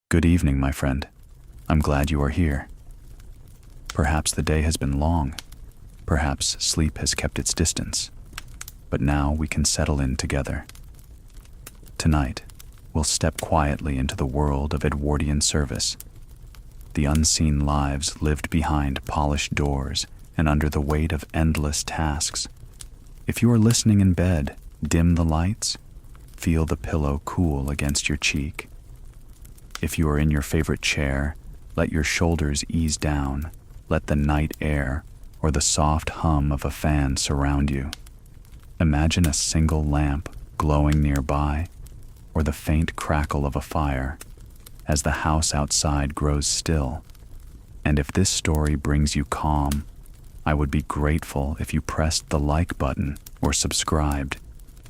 Good evening, my friend. I'm glad you are here. Perhaps the day has been long. Perhaps sleep has kept its distance. But now we can settle in together. Tonight, we'll step quietly into the world of Edwardian service. The unseen lives lived behind polished doors and under the weight of endless tasks. If you are listening in bed, dim the lights. Feel the pillow cool against your cheek. If you are in your favorite chair, let your shoulders ease down. Let the night air or the soft hum of a fan surround you. Imagine a single lamp glowing nearby, or the faint crackle of a fire as the house outside grows still. And if this story brings you calm, I would be grateful if you pressed the like button or subscribed,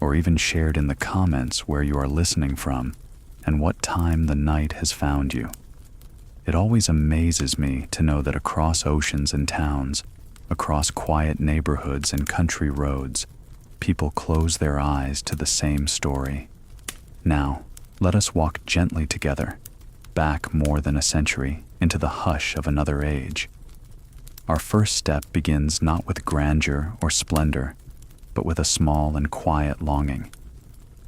or even shared in the comments where you are listening from and what time the night has found you. It always amazes me to know that across oceans and towns, across quiet neighborhoods and country roads, people close their eyes to the same story. Now, let us walk gently together, back more than a century into the hush of another age. Our first step begins not with grandeur or splendor, but with a small and quiet longing.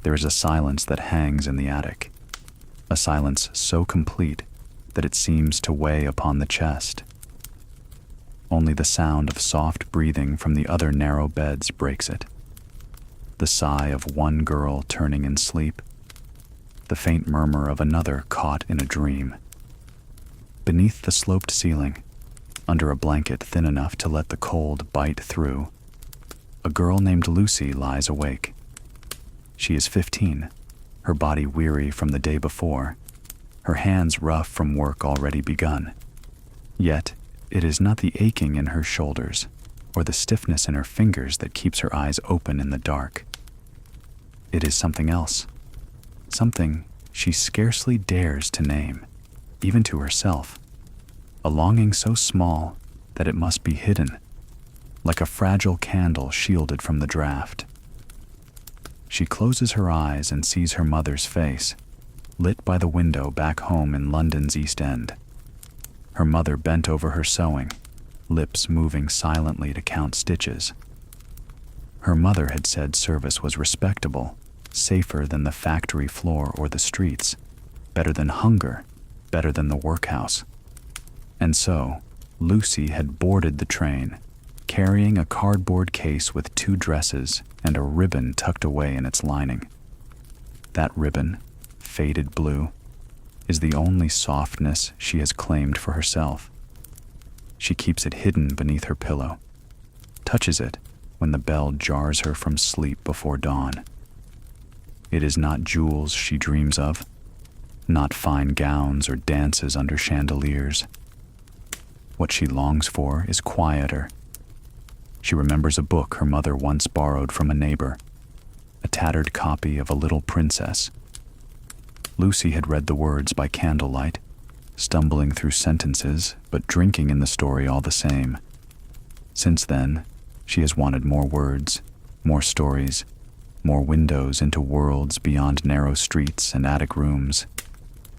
There is a silence that hangs in the attic, a silence so complete that it seems to weigh upon the chest. Only the sound of soft breathing from the other narrow beds breaks it. The sigh of one girl turning in sleep, the faint murmur of another caught in a dream. Beneath the sloped ceiling, under a blanket thin enough to let the cold bite through, a girl named Lucy lies awake. She is 15, her body weary from the day before, her hands rough from work already begun. Yet, it is not the aching in her shoulders or the stiffness in her fingers that keeps her eyes open in the dark. It is something else, something she scarcely dares to name, even to herself, a longing so small that it must be hidden, like a fragile candle shielded from the draft. She closes her eyes and sees her mother's face, lit by the window back home in London's East End. Her mother bent over her sewing, lips moving silently to count stitches. Her mother had said service was respectable, safer than the factory floor or the streets, better than hunger, better than the workhouse. And so, Lucy had boarded the train, carrying a cardboard case with 2 dresses and a ribbon tucked away in its lining. That ribbon, faded blue, is the only softness she has claimed for herself. She keeps it hidden beneath her pillow, touches it when the bell jars her from sleep before dawn. It is not jewels she dreams of, not fine gowns or dances under chandeliers. What she longs for is quieter. She remembers a book her mother once borrowed from a neighbor, a tattered copy of A Little Princess. Lucy had read the words by candlelight, stumbling through sentences but drinking in the story all the same. Since then, she has wanted more words, more stories, more windows into worlds beyond narrow streets and attic rooms.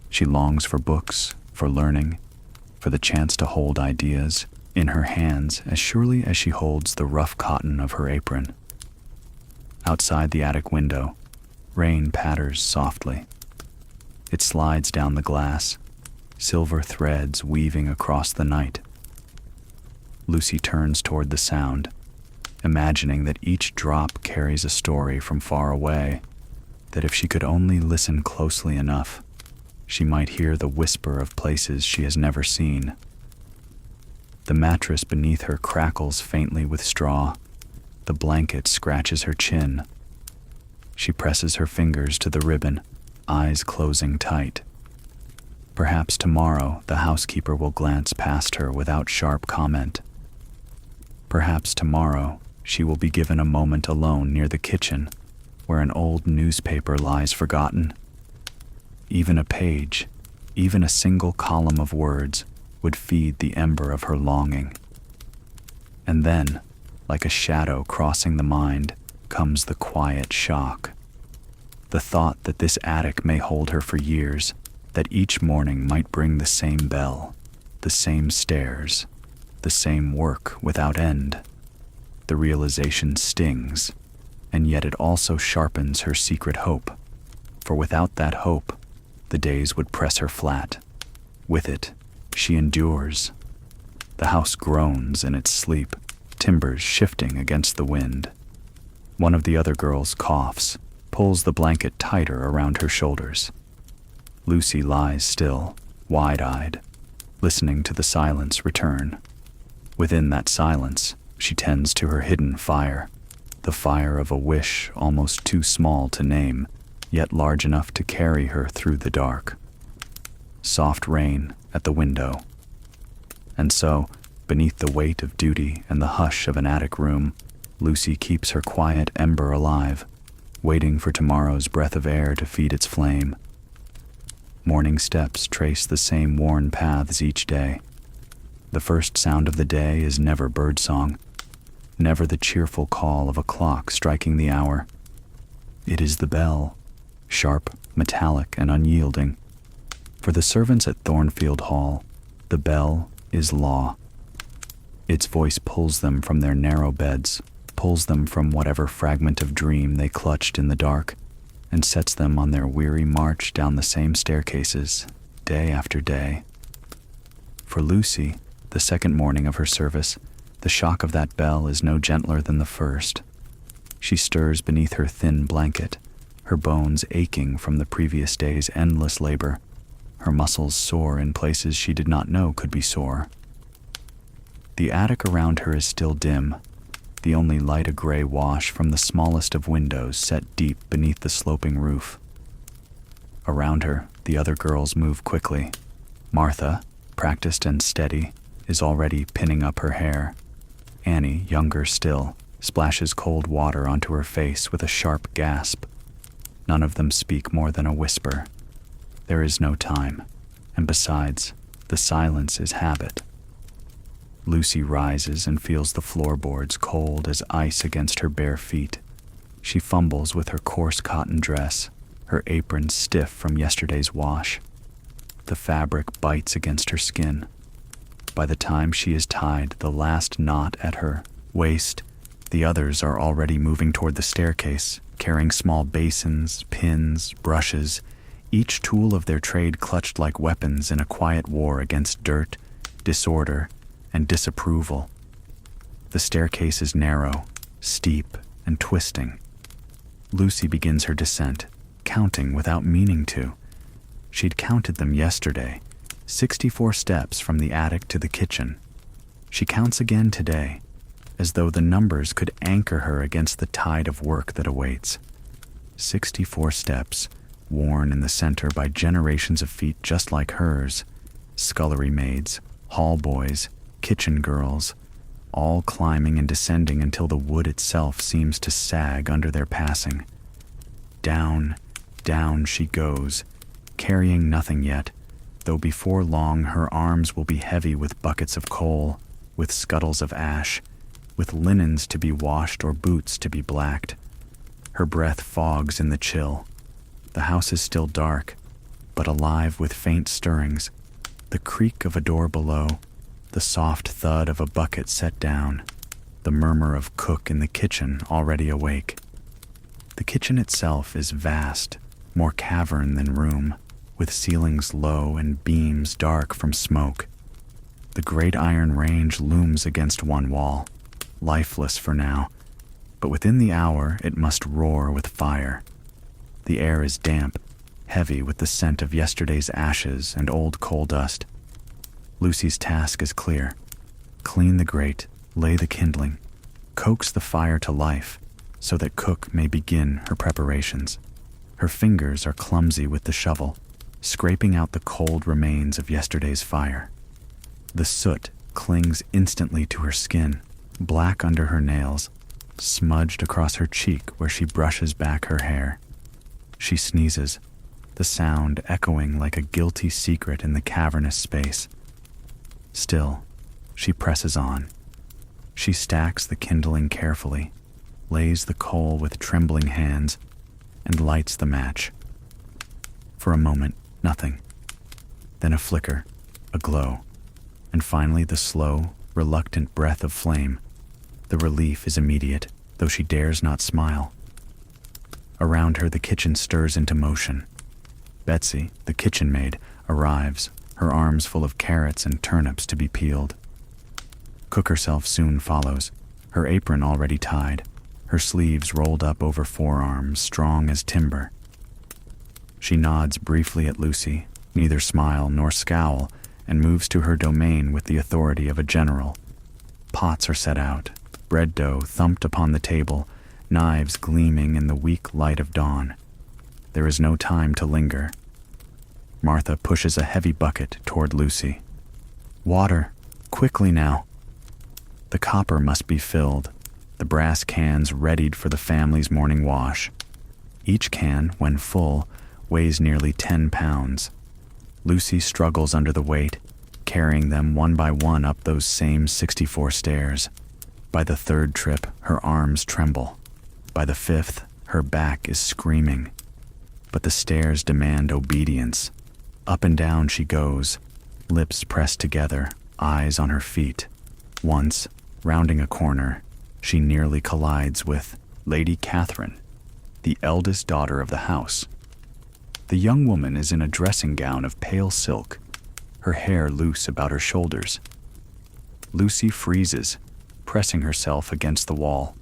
She longs for books, for learning, for the chance to hold ideas in her hands as surely as she holds the rough cotton of her apron. Outside the attic window, rain patters softly. It slides down the glass, silver threads weaving across the night. Lucy turns toward the sound, imagining that each drop carries a story from far away, that if she could only listen closely enough, she might hear the whisper of places she has never seen. The mattress beneath her crackles faintly with straw. The blanket scratches her chin. She presses her fingers to the ribbon, eyes closing tight. Perhaps tomorrow the housekeeper will glance past her without sharp comment. Perhaps tomorrow she will be given a moment alone near the kitchen, where an old newspaper lies forgotten. Even a page, even a single column of words, would feed the ember of her longing. And then, like a shadow crossing the mind, comes the quiet shock. The thought that this attic may hold her for years, that each morning might bring the same bell, the same stairs, the same work without end. The realization stings, and yet it also sharpens her secret hope, for without that hope, the days would press her flat. With it, she endures. The house groans in its sleep, timbers shifting against the wind. One of the other girls coughs, pulls the blanket tighter around her shoulders. Lucy lies still, wide-eyed, listening to the silence return. Within that silence, she tends to her hidden fire, the fire of a wish almost too small to name, yet large enough to carry her through the dark. Soft rain at the window. And so, beneath the weight of duty and the hush of an attic room, Lucy keeps her quiet ember alive, waiting for tomorrow's breath of air to feed its flame. Morning steps trace the same worn paths each day. The first sound of the day is never birdsong, never the cheerful call of a clock striking the hour. It is the bell, sharp, metallic, and unyielding. For the servants at Thornfield Hall, the bell is law. Its voice pulls them from their narrow beds, pulls them from whatever fragment of dream they clutched in the dark, and sets them on their weary march down the same staircases, day after day. For Lucy, the second morning of her service, the shock of that bell is no gentler than the first. She stirs beneath her thin blanket, her bones aching from the previous day's endless labor, her muscles sore in places she did not know could be sore. The attic around her is still dim, the only light a gray wash from the smallest of windows set deep beneath the sloping roof. Around her, the other girls move quickly. Martha, practiced and steady, is already pinning up her hair. Annie, younger still, splashes cold water onto her face with a sharp gasp. None of them speak more than a whisper. There is no time, and besides, the silence is habit. Lucy rises and feels the floorboards cold as ice against her bare feet. She fumbles with her coarse cotton dress, her apron stiff from yesterday's wash. The fabric bites against her skin. By the time she is tied the last knot at her waist, the others are already moving toward the staircase, carrying small basins, pins, brushes, each tool of their trade clutched like weapons in a quiet war against dirt, disorder, and disapproval. The staircase is narrow, steep, and twisting. Lucy begins her descent, counting without meaning to. She'd counted them yesterday, 64 steps from the attic to the kitchen. She counts again today, as though the numbers could anchor her against the tide of work that awaits. 64 steps, worn in the center by generations of feet just like hers, scullery maids, hall boys, kitchen girls, all climbing and descending until the wood itself seems to sag under their passing. Down, down she goes, carrying nothing yet, though before long her arms will be heavy with buckets of coal, with scuttles of ash, with linens to be washed or boots to be blacked. Her breath fogs in the chill. The house is still dark, but alive with faint stirrings, the creak of a door below, the soft thud of a bucket set down, the murmur of cook in the kitchen already awake. The kitchen itself is vast, more cavern than room, with ceilings low and beams dark from smoke. The great iron range looms against one wall, lifeless for now, but within the hour it must roar with fire. The air is damp, heavy with the scent of yesterday's ashes and old coal dust. Lucy's task is clear. Clean the grate, lay the kindling, coax the fire to life so that cook may begin her preparations. Her fingers are clumsy with the shovel, scraping out the cold remains of yesterday's fire. The soot clings instantly to her skin, black under her nails, smudged across her cheek where she brushes back her hair. She sneezes, the sound echoing like a guilty secret in the cavernous space. Still, she presses on. She stacks the kindling carefully, lays the coal with trembling hands, and lights the match. For a moment, nothing. then a flicker, a glow, and finally the slow, reluctant breath of flame. The relief is immediate, though she dares not smile. Around her, the kitchen stirs into motion. Betsy, the kitchen maid, arrives, her arms full of carrots and turnips to be peeled. Cook herself soon follows, her apron already tied, her sleeves rolled up over forearms strong as timber. She nods briefly at Lucy, neither smile nor scowl, and moves to her domain with the authority of a general. Pots are set out, bread dough thumped upon the table, knives gleaming in the weak light of dawn. There is no time to linger. Martha pushes a heavy bucket toward Lucy. Water, quickly now. The copper must be filled, the brass cans readied for the family's morning wash. Each can, when full, weighs nearly 10 pounds. Lucy struggles under the weight, carrying them one by one up those same 64 stairs. By the third trip, her arms tremble. By the fifth, her back is screaming. But the stairs demand obedience. Up and down she goes, lips pressed together, eyes on her feet. Once, rounding a corner, she nearly collides with Lady Catherine, the eldest daughter of the house. The young woman is in a dressing gown of pale silk, her hair loose about her shoulders. Lucy freezes, pressing herself against the wall,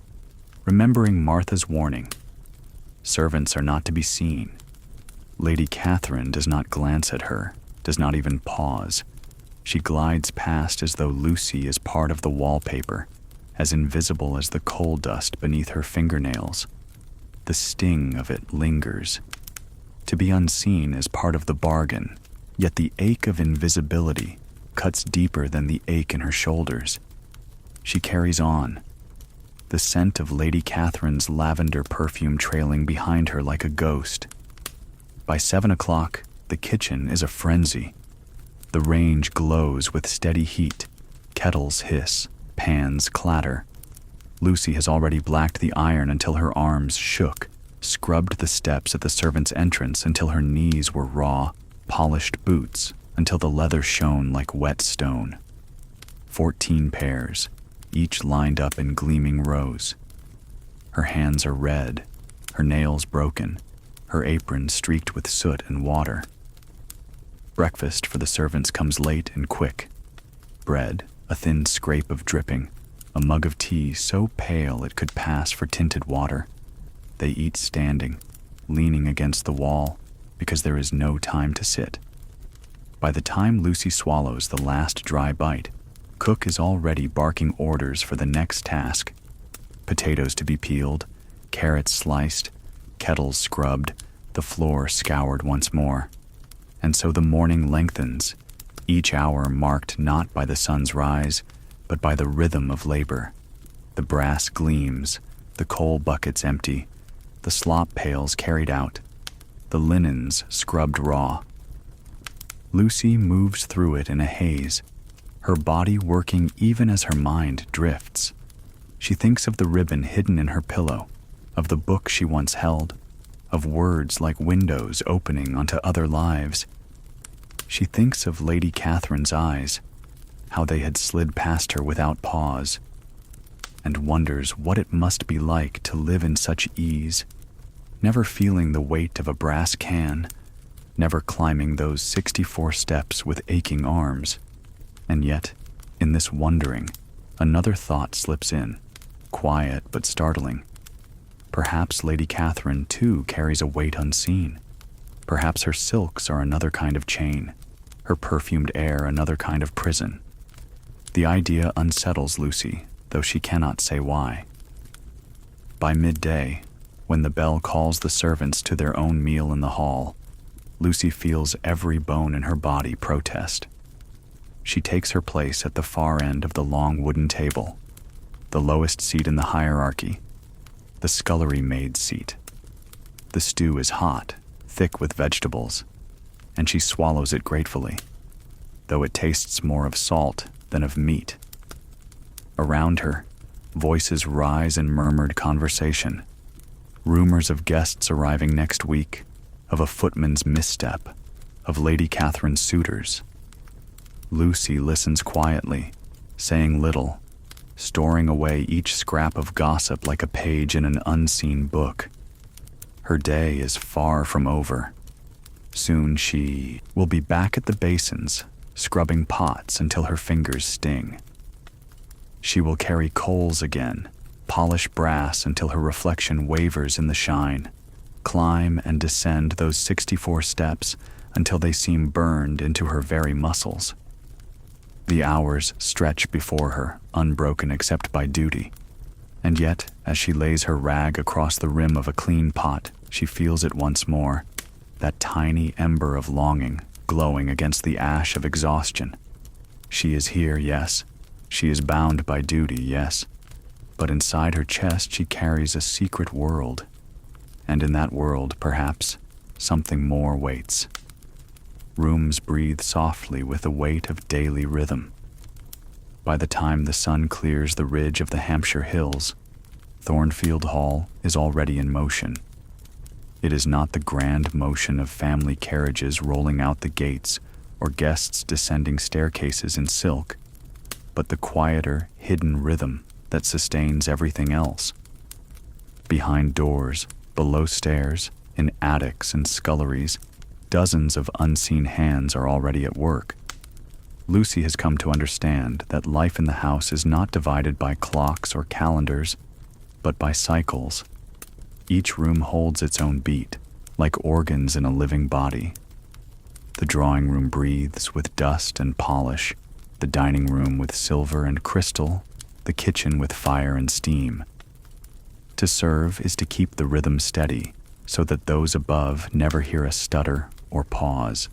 remembering Martha's warning. Servants are not to be seen. Lady Catherine does not glance at her, does not even pause. She glides past as though Lucy is part of the wallpaper, as invisible as the coal dust beneath her fingernails. The sting of it lingers. To be unseen is part of the bargain, yet the ache of invisibility cuts deeper than the ache in her shoulders. She carries on, the scent of Lady Catherine's lavender perfume trailing behind her like a ghost. By 7 o'clock, the kitchen is a frenzy. The range glows with steady heat, kettles hiss, pans clatter. Lucy has already blacked the iron until her arms shook, scrubbed the steps at the servants' entrance until her knees were raw, polished boots until the leather shone like wet stone. 14 pairs, each lined up in gleaming rows. Her hands are red, her nails broken, her apron streaked with soot and water. Breakfast for the servants comes late and quick. Bread, a thin scrape of dripping, a mug of tea so pale it could pass for tinted water. They eat standing, leaning against the wall, because there is no time to sit. By the time Lucy swallows the last dry bite, Cook is already barking orders for the next task. Potatoes to be peeled, carrots sliced, kettles scrubbed, the floor scoured once more. And so the morning lengthens, each hour marked not by the sun's rise, but by the rhythm of labor. The brass gleams, the coal buckets empty, the slop pails carried out, the linens scrubbed raw. Lucy moves through it in a haze, her body working even as her mind drifts. She thinks of the ribbon hidden in her pillow, of the book she once held, of words like windows opening onto other lives. She thinks of Lady Catherine's eyes, how they had slid past her without pause, and wonders what it must be like to live in such ease, never feeling the weight of a brass can, never climbing those 64 steps with aching arms. And yet, in this wondering, another thought slips in, quiet but startling. Perhaps Lady Catherine, too, carries a weight unseen. Perhaps her silks are another kind of chain, her perfumed air another kind of prison. The idea unsettles Lucy, though she cannot say why. By midday, when the bell calls the servants to their own meal in the hall, Lucy feels every bone in her body protest. She takes her place at the far end of the long wooden table, the lowest seat in the hierarchy, the scullery maid's seat. The stew is hot, thick with vegetables, and she swallows it gratefully, though it tastes more of salt than of meat. Around her, voices rise in murmured conversation, rumors of guests arriving next week, of a footman's misstep, of Lady Catherine's suitors. Lucy listens quietly, saying little, storing away each scrap of gossip like a page in an unseen book. Her day is far from over. Soon she will be back at the basins, scrubbing pots until her fingers sting. She will carry coals again, polish brass until her reflection wavers in the shine, climb and descend those 64 steps until they seem burned into her very muscles. The hours stretch before her, unbroken except by duty. And yet, as she lays her rag across the rim of a clean pot, she feels it once more, that tiny ember of longing glowing against the ash of exhaustion. She is here, yes. She is bound by duty, yes. But inside her chest she carries a secret world. And in that world, perhaps, something more waits. Rooms breathe softly with the weight of daily rhythm. By the time the sun clears the ridge of the Hampshire hills, Thornfield Hall is already in motion. It is not the grand motion of family carriages rolling out the gates or guests descending staircases in silk, but the quieter, hidden rhythm that sustains everything else. Behind doors, below stairs, in attics and sculleries, dozens of unseen hands are already at work. Lucy has come to understand that life in the house is not divided by clocks or calendars, but by cycles. Each room holds its own beat, like organs in a living body. The drawing room breathes with dust and polish, the dining room with silver and crystal, the kitchen with fire and steam. To serve is to keep the rhythm steady, so that those above never hear a stutter or pause.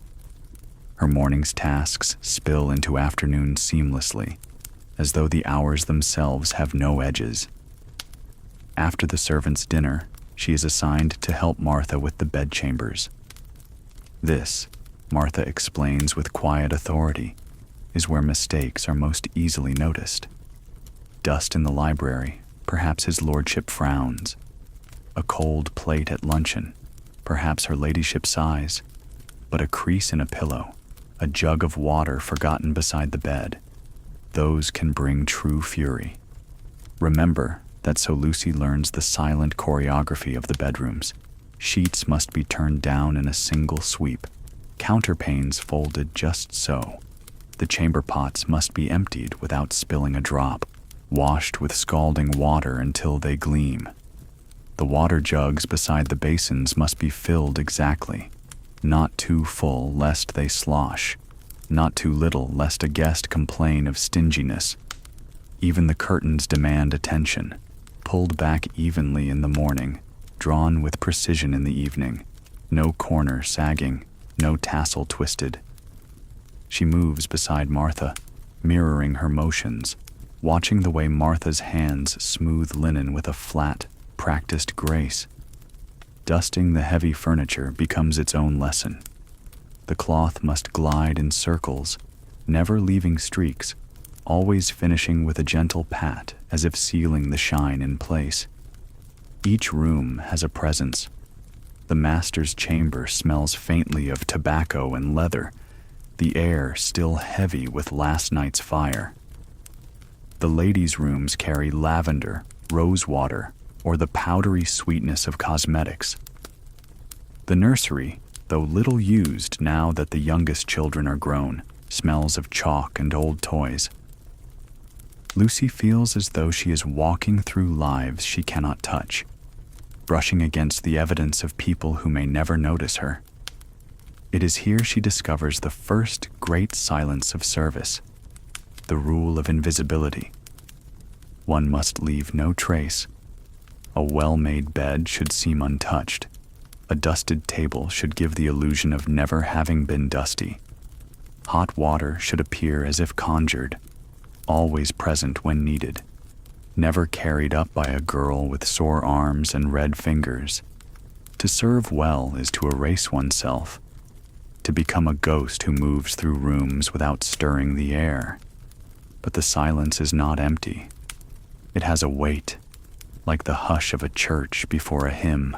Her morning's tasks spill into afternoon seamlessly, as though the hours themselves have no edges. After the servants' dinner, she is assigned to help Martha with the bedchambers. This, Martha explains with quiet authority, is where mistakes are most easily noticed. Dust in the library, perhaps his lordship frowns. A cold plate at luncheon, perhaps her ladyship sighs. But a crease in a pillow, a jug of water forgotten beside the bed, those can bring true fury. Remember that so Lucy learns the silent choreography of the bedrooms. Sheets must be turned down in a single sweep, counterpanes folded just so. The chamber pots must be emptied without spilling a drop, washed with scalding water until they gleam. The water jugs beside the basins must be filled exactly, not too full lest they slosh, not too little lest a guest complain of stinginess. Even the curtains demand attention, pulled back evenly in the morning, drawn with precision in the evening, no corner sagging, no tassel twisted. She moves beside Martha, mirroring her motions, watching the way Martha's hands smooth linen with a flat, practiced grace. Dusting the heavy furniture becomes its own lesson. The cloth must glide in circles, never leaving streaks, always finishing with a gentle pat as if sealing the shine in place. Each room has a presence. The master's chamber smells faintly of tobacco and leather, the air still heavy with last night's fire. The ladies' rooms carry lavender, rosewater, or the powdery sweetness of cosmetics. The nursery, though little used now that the youngest children are grown, smells of chalk and old toys. Lucy feels as though she is walking through lives she cannot touch, brushing against the evidence of people who may never notice her. It is here she discovers the first great silence of service, the rule of invisibility. One must leave no trace. A well-made bed should seem untouched. A dusted table should give the illusion of never having been dusty. Hot water should appear as if conjured, always present when needed, never carried up by a girl with sore arms and red fingers. To serve well is to erase oneself, to become a ghost who moves through rooms without stirring the air. But the silence is not empty. It has a weight, like the hush of a church before a hymn.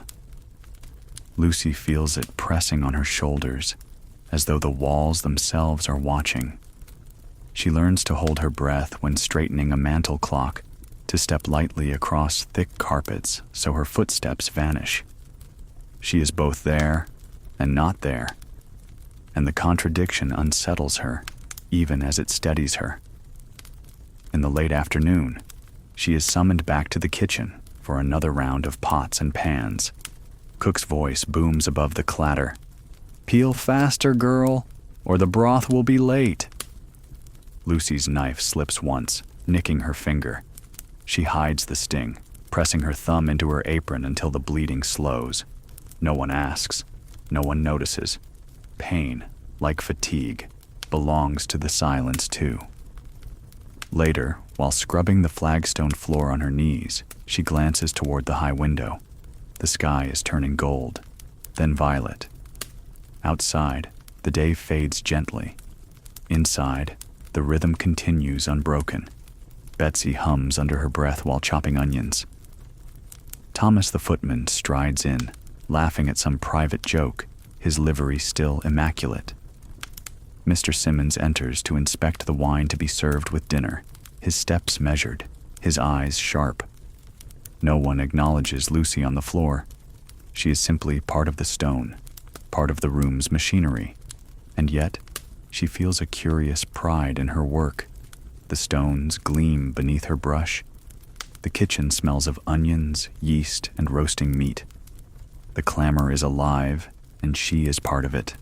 Lucy feels it pressing on her shoulders, as though the walls themselves are watching. She learns to hold her breath when straightening a mantel clock, to step lightly across thick carpets so her footsteps vanish. She is both there and not there, and the contradiction unsettles her, even as it steadies her. In the late afternoon, she is summoned back to the kitchen for another round of pots and pans. Cook's voice booms above the clatter. "Peel faster, girl, or the broth will be late." Lucy's knife slips once, nicking her finger. She hides the sting, pressing her thumb into her apron until the bleeding slows. No one asks. No one notices. Pain, like fatigue, belongs to the silence too. Later, while scrubbing the flagstone floor on her knees, she glances toward the high window. The sky is turning gold, then violet. Outside, the day fades gently. Inside, the rhythm continues unbroken. Betsy hums under her breath while chopping onions. Thomas the footman strides in, laughing at some private joke, his livery still immaculate. Mr. Simmons enters to inspect the wine to be served with dinner, his steps measured, his eyes sharp. No one acknowledges Lucy on the floor. She is simply part of the stone, part of the room's machinery, and yet she feels a curious pride in her work. The stones gleam beneath her brush. The kitchen smells of onions, yeast, and roasting meat. The clamor is alive, and she is part of it.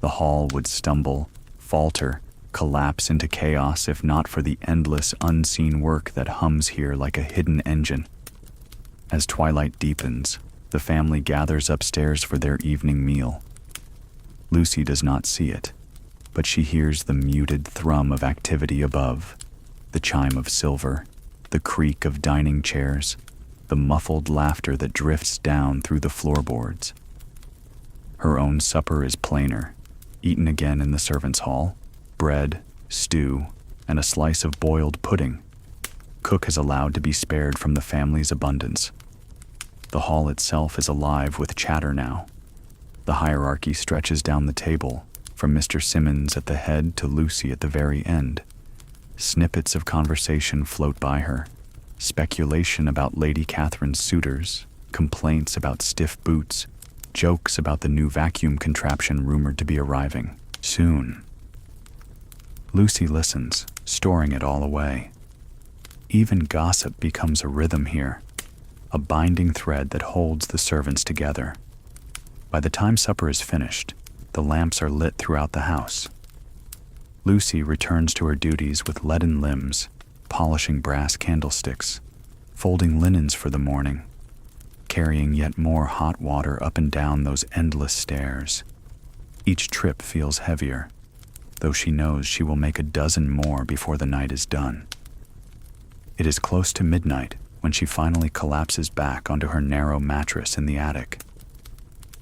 The hall would stumble, falter, collapse into chaos if not for the endless unseen work that hums here like a hidden engine. As twilight deepens, the family gathers upstairs for their evening meal. Lucy does not see it, but she hears the muted thrum of activity above, the chime of silver, the creak of dining chairs, the muffled laughter that drifts down through the floorboards. Her own supper is plainer, eaten again in the servants' hall, bread, stew, and a slice of boiled pudding. Cook is allowed to be spared from the family's abundance. The hall itself is alive with chatter now. The hierarchy stretches down the table, from Mr. Simmons at the head to Lucy at the very end. Snippets of conversation float by her. Speculation about Lady Catherine's suitors, complaints about stiff boots, jokes about the new vacuum contraption rumored to be arriving soon. Lucy listens, storing it all away. Even gossip becomes a rhythm here, a binding thread that holds the servants together. By the time supper is finished, the lamps are lit throughout the house. Lucy returns to her duties with leaden limbs, polishing brass candlesticks, folding linens for the morning, carrying yet more hot water up and down those endless stairs. Each trip feels heavier, though she knows she will make a dozen more before the night is done. It is close to midnight when she finally collapses back onto her narrow mattress in the attic.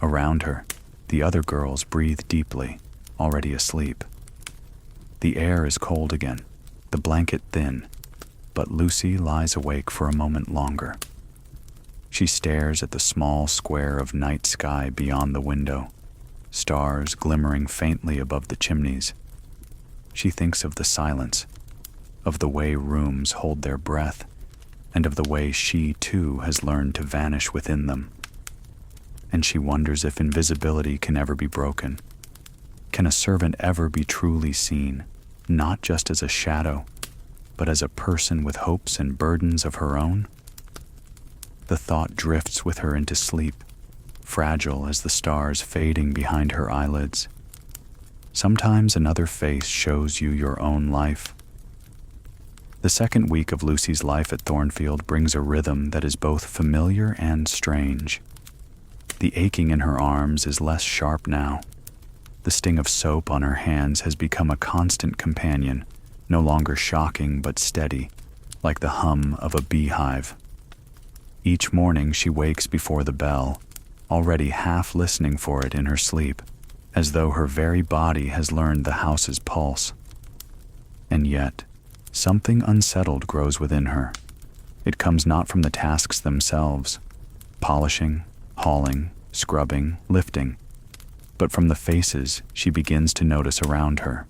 Around her, the other girls breathe deeply, already asleep. The air is cold again, the blanket thin, but Lucy lies awake for a moment longer. She stares at the small square of night sky beyond the window, stars glimmering faintly above the chimneys. She thinks of the silence, of the way rooms hold their breath, and of the way she too has learned to vanish within them. And she wonders if invisibility can ever be broken. Can a servant ever be truly seen, not just as a shadow, but as a person with hopes and burdens of her own? The thought drifts with her into sleep, fragile as the stars fading behind her eyelids. Sometimes another face shows you your own life. The second week of Lucy's life at Thornfield brings a rhythm that is both familiar and strange. The aching in her arms is less sharp now. The sting of soap on her hands has become a constant companion, no longer shocking but steady, like the hum of a beehive. Each morning she wakes before the bell, already half listening for it in her sleep, as though her very body has learned the house's pulse. And yet, something unsettled grows within her. It comes not from the tasks themselves, polishing, hauling, scrubbing, lifting. but from the faces she begins to notice around her.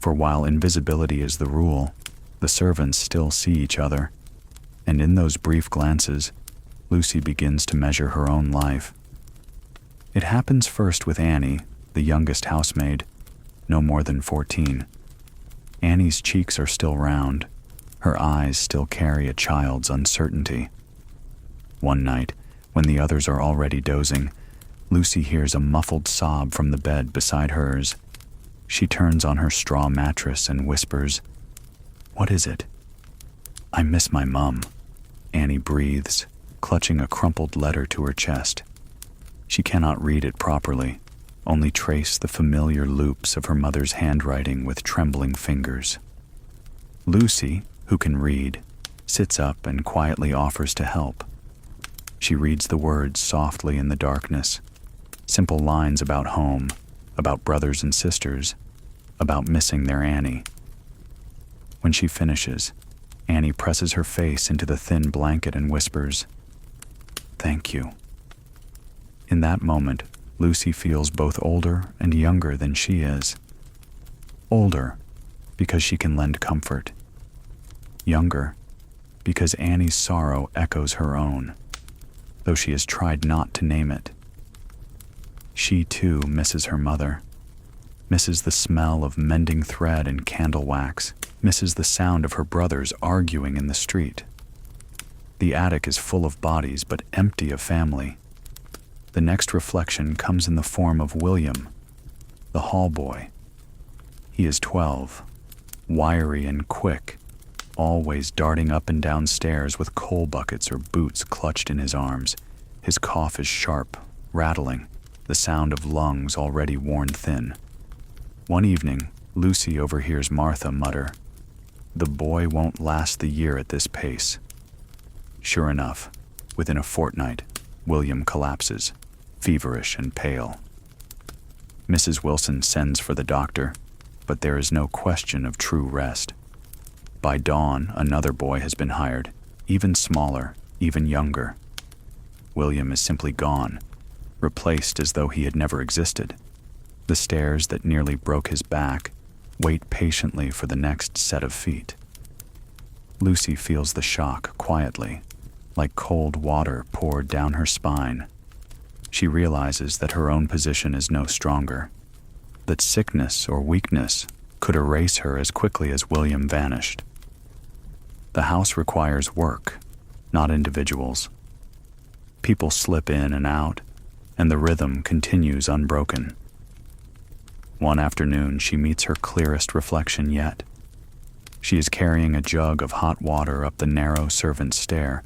For while invisibility is the rule, the servants still see each other, and in those brief glances, Lucy begins to measure her own life. It happens first with Annie, the youngest housemaid, no more than 14. Annie's cheeks are still round, her eyes still carry a child's uncertainty. One night, when the others are already dozing, Lucy hears a muffled sob from the bed beside hers. She turns on her straw mattress and whispers, "What is it?" "I miss my mum," Annie breathes, clutching a crumpled letter to her chest. She cannot read it properly, only trace the familiar loops of her mother's handwriting with trembling fingers. Lucy, who can read, sits up and quietly offers to help. She reads the words softly in the darkness, simple lines about home, about brothers and sisters, about missing their Annie. When she finishes, Annie presses her face into the thin blanket and whispers, "Thank you." In that moment, Lucy feels both older and younger than she is. Older, because she can lend comfort. Younger, because Annie's sorrow echoes her own, though she has tried not to name it. She too misses her mother, misses the smell of mending thread and candle wax, misses the sound of her brothers arguing in the street. The attic is full of bodies but empty of family. The next reflection comes in the form of William, the hall boy. He is 12, wiry and quick, always darting up and down stairs with coal buckets or boots clutched in his arms. His cough is sharp, rattling, the sound of lungs already worn thin. One evening, Lucy overhears Martha mutter, "The boy won't last the year at this pace." Sure enough, within a fortnight, William collapses, feverish and pale. Mrs. Wilson sends for the doctor, but there is no question of true rest. By dawn, another boy has been hired, even smaller, even younger. William is simply gone, replaced as though he had never existed. The stairs that nearly broke his back wait patiently for the next set of feet. Lucy feels the shock quietly, like cold water poured down her spine. She realizes that her own position is no stronger, that sickness or weakness could erase her as quickly as William vanished. The house requires work, not individuals. People slip in and out, and the rhythm continues unbroken. One afternoon, she meets her clearest reflection yet. She is carrying a jug of hot water up the narrow servant's stair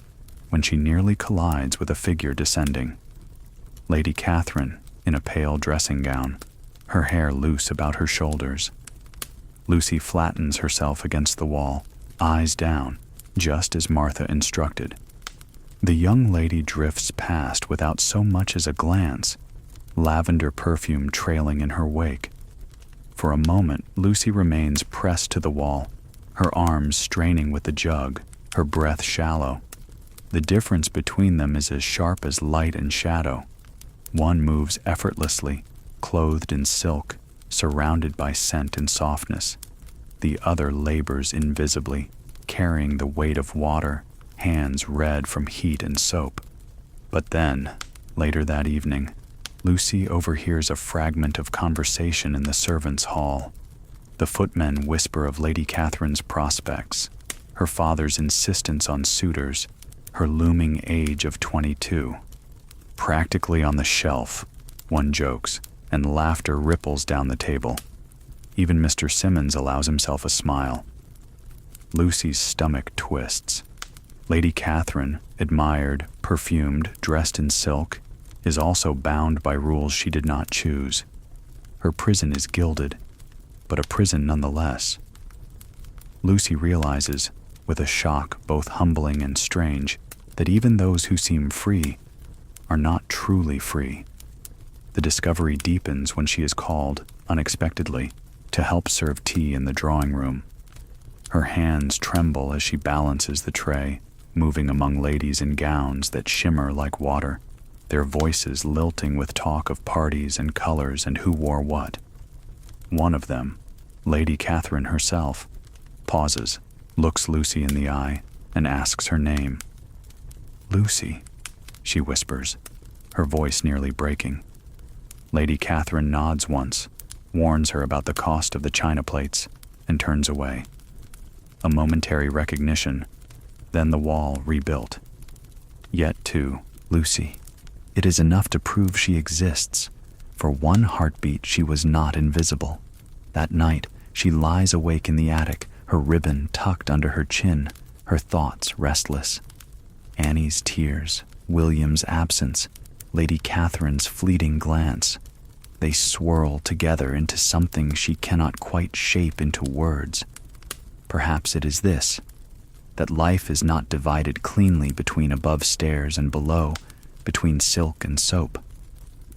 when she nearly collides with a figure descending. Lady Catherine, in a pale dressing gown, her hair loose about her shoulders. Lucy flattens herself against the wall, eyes down, just as Martha instructed. The young lady drifts past without so much as a glance, lavender perfume trailing in her wake. For a moment, Lucy remains pressed to the wall, her arms straining with the jug, her breath shallow. The difference between them is as sharp as light and shadow. One moves effortlessly, clothed in silk, surrounded by scent and softness. The other labors invisibly, carrying the weight of water, hands red from heat and soap. But then, later that evening, Lucy overhears a fragment of conversation in the servants' hall. The footmen whisper of Lady Catherine's prospects, her father's insistence on suitors, her looming age of 22. Practically on the shelf, one jokes, and laughter ripples down the table. Even Mr. Simmons allows himself a smile. Lucy's stomach twists. Lady Catherine, admired, perfumed, dressed in silk, is also bound by rules she did not choose. Her prison is gilded, but a prison nonetheless. Lucy realizes, with a shock both humbling and strange, that even those who seem free are not truly free. The discovery deepens when she is called, unexpectedly, to help serve tea in the drawing room. Her hands tremble as she balances the tray, moving among ladies in gowns that shimmer like water. their voices lilting with talk of parties and colors and who wore what. One of them, Lady Catherine herself, pauses, looks Lucy in the eye, and asks her name. "Lucy," she whispers, her voice nearly breaking. Lady Catherine nods once, warns her about the cost of the china plates, and turns away. A momentary recognition, then the wall rebuilt. Yet, too, Lucy. It is enough to prove she exists. For one heartbeat, she was not invisible. That night, she lies awake in the attic, her ribbon tucked under her chin, her thoughts restless. Annie's tears, William's absence, Lady Catherine's fleeting glance. They swirl together into something she cannot quite shape into words. Perhaps it is this, that life is not divided cleanly between above stairs and below, between silk and soap.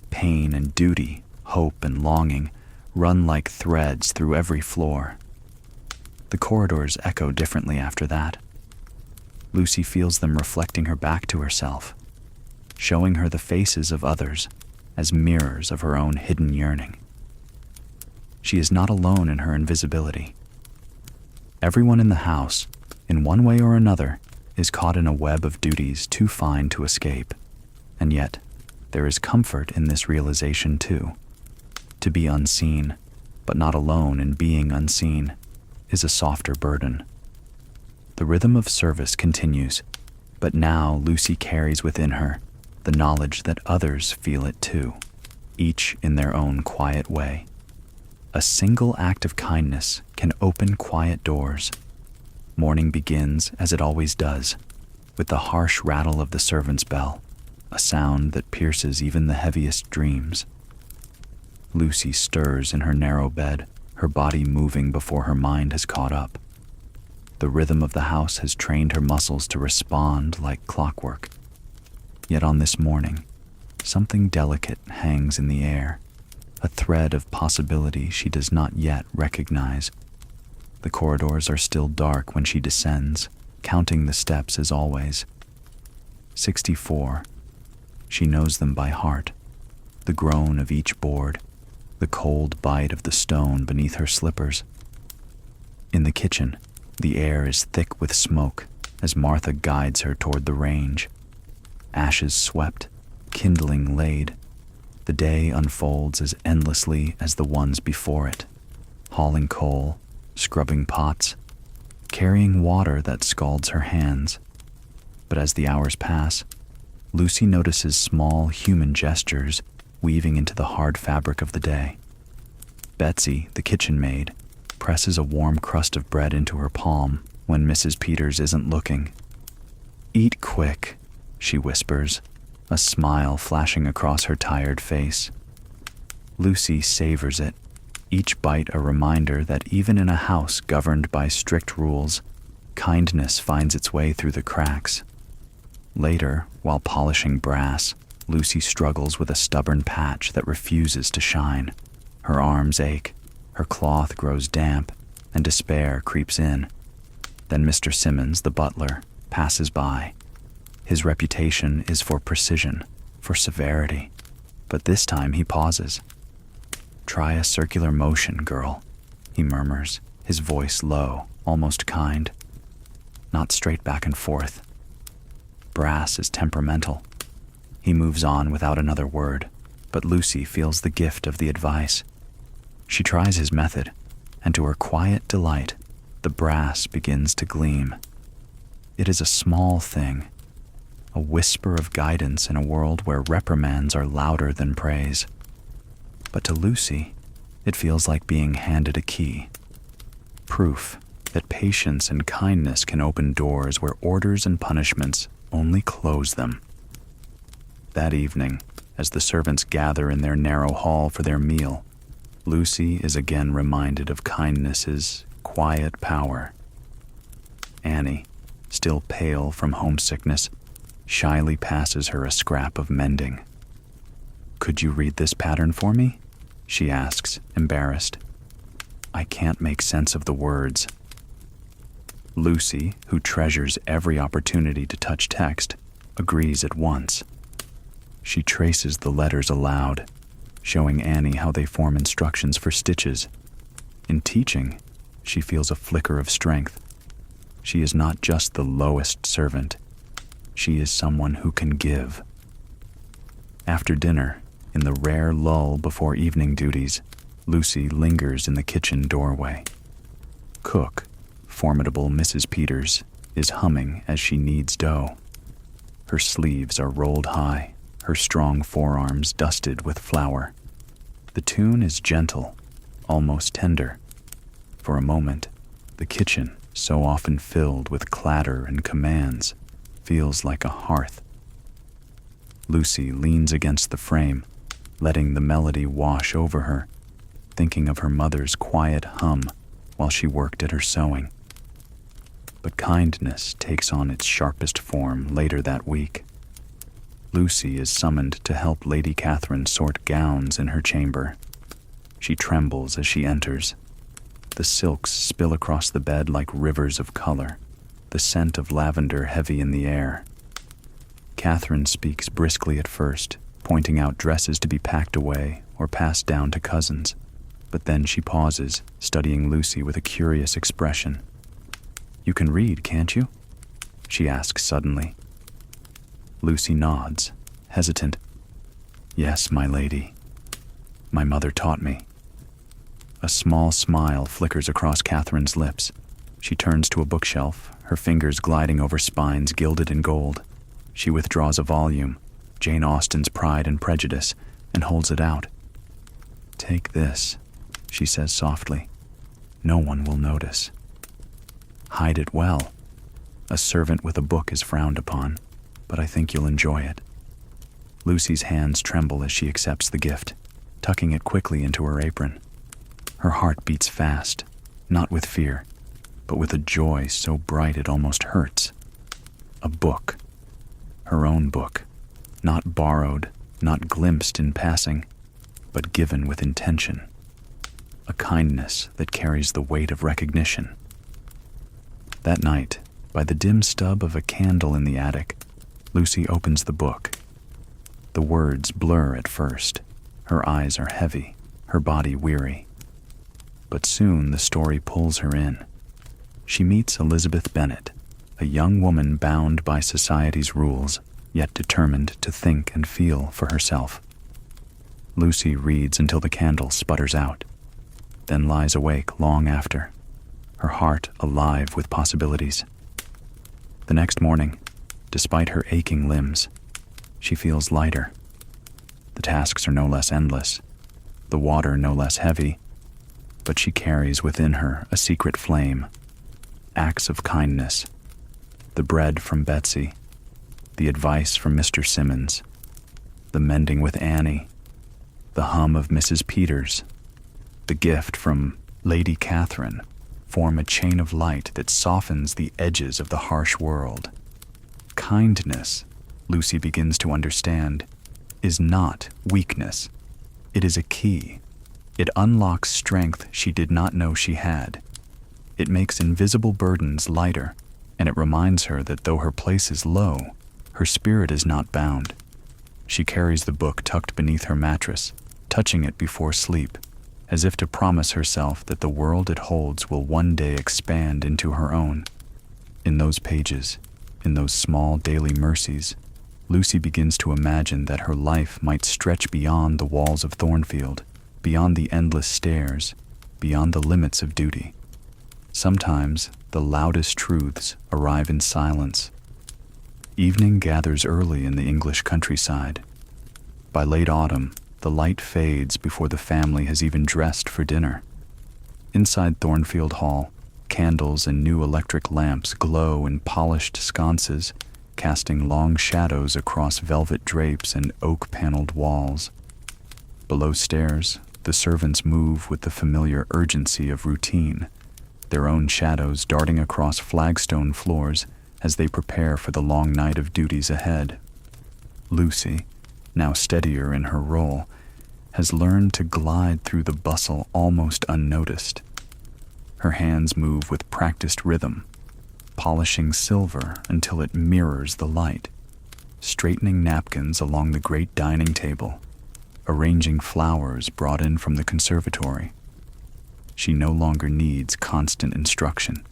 Pain and duty, hope and longing, run like threads through every floor. The corridors echo differently after that. Lucy feels them reflecting her back to herself, showing her the faces of others as mirrors of her own hidden yearning. She is not alone in her invisibility. Everyone in the house, in one way or another, is caught in a web of duties too fine to escape. And yet, there is comfort in this realization too. To be unseen, but not alone in being unseen, is a softer burden. The rhythm of service continues, but now Lucy carries within her the knowledge that others feel it too, each in their own quiet way. A single act of kindness can open quiet doors. Morning begins as it always does, with the harsh rattle of the servant's bell, a sound that pierces even the heaviest dreams. Lucy stirs in her narrow bed, her body moving before her mind has caught up. The rhythm of the house has trained her muscles to respond like clockwork. Yet on this morning, something delicate hangs in the air, a thread of possibility she does not yet recognize. The corridors are still dark when she descends, counting the steps as always. 64. She knows them by heart, the groan of each board, the cold bite of the stone beneath her slippers. In the kitchen, the air is thick with smoke as Martha guides her toward the range. Ashes swept, kindling laid. The day unfolds as endlessly as the ones before it, hauling coal, scrubbing pots, carrying water that scalds her hands. But as the hours pass, Lucy notices small human gestures weaving into the hard fabric of the day. Betsy, the kitchen maid, presses a warm crust of bread into her palm when Mrs. Peters isn't looking. "Eat quick," she whispers, a smile flashing across her tired face. Lucy savors it, each bite a reminder that even in a house governed by strict rules, kindness finds its way through the cracks. Later, while polishing brass, Lucy struggles with a stubborn patch that refuses to shine. Her arms ache, her cloth grows damp, and despair creeps in. Then Mr. Simmons, the butler, passes by. His reputation is for precision, for severity, but this time he pauses. "Try a circular motion, girl," he murmurs, his voice low, almost kind. "Not straight back and forth." Brass is temperamental. He moves on without another word, but Lucy feels the gift of the advice. She tries his method, and to her quiet delight, the brass begins to gleam. It is a small thing, a whisper of guidance in a world where reprimands are louder than praise. But to Lucy, it feels like being handed a key. Proof that patience and kindness can open doors where orders and punishments only close them. That evening, as the servants gather in their narrow hall for their meal, Lucy is again reminded of kindness's quiet power. Annie, still pale from homesickness, shyly passes her a scrap of mending. "Could you read this pattern for me?" she asks, embarrassed. "I can't make sense of the words." Lucy, who treasures every opportunity to touch text, agrees at once. She traces the letters aloud, showing Annie how they form instructions for stitches. In teaching, she feels a flicker of strength. She is not just the lowest servant. She is someone who can give. After dinner, in the rare lull before evening duties, Lucy lingers in the kitchen doorway. Cook, formidable Mrs. Peters, is humming as she kneads dough. Her sleeves are rolled high, her strong forearms dusted with flour. The tune is gentle, almost tender. For a moment, the kitchen, so often filled with clatter and commands, feels like a hearth. Lucy leans against the frame, letting the melody wash over her, thinking of her mother's quiet hum while she worked at her sewing. But kindness takes on its sharpest form later that week. Lucy is summoned to help Lady Catherine sort gowns in her chamber. She trembles as she enters. The silks spill across the bed like rivers of color, the scent of lavender heavy in the air. Catherine speaks briskly at first, pointing out dresses to be packed away or passed down to cousins. But then she pauses, studying Lucy with a curious expression. "You can read, can't you?" she asks suddenly. Lucy nods, hesitant. "Yes, my lady. My mother taught me." A small smile flickers across Catherine's lips. She turns to a bookshelf, her fingers gliding over spines gilded in gold. She withdraws a volume, Jane Austen's Pride and Prejudice, and holds it out. "Take this," she says softly. "No one will notice. Hide it well. A servant with a book is frowned upon, but I think you'll enjoy it." Lucy's hands tremble as she accepts the gift, tucking it quickly into her apron. Her heart beats fast, not with fear, but with a joy so bright it almost hurts. A book. Her own book. Not borrowed, not glimpsed in passing, but given with intention. A kindness that carries the weight of recognition. That night, by the dim stub of a candle in the attic, Lucy opens the book. The words blur at first. Her eyes are heavy, her body weary. But soon the story pulls her in. She meets Elizabeth Bennet, a young woman bound by society's rules, yet determined to think and feel for herself. Lucy reads until the candle sputters out, then lies awake long after, her heart alive with possibilities. The next morning, despite her aching limbs, she feels lighter. The tasks are no less endless, the water no less heavy, but she carries within her a secret flame, acts of kindness, the bread from Betsy, the advice from Mr. Simmons, the mending with Annie, the hum of Mrs. Peters, the gift from Lady Catherine, form a chain of light that softens the edges of the harsh world. Kindness, Lucy begins to understand, is not weakness. It is a key. It unlocks strength she did not know she had. It makes invisible burdens lighter, and it reminds her that though her place is low, her spirit is not bound. She carries the book tucked beneath her mattress, touching it before sleep, as if to promise herself that the world it holds will one day expand into her own. In those pages, in those small daily mercies, Lucy begins to imagine that her life might stretch beyond the walls of Thornfield, beyond the endless stairs, beyond the limits of duty. Sometimes the loudest truths arrive in silence. Evening gathers early in the English countryside. By late autumn, the light fades before the family has even dressed for dinner. Inside Thornfield Hall, candles and new electric lamps glow in polished sconces, casting long shadows across velvet drapes and oak-paneled walls. Below stairs, the servants move with the familiar urgency of routine, their own shadows darting across flagstone floors as they prepare for the long night of duties ahead. Lucy, now steadier in her role, has learned to glide through the bustle almost unnoticed. Her hands move with practiced rhythm, polishing silver until it mirrors the light. straightening napkins along the great dining table, arranging flowers brought in from the conservatory. She no longer needs constant instruction.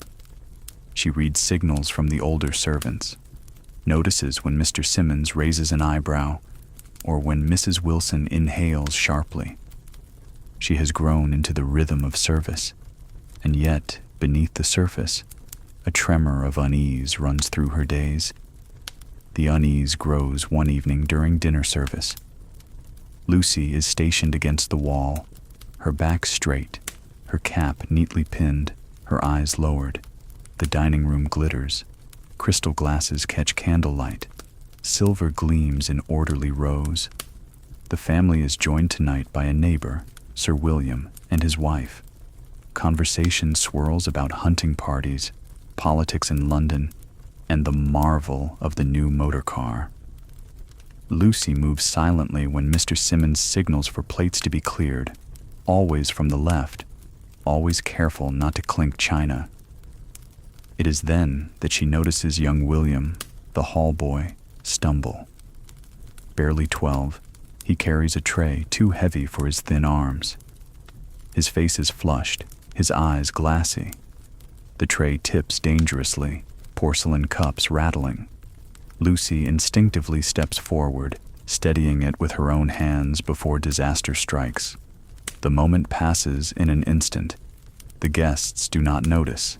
She reads signals from the older servants, notices when Mr. Simmons raises an eyebrow or when Mrs. Wilson inhales sharply. She has grown into the rhythm of service, and yet, beneath the surface, a tremor of unease runs through her days. The unease grows one evening during dinner service. Lucy is stationed against the wall, her back straight, her cap neatly pinned, her eyes lowered. The dining room glitters. Crystal glasses catch candlelight. Silver gleams in orderly rows. The family is joined tonight by a neighbor, Sir William, and his wife. Conversation swirls about hunting parties, politics in London, and the marvel of the new motor car. Lucy moves silently when Mr. Simmons signals for plates to be cleared, always from the left, always careful not to clink china. It is then that she notices young William, the hall boy, stumble. Barely 12, he carries a tray too heavy for his thin arms. His face is flushed, his eyes glassy. The tray tips dangerously, porcelain cups rattling. Lucy instinctively steps forward, steadying it with her own hands before disaster strikes. The moment passes in an instant. The guests do not notice.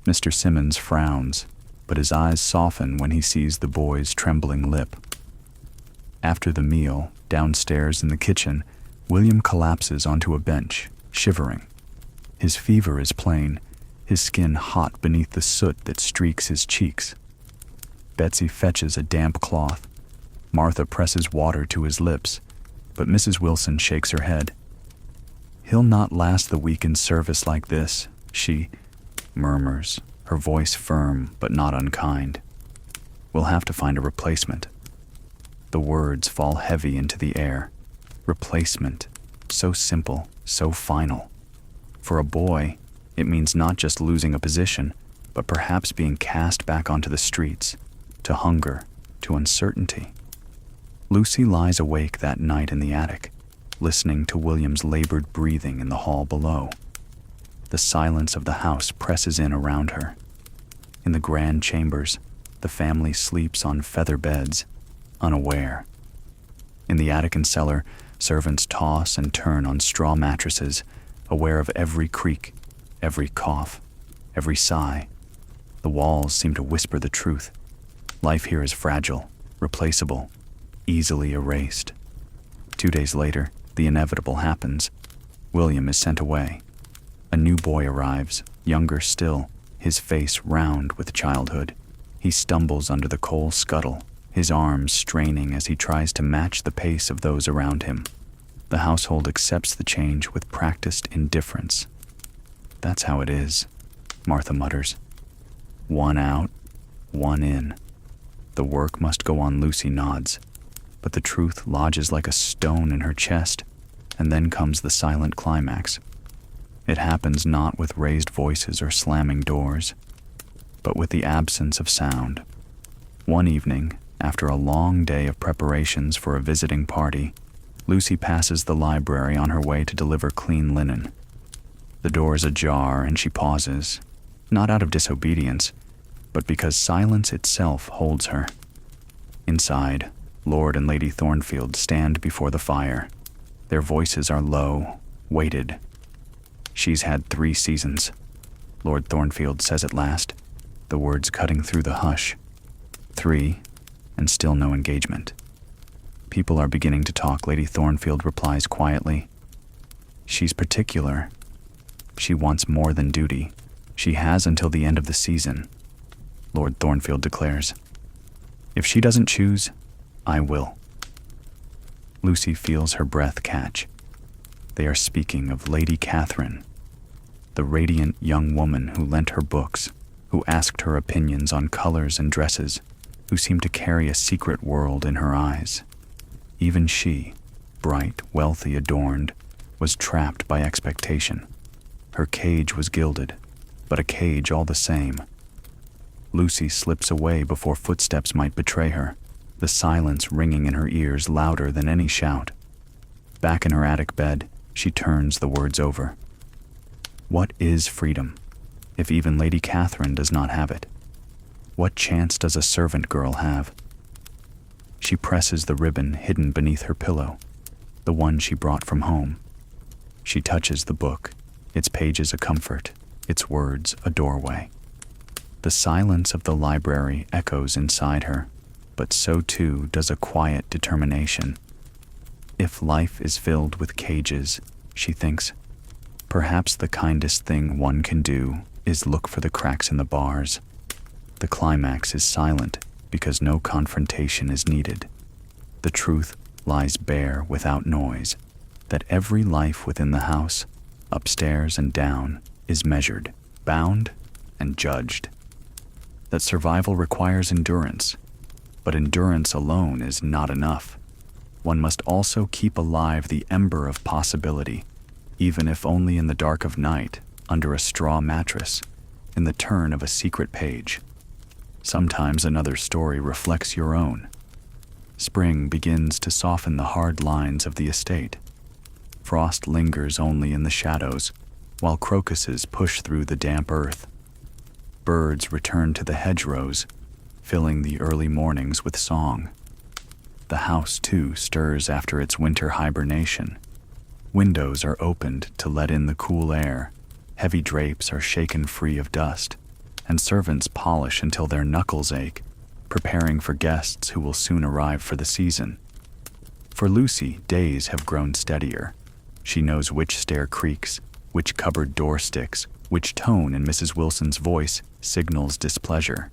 Mr. Simmons frowns, but his eyes soften when he sees the boy's trembling lip. After the meal, downstairs in the kitchen, William collapses onto a bench, shivering. His fever is plain, his skin hot beneath the soot that streaks his cheeks. Betsy fetches a damp cloth. Martha presses water to his lips, but Mrs. Wilson shakes her head. "He'll not last the week in service like this," she murmurs, her voice firm but not unkind. "We'll have to find a replacement." The words fall heavy into the air. Replacement. So simple, so final. For a boy, it means not just losing a position, but perhaps being cast back onto the streets, to hunger, to uncertainty. Lucy lies awake that night in the attic, listening to William's labored breathing in the hall below. The silence of the house presses in around her. In the grand chambers, the family sleeps on feather beds, unaware. In the attic and cellar, servants toss and turn on straw mattresses, aware of every creak, every cough, every sigh. The walls seem to whisper the truth. Life here is fragile, replaceable, easily erased. 2 days later, the inevitable happens. William is sent away. A new boy arrives, younger still, his face round with childhood. He stumbles under the coal scuttle, his arms straining as he tries to match the pace of those around him. The household accepts the change with practiced indifference. "That's how it is," Martha mutters. "One out, one in." The work must go on, Lucy nods, but the truth lodges like a stone in her chest, and then comes the silent climax. It happens not with raised voices or slamming doors, but with the absence of sound. One evening, after a long day of preparations for a visiting party, Lucy passes the library on her way to deliver clean linen. The door is ajar and she pauses, not out of disobedience, but because silence itself holds her. Inside, Lord and Lady Thornfield stand before the fire. Their voices are low, weighted. "She's had 3 seasons," Lord Thornfield says at last, the words cutting through the hush. 3, and still no engagement. "People are beginning to talk," Lady Thornfield replies quietly. "She's particular. She wants more than duty. She has until the end of the season," Lord Thornfield declares. "If she doesn't choose, I will." Lucy feels her breath catch. They are speaking of Lady Catherine, the radiant young woman who lent her books, who asked her opinions on colors and dresses, who seemed to carry a secret world in her eyes. Even she, bright, wealthy, adorned, was trapped by expectation. Her cage was gilded, but a cage all the same. Lucy slips away before footsteps might betray her. the silence ringing in her ears louder than any shout. Back in her attic bed, she turns the words over. What is freedom, if even Lady Catherine does not have it? What chance does a servant girl have? She presses the ribbon hidden beneath her pillow, the one she brought from home. She touches the book, its pages a comfort, its words a doorway. The silence of the library echoes inside her, but so too does a quiet determination. If life is filled with cages, she thinks, perhaps the kindest thing one can do is look for the cracks in the bars. The climax is silent because no confrontation is needed. The truth lies bare without noise, that every life within the house, upstairs and down, is measured, bound, and judged. That survival requires endurance, but endurance alone is not enough. One must also keep alive the ember of possibility, even if only in the dark of night, under a straw mattress, in the turn of a secret page. Sometimes another story reflects your own. Spring begins to soften the hard lines of the estate. Frost lingers only in the shadows, while crocuses push through the damp earth. Birds return to the hedgerows, filling the early mornings with song. The house, too, stirs after its winter hibernation. Windows are opened to let in the cool air, heavy drapes are shaken free of dust, and servants polish until their knuckles ache, preparing for guests who will soon arrive for the season. For Lucy, days have grown steadier. She knows which stair creaks, which cupboard door sticks, which tone in Mrs. Wilson's voice signals displeasure.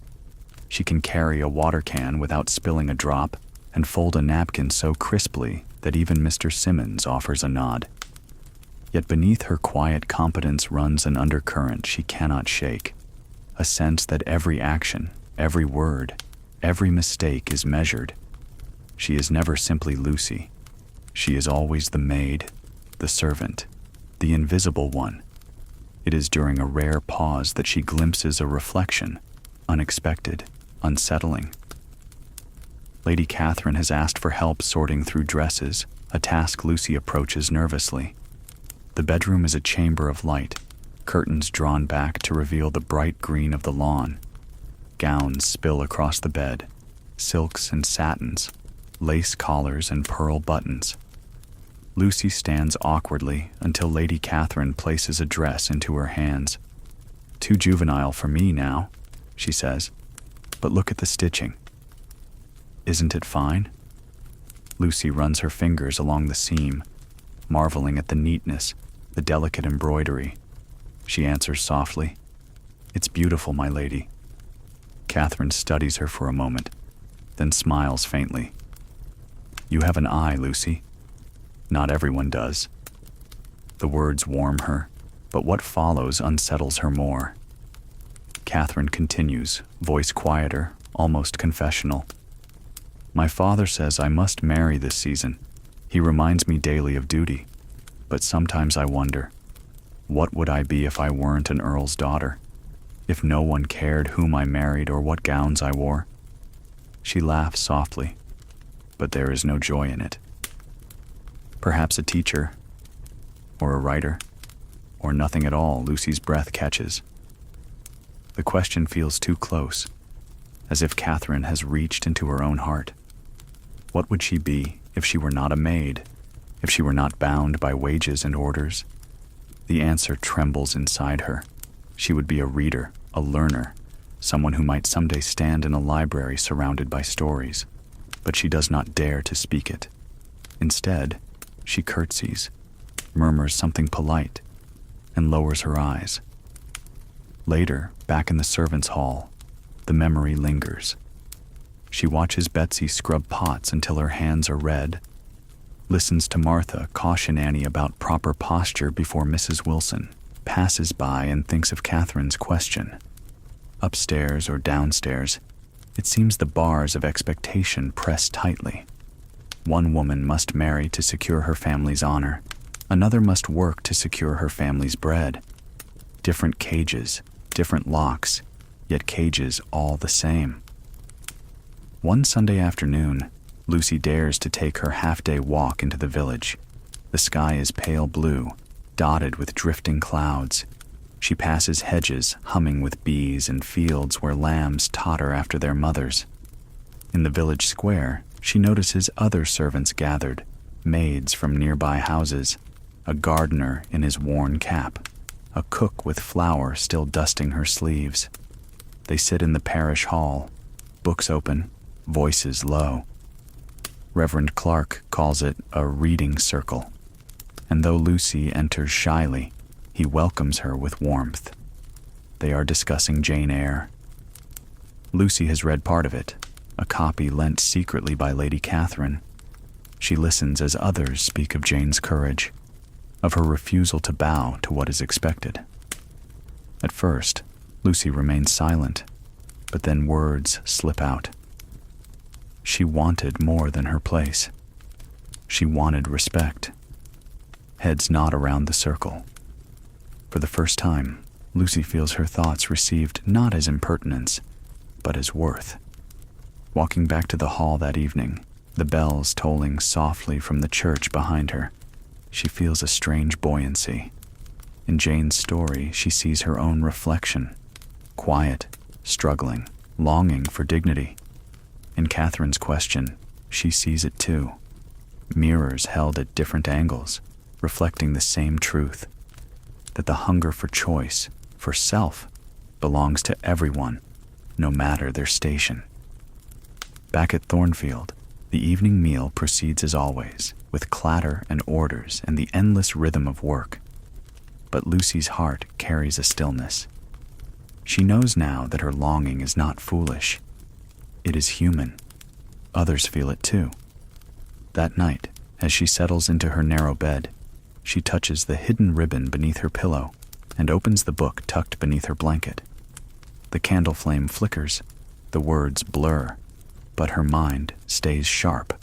She can carry a water can without spilling a drop, and fold a napkin so crisply that even Mr. Simmons offers a nod. Yet beneath her quiet competence runs an undercurrent she cannot shake, a sense that every action, every word, every mistake is measured. She is never simply Lucy. She is always the maid, the servant, the invisible one. It is during a rare pause that she glimpses a reflection, unexpected, unsettling. Lady Catherine has asked for help sorting through dresses, a task Lucy approaches nervously. The bedroom is a chamber of light, curtains drawn back to reveal the bright green of the lawn. Gowns spill across the bed, silks and satins, lace collars and pearl buttons. Lucy stands awkwardly until Lady Catherine places a dress into her hands. Too juvenile for me now, she says, but look at the stitching. Isn't it fine? Lucy runs her fingers along the seam, marveling at the neatness, the delicate embroidery. She answers softly, "It's beautiful, my lady." Catherine studies her for a moment, then smiles faintly. "You have an eye, Lucy. Not everyone does." The words warm her, but what follows unsettles her more. Catherine continues, voice quieter, almost confessional. "My father says I must marry this season. He reminds me daily of duty. But sometimes I wonder, what would I be if I weren't an earl's daughter? If no one cared whom I married or what gowns I wore?" She laughs softly, but there is no joy in it. Perhaps a teacher, or a writer, or nothing at all, Lucy's breath catches. The question feels too close, as if Catherine has reached into her own heart. What would she be if she were not a maid, if she were not bound by wages and orders? The answer trembles inside her. She would be a reader, a learner, someone who might someday stand in a library surrounded by stories, but she does not dare to speak it. Instead, she curtsies, murmurs something polite, and lowers her eyes. Later, back in the servants' hall, the memory lingers. She watches Betsy scrub pots until her hands are red, listens to Martha caution Annie about proper posture before Mrs. Wilson, passes by and thinks of Catherine's question. Upstairs or downstairs, it seems the bars of expectation press tightly. One woman must marry to secure her family's honor. Another must work to secure her family's bread. Different cages, different locks, yet cages all the same. One Sunday afternoon, Lucy dares to take her half-day walk into the village. The sky is pale blue, dotted with drifting clouds. She passes hedges humming with bees and fields where lambs totter after their mothers. In the village square, she notices other servants gathered, maids from nearby houses, a gardener in his worn cap, a cook with flour still dusting her sleeves. They sit in the parish hall, books open, voices low. Reverend Clark calls it a reading circle, and though Lucy enters shyly, he welcomes her with warmth. They are discussing Jane Eyre. Lucy has read part of it, a copy lent secretly by Lady Catherine. She listens as others speak of Jane's courage, of her refusal to bow to what is expected. At first, Lucy remains silent, but then words slip out. She wanted more than her place. She wanted respect. Heads nod around the circle. For the first time, Lucy feels her thoughts received not as impertinence, but as worth. Walking back to the hall that evening, the bells tolling softly from the church behind her, she feels a strange buoyancy. In Jane's story, she sees her own reflection, quiet, struggling, longing for dignity. In Catherine's question, she sees it too. Mirrors held at different angles, reflecting the same truth, that the hunger for choice, for self, belongs to everyone, no matter their station. Back at Thornfield, the evening meal proceeds as always, with clatter and orders and the endless rhythm of work. But Lucy's heart carries a stillness. She knows now that her longing is not foolish. It is human. Others feel it too. That night, as she settles into her narrow bed, she touches the hidden ribbon beneath her pillow and opens the book tucked beneath her blanket. The candle flame flickers, the words blur, but her mind stays sharp.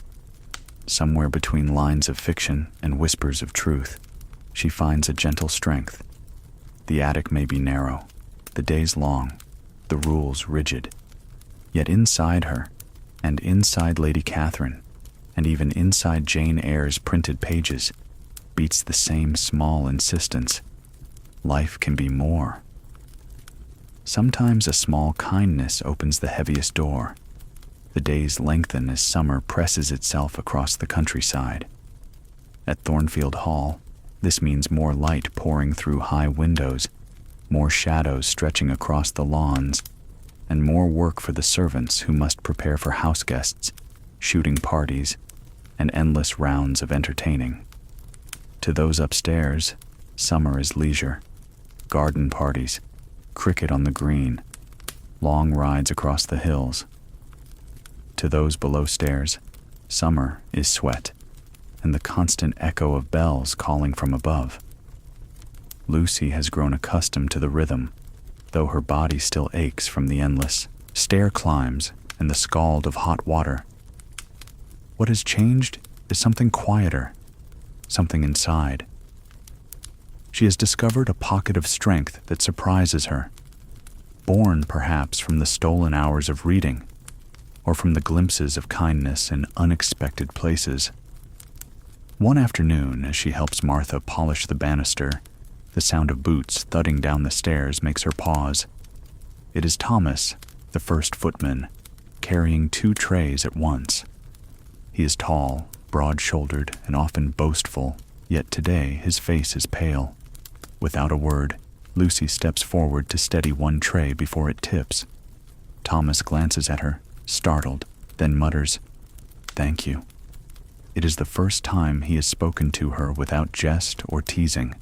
Somewhere between lines of fiction and whispers of truth, she finds a gentle strength. The attic may be narrow, the days long, the rules rigid. Yet inside her, and inside Lady Catherine, and even inside Jane Eyre's printed pages, beats the same small insistence. Life can be more. Sometimes a small kindness opens the heaviest door. The days lengthen as summer presses itself across the countryside. At Thornfield Hall, this means more light pouring through high windows, more shadows stretching across the lawns, and more work for the servants who must prepare for house guests, shooting parties, and endless rounds of entertaining. To those upstairs, summer is leisure, garden parties, cricket on the green, long rides across the hills. To those below stairs, summer is sweat, and the constant echo of bells calling from above. Lucy has grown accustomed to the rhythm, though her body still aches from the endless stair climbs and the scald of hot water. What has changed is something quieter, something inside. She has discovered a pocket of strength that surprises her, born perhaps from the stolen hours of reading, or from the glimpses of kindness in unexpected places. One afternoon, as she helps Martha polish the banister, the sound of boots thudding down the stairs makes her pause. It is Thomas, the first footman, carrying 2 trays at once. He is tall, broad-shouldered, and often boastful, yet today his face is pale. Without a word, Lucy steps forward to steady one tray before it tips. Thomas glances at her, startled, then mutters, "Thank you." It is the first time he has spoken to her without jest or teasing.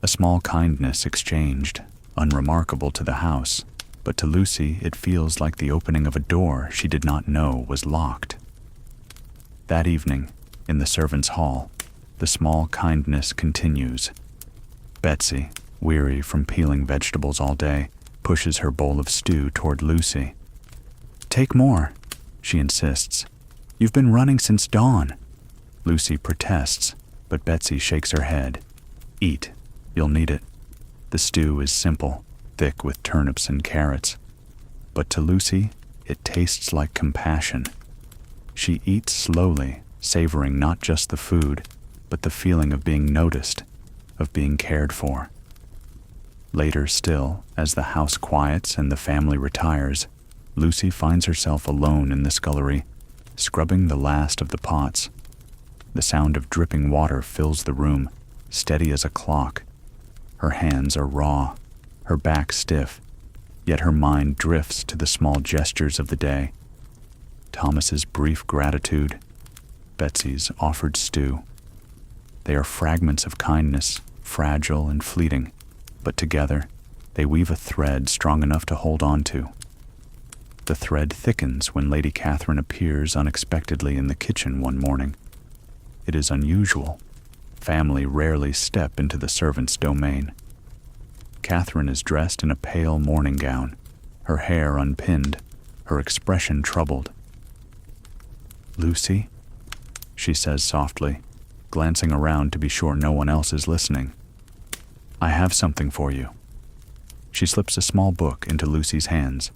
A small kindness exchanged, unremarkable to the house, but to Lucy it feels like the opening of a door she did not know was locked. That evening, in the servants' hall, the small kindness continues. Betsy, weary from peeling vegetables all day, pushes her bowl of stew toward Lucy. "Take more," she insists. "You've been running since dawn." Lucy protests, but Betsy shakes her head. "Eat. You'll need it." The stew is simple, thick with turnips and carrots. But to Lucy, It tastes like compassion. She eats slowly, savoring not just the food, but the feeling of being noticed, of being cared for. Later still, as the house quiets and the family retires, Lucy finds herself alone in the scullery, scrubbing the last of the pots. The sound of dripping water fills the room, steady as a clock. Her hands are raw, her back stiff, yet her mind drifts to the small gestures of the day. Thomas's brief gratitude, Betsy's offered stew. They are fragments of kindness, fragile and fleeting, but together they weave a thread strong enough to hold on to. The thread thickens when Lady Catherine appears unexpectedly in the kitchen one morning. It is unusual. Family rarely step into the servant's domain. Catherine is dressed in a pale morning gown, her hair unpinned, her expression troubled. "Lucy?" she says softly, glancing around to be sure no one else is listening. "I have something for you." She slips a small book into Lucy's hands.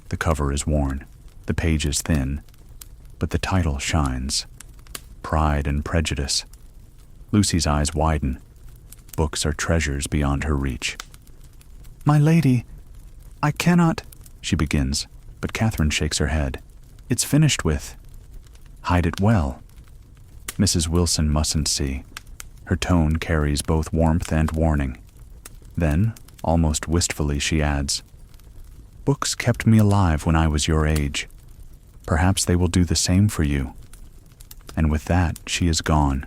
The cover is worn, the page is thin, but the title shines. Pride and Prejudice. Lucy's eyes widen. Books are treasures beyond her reach. "My lady, I cannot," she begins, but Catherine shakes her head. "It's finished with." "Hide it well." Mrs. Wilson mustn't see. Her tone carries both warmth and warning. Then, almost wistfully, she adds, "Books kept me alive when I was your age. Perhaps they will do the same for you." And with that, she is gone,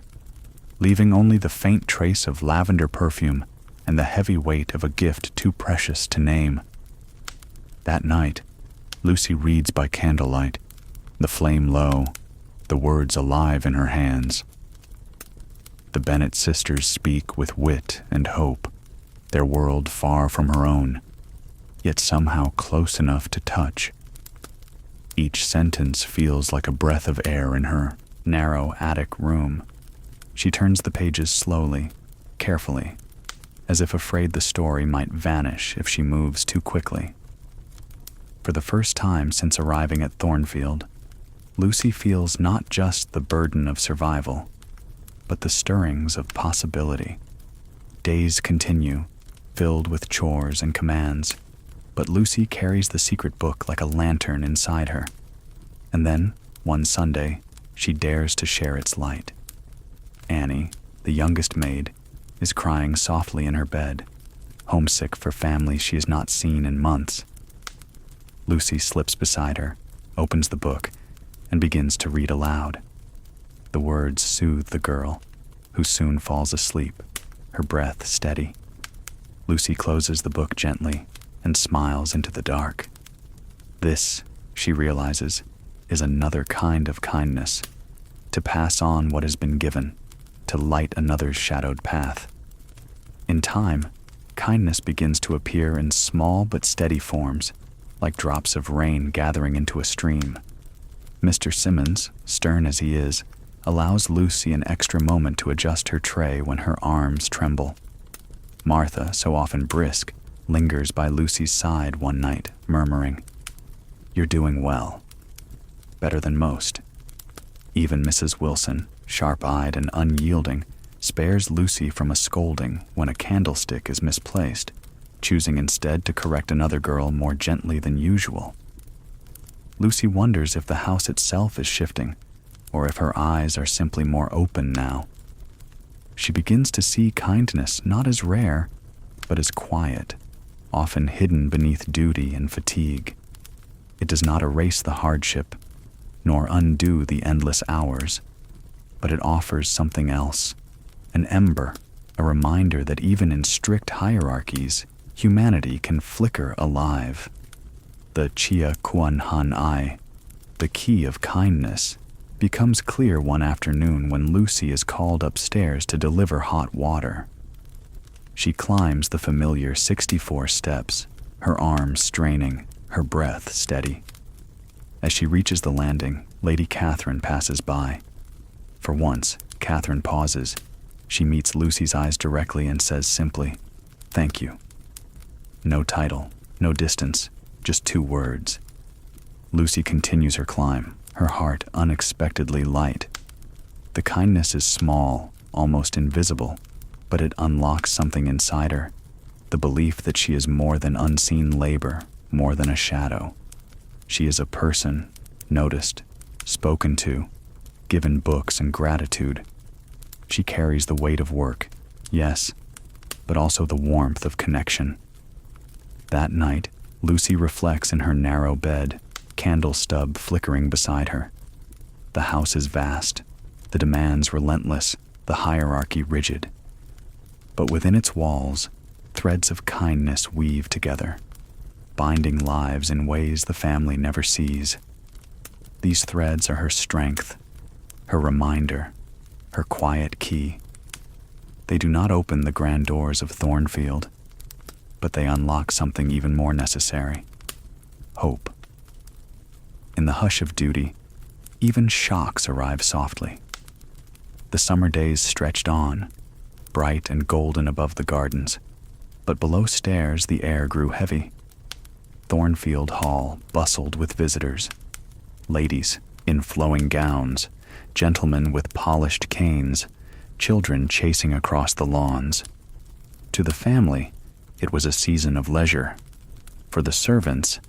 leaving only the faint trace of lavender perfume and the heavy weight of a gift too precious to name. That night, Lucy reads by candlelight, the flame low, the words alive in her hands. The Bennet sisters speak with wit and hope, their world far from her own, yet somehow close enough to touch. Each sentence feels like a breath of air in her narrow attic room. She turns the pages slowly, carefully, as if afraid the story might vanish if she moves too quickly. For the first time since arriving at Thornfield, Lucy feels not just the burden of survival, but the stirrings of possibility. Days continue, filled with chores and commands, but Lucy carries the secret book like a lantern inside her. And then, one Sunday, she dares to share its light. Annie, the youngest maid, is crying softly in her bed, homesick for family she has not seen in months. Lucy slips beside her, opens the book, and begins to read aloud. The words soothe the girl, who soon falls asleep, her breath steady. Lucy closes the book gently and smiles into the dark. This, she realizes, is another kind of kindness, to pass on what has been given, to light another's shadowed path. In time, kindness begins to appear in small but steady forms, like drops of rain gathering into a stream. Mr. Simmons, stern as he is, allows Lucy an extra moment to adjust her tray when her arms tremble. Martha, so often brisk, lingers by Lucy's side one night, murmuring, "You're doing well. Better than most." Even Mrs. Wilson, sharp-eyed and unyielding, spares Lucy from a scolding when a candlestick is misplaced, choosing instead to correct another girl more gently than usual. Lucy wonders if the house itself is shifting, or if her eyes are simply more open now. She begins to see kindness not as rare, but as quiet, often hidden beneath duty and fatigue. It does not erase the hardship, nor undo the endless hours, but it offers something else, an ember, a reminder that even in strict hierarchies, humanity can flicker alive. The Chia Kuan Han Ai, the key of kindness, becomes clear one afternoon when Lucy is called upstairs to deliver hot water. She climbs the familiar 64 steps, her arms straining, her breath steady. As she reaches the landing, Lady Catherine passes by. For once, Catherine pauses. She meets Lucy's eyes directly and says simply, "Thank you." No title, no distance, just 2 words. Lucy continues her climb, her heart unexpectedly light. The kindness is small, almost invisible, but it unlocks something inside her, the belief that she is more than unseen labor, more than a shadow. She is a person, noticed, spoken to, given books and gratitude. She carries the weight of work, yes, but also the warmth of connection. That night, Lucy reflects in her narrow bed, candle stub flickering beside her. The house is vast, the demands relentless, the hierarchy rigid. But within its walls, threads of kindness weave together, binding lives in ways the family never sees. These threads are her strength, her reminder, her quiet key. They do not open the grand doors of Thornfield, but they unlock something even more necessary: hope. In the hush of duty, even shocks arrive softly. The summer days stretched on, bright and golden above the gardens, but below stairs the air grew heavy. Thornfield Hall bustled with visitors, ladies in flowing gowns, gentlemen with polished canes, children chasing across the lawns. To the family, it was a season of leisure. For the servants,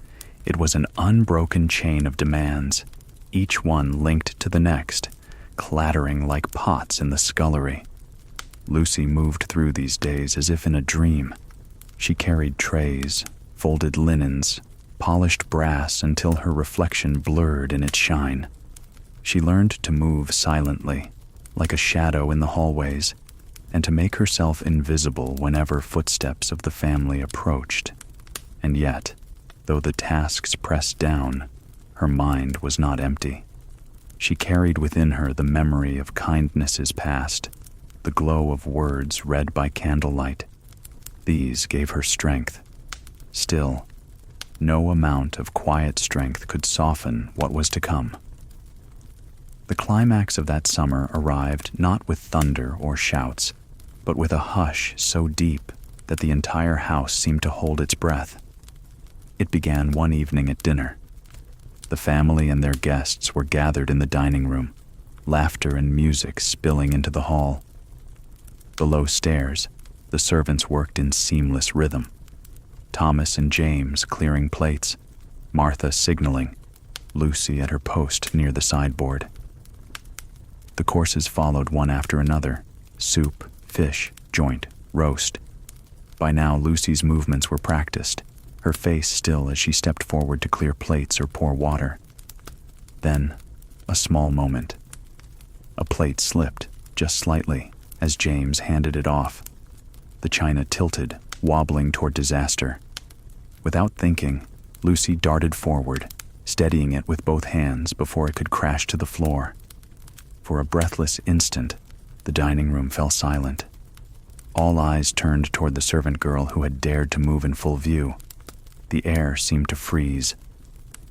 it was an unbroken chain of demands, each one linked to the next, clattering like pots in the scullery. Lucy moved through these days as if in a dream. She carried trays, folded linens, polished brass until her reflection blurred in its shine. She learned to move silently, like a shadow in the hallways, and to make herself invisible whenever footsteps of the family approached. And yet, though the tasks pressed down, her mind was not empty. She carried within her the memory of kindnesses past, the glow of words read by candlelight. These gave her strength. Still, no amount of quiet strength could soften what was to come. The climax of that summer arrived not with thunder or shouts, but with a hush so deep that the entire house seemed to hold its breath. It began one evening at dinner. The family and their guests were gathered in the dining room, laughter and music spilling into the hall. Below stairs, the servants worked in seamless rhythm. Thomas and James clearing plates, Martha signaling, Lucy at her post near the sideboard. The courses followed one after another: soup, fish, joint, roast. By now, Lucy's movements were practiced, her face still as she stepped forward to clear plates or pour water. Then, a small moment. A plate slipped, just slightly, as James handed it off. The china tilted, wobbling toward disaster. Without thinking, Lucy darted forward, steadying it with both hands before it could crash to the floor. For a breathless instant, the dining room fell silent. All eyes turned toward the servant girl who had dared to move in full view. The air seemed to freeze.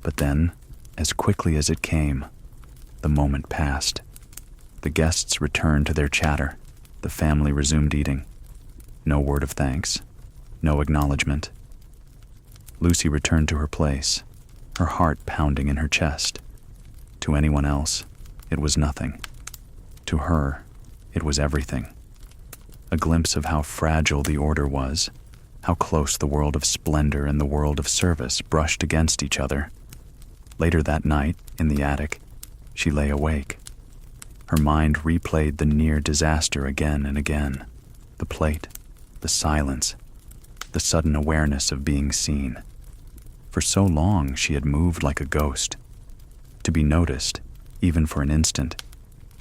But then, as quickly as it came, the moment passed. The guests returned to their chatter. The family resumed eating. No word of thanks. No acknowledgement. Lucy returned to her place, her heart pounding in her chest. To anyone else, it was nothing. To her, it was everything. A glimpse of how fragile the order was, how close the world of splendor and the world of service brushed against each other. Later that night, in the attic, she lay awake. Her mind replayed the near disaster again and again. The plate, the silence, the sudden awareness of being seen. For so long she had moved like a ghost. To be noticed, even for an instant,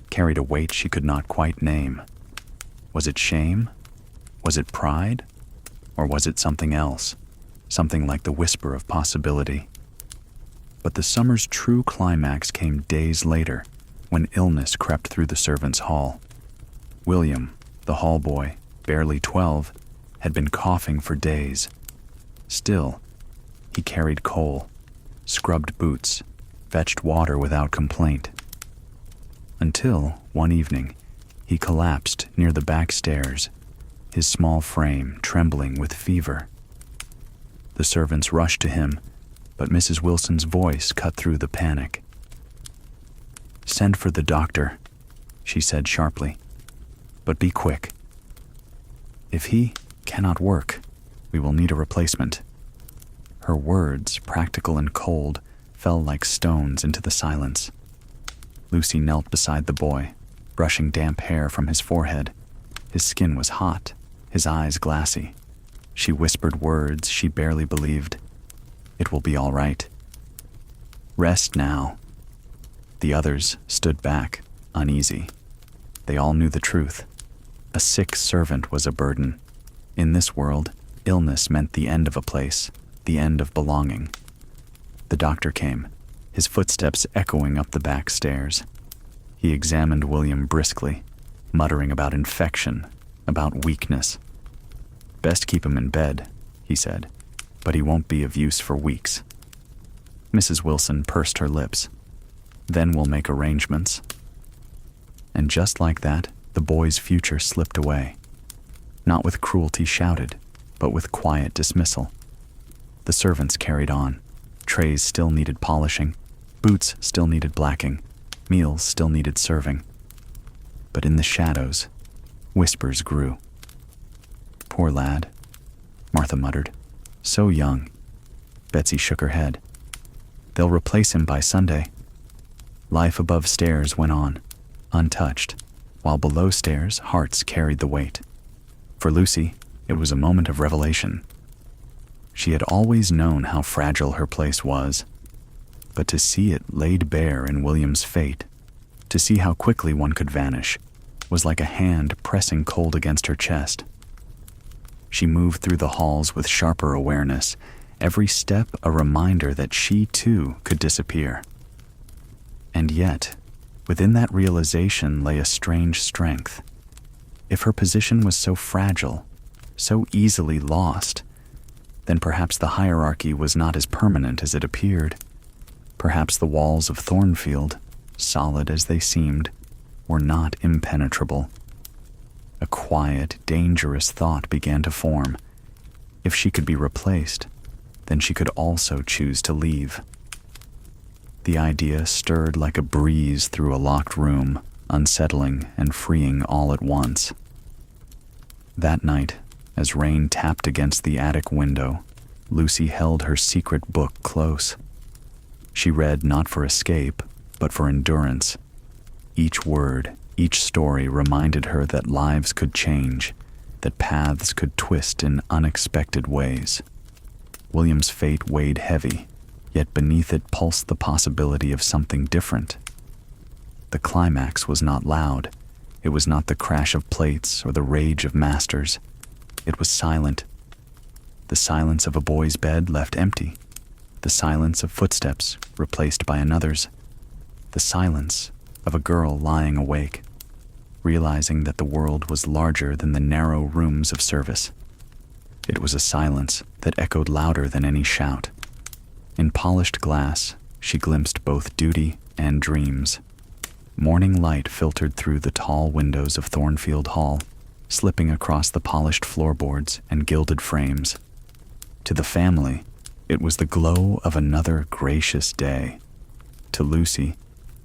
carried a weight she could not quite name. Was it shame? Was it pride? Or was it something else? Something like the whisper of possibility. But the summer's true climax came days later, when illness crept through the servants' hall. William, the hall boy, barely 12, had been coughing for days. Still, he carried coal, scrubbed boots, fetched water without complaint. Until, one evening, he collapsed near the back stairs, his small frame trembling with fever. The servants rushed to him, but Mrs. Wilson's voice cut through the panic. "Send for the doctor," she said sharply. "But be quick. If he cannot work, we will need a replacement." Her words, practical and cold, fell like stones into the silence. Lucy knelt beside the boy, brushing damp hair from his forehead. His skin was hot, his eyes glassy. She whispered words she barely believed. "It will be all right. Rest now." The others stood back, uneasy. They all knew the truth. A sick servant was a burden. In this world, illness meant the end of a place, the end of belonging. The doctor came, his footsteps echoing up the back stairs. He examined William briskly, muttering about infection, about weakness. "Best keep him in bed," he said, "but he won't be of use for weeks." Mrs. Wilson pursed her lips. "Then we'll make arrangements." And just like that, the boy's future slipped away. Not with cruelty shouted, but with quiet dismissal. The servants carried on. Trays still needed polishing, boots still needed blacking, meals still needed serving. But in the shadows, whispers grew. "Poor lad," Martha muttered. "So young." Betsy shook her head. "They'll replace him by Sunday." Life above stairs went on, untouched, while below stairs hearts carried the weight. For Lucy, it was a moment of revelation. She had always known how fragile her place was, but to see it laid bare in William's fate, to see how quickly one could vanish, was like a hand pressing cold against her chest. She moved through the halls with sharper awareness, every step a reminder that she too could disappear. And yet, within that realization lay a strange strength. If her position was so fragile, so easily lost, then perhaps the hierarchy was not as permanent as it appeared. Perhaps the walls of Thornfield, solid as they seemed, were not impenetrable. A quiet, dangerous thought began to form. If she could be replaced, then she could also choose to leave. The idea stirred like a breeze through a locked room, unsettling and freeing all at once. That night, as rain tapped against the attic window, Lucy held her secret book close. She read not for escape, but for endurance. Each word, each story reminded her that lives could change, that paths could twist in unexpected ways. William's fate weighed heavy, yet beneath it pulsed the possibility of something different. The climax was not loud. It was not the crash of plates or the rage of masters. It was silent. The silence of a boy's bed left empty. The silence of footsteps replaced by another's. The silence of a girl lying awake, realizing that the world was larger than the narrow rooms of service. It was a silence that echoed louder than any shout. In polished glass, she glimpsed both duty and dreams. Morning light filtered through the tall windows of Thornfield Hall, slipping across the polished floorboards and gilded frames. To the family, it was the glow of another gracious day. To Lucy,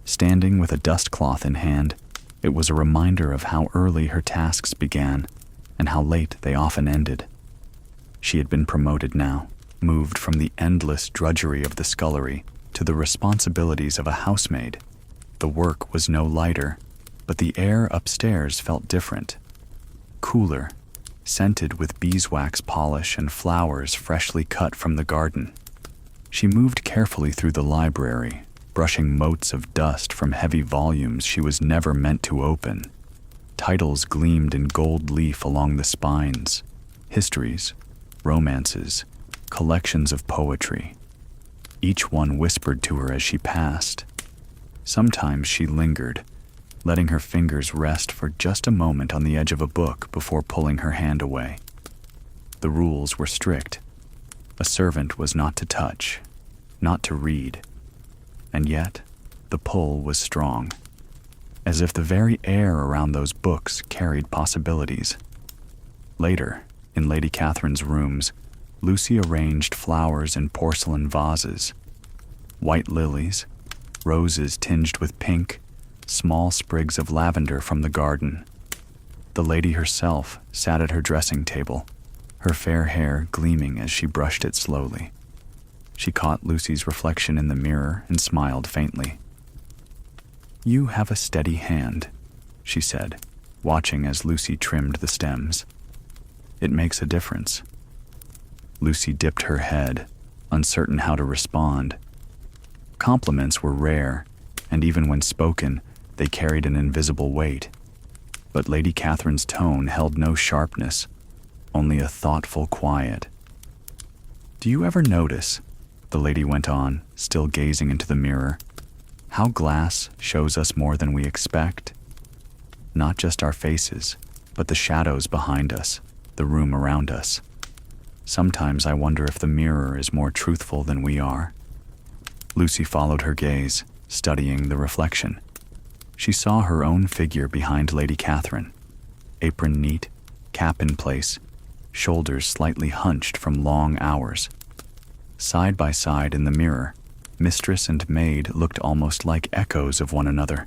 standing with a dust cloth in hand, it was a reminder of how early her tasks began and how late they often ended. She had been promoted now, moved from the endless drudgery of the scullery to the responsibilities of a housemaid. The work was no lighter, but the air upstairs felt different. Cooler, scented with beeswax polish and flowers freshly cut from the garden. She moved carefully through the library, brushing motes of dust from heavy volumes she was never meant to open. Titles gleamed in gold leaf along the spines. Histories, romances, collections of poetry. Each one whispered to her as she passed. Sometimes she lingered, letting her fingers rest for just a moment on the edge of a book before pulling her hand away. The rules were strict. A servant was not to touch, not to read. And yet, the pull was strong, as if the very air around those books carried possibilities. Later, in Lady Catherine's rooms, Lucy arranged flowers in porcelain vases, white lilies, roses tinged with pink, small sprigs of lavender from the garden. The lady herself sat at her dressing table, her fair hair gleaming as she brushed it slowly. She caught Lucy's reflection in the mirror and smiled faintly. "You have a steady hand," she said, watching as Lucy trimmed the stems. "It makes a difference." Lucy dipped her head, uncertain how to respond. Compliments were rare, and even when spoken, they carried an invisible weight. But Lady Catherine's tone held no sharpness, only a thoughtful quiet. "Do you ever notice," the lady went on, still gazing into the mirror, "how glass shows us more than we expect? Not just our faces, but the shadows behind us, the room around us. Sometimes I wonder if the mirror is more truthful than we are." Lucy followed her gaze, studying the reflection. She saw her own figure behind Lady Catherine, apron neat, cap in place, shoulders slightly hunched from long hours. Side by side in the mirror, mistress and maid looked almost like echoes of one another,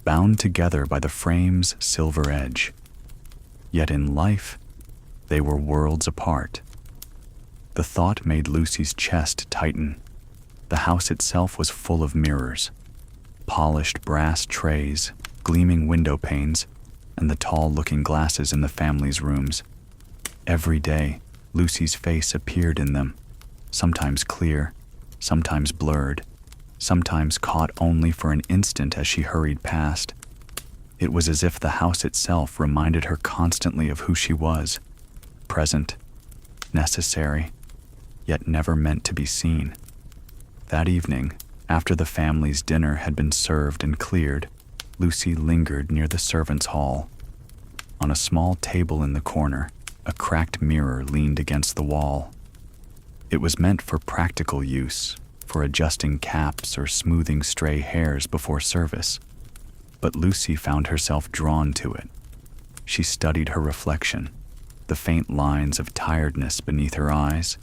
bound together by the frame's silver edge. Yet in life, they were worlds apart. The thought made Lucy's chest tighten. The house itself was full of mirrors, polished brass trays, gleaming window panes, and the tall looking glasses in the family's rooms. Every day, Lucy's face appeared in them, sometimes clear, sometimes blurred, sometimes caught only for an instant as she hurried past. It was as if the house itself reminded her constantly of who she was, present, necessary, yet never meant to be seen. That evening, after the family's dinner had been served and cleared, Lucy lingered near the servants' hall. On a small table in the corner, a cracked mirror leaned against the wall. It was meant for practical use, for adjusting caps or smoothing stray hairs before service. But Lucy found herself drawn to it. She studied her reflection, the faint lines of tiredness beneath her eyes,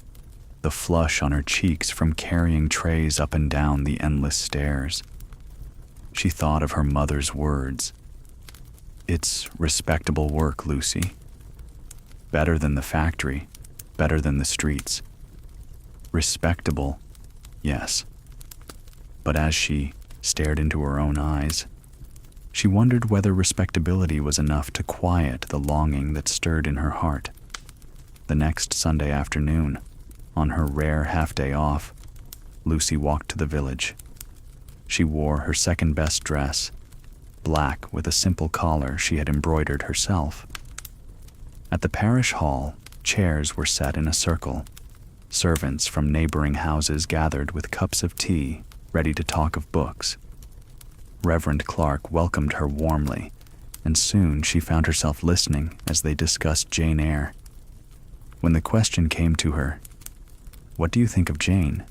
the flush on her cheeks from carrying trays up and down the endless stairs. She thought of her mother's words. "It's respectable work, Lucy. Better than the factory, better than the streets." Respectable, yes. But as she stared into her own eyes, she wondered whether respectability was enough to quiet the longing that stirred in her heart. The next Sunday afternoon, on her rare half-day off, Lucy walked to the village. She wore her second-best dress, black with a simple collar she had embroidered herself. At the parish hall, chairs were set in a circle. Servants from neighboring houses gathered with cups of tea, ready to talk of books. Reverend Clark welcomed her warmly, and soon she found herself listening as they discussed Jane Eyre. When the question came to her, "What do you think of Jane?"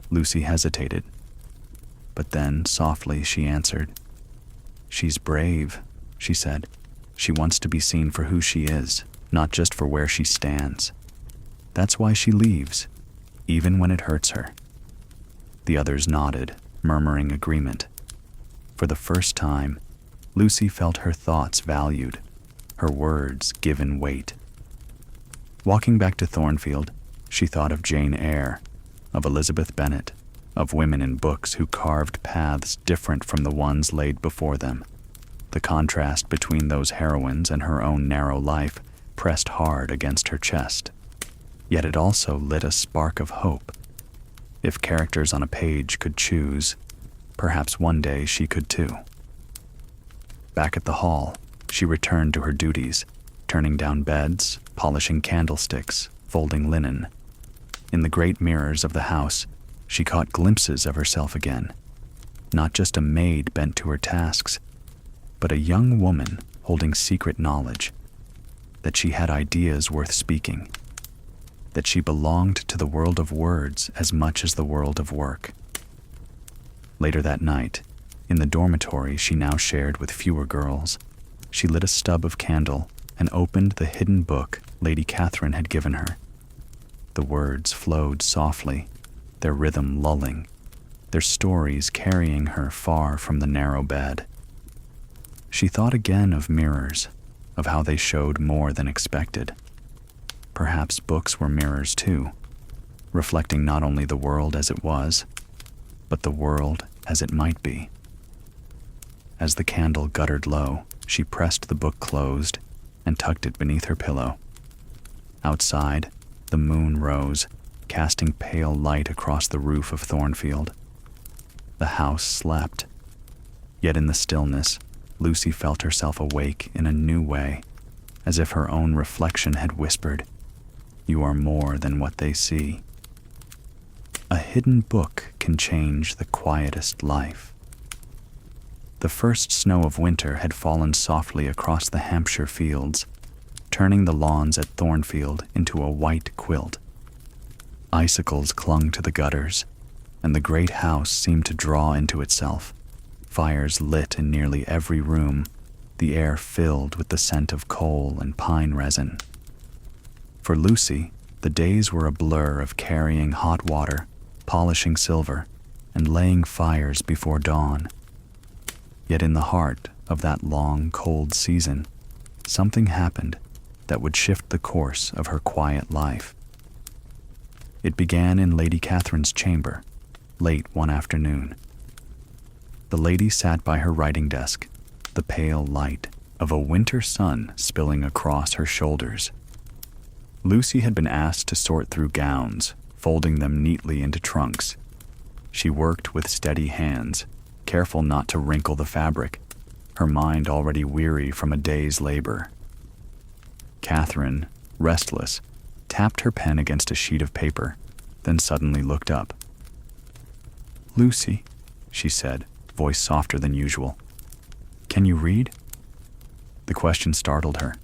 Lucy hesitated. But then, softly, she answered. "She's brave," she said. "She wants to be seen for who she is, not just for where she stands. That's why she leaves, even when it hurts her." The others nodded, murmuring agreement. For the first time, Lucy felt her thoughts valued, her words given weight. Walking back to Thornfield, she thought of Jane Eyre, of Elizabeth Bennet, of women in books who carved paths different from the ones laid before them. The contrast between those heroines and her own narrow life pressed hard against her chest. Yet it also lit a spark of hope. If characters on a page could choose, perhaps one day she could too. Back at the hall, she returned to her duties, turning down beds, polishing candlesticks, folding linen. In the great mirrors of the house, she caught glimpses of herself again. Not just a maid bent to her tasks, but a young woman holding secret knowledge. That she had ideas worth speaking. That she belonged to the world of words as much as the world of work. Later that night, in the dormitory she now shared with fewer girls, she lit a stub of candle and opened the hidden book Lady Catherine had given her. The words flowed softly, their rhythm lulling, their stories carrying her far from the narrow bed. She thought again of mirrors, of how they showed more than expected. Perhaps books were mirrors too, reflecting not only the world as it was, but the world as it might be. As the candle guttered low, she pressed the book closed and tucked it beneath her pillow. Outside, the moon rose, casting pale light across the roof of Thornfield. The house slept. Yet in the stillness, Lucy felt herself awake in a new way, as if her own reflection had whispered, "You are more than what they see." A hidden book can change the quietest life. The first snow of winter had fallen softly across the Hampshire fields, turning the lawns at Thornfield into a white quilt. Icicles clung to the gutters, and the great house seemed to draw into itself. Fires lit in nearly every room, the air filled with the scent of coal and pine resin. For Lucy, the days were a blur of carrying hot water, polishing silver, and laying fires before dawn. Yet in the heart of that long, cold season, something happened that would shift the course of her quiet life. It began in Lady Catherine's chamber, late one afternoon. The lady sat by her writing desk, the pale light of a winter sun spilling across her shoulders. Lucy had been asked to sort through gowns, folding them neatly into trunks. She worked with steady hands, careful not to wrinkle the fabric, her mind already weary from a day's labor. Catherine, restless, tapped her pen against a sheet of paper, then suddenly looked up. "Lucy," she said, voice softer than usual, "can you read?" The question startled her.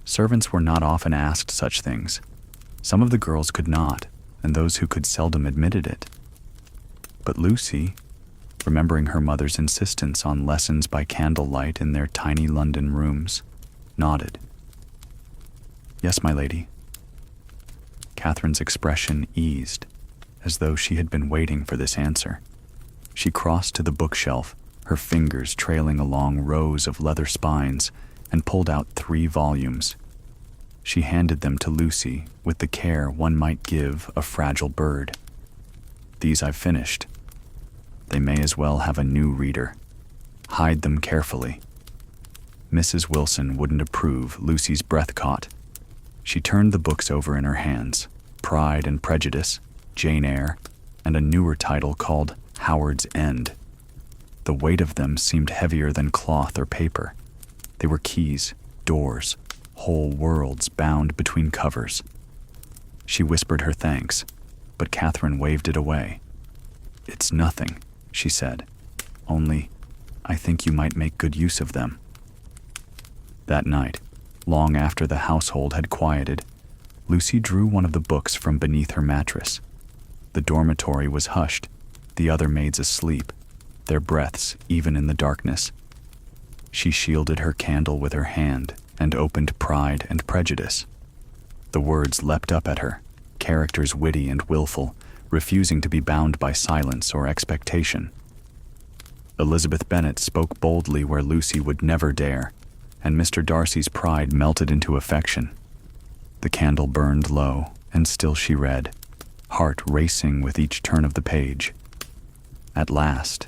Servants were not often asked such things. Some of the girls could not, and those who could seldom admitted it. But Lucy, remembering her mother's insistence on lessons by candlelight in their tiny London rooms, nodded. "Yes, my lady." Catherine's expression eased, as though she had been waiting for this answer. She crossed to the bookshelf, her fingers trailing along rows of leather spines, and pulled out 3 volumes. She handed them to Lucy with the care one might give a fragile bird. "These I've finished. They may as well have a new reader. Hide them carefully." Mrs. Wilson wouldn't approve, Lucy's breath caught. She turned the books over in her hands, Pride and Prejudice, Jane Eyre, and a newer title called Howard's End. The weight of them seemed heavier than cloth or paper. They were keys, doors, whole worlds bound between covers. She whispered her thanks, but Catherine waved it away. "It's nothing," she said. "Only, I think you might make good use of them." That night, long after the household had quieted, Lucy drew one of the books from beneath her mattress. The dormitory was hushed, the other maids asleep, their breaths even in the darkness. She shielded her candle with her hand and opened Pride and Prejudice. The words leapt up at her, characters witty and willful, refusing to be bound by silence or expectation. Elizabeth Bennet spoke boldly where Lucy would never dare, and Mr. Darcy's pride melted into affection. The candle burned low, and still she read, heart racing with each turn of the page. At last,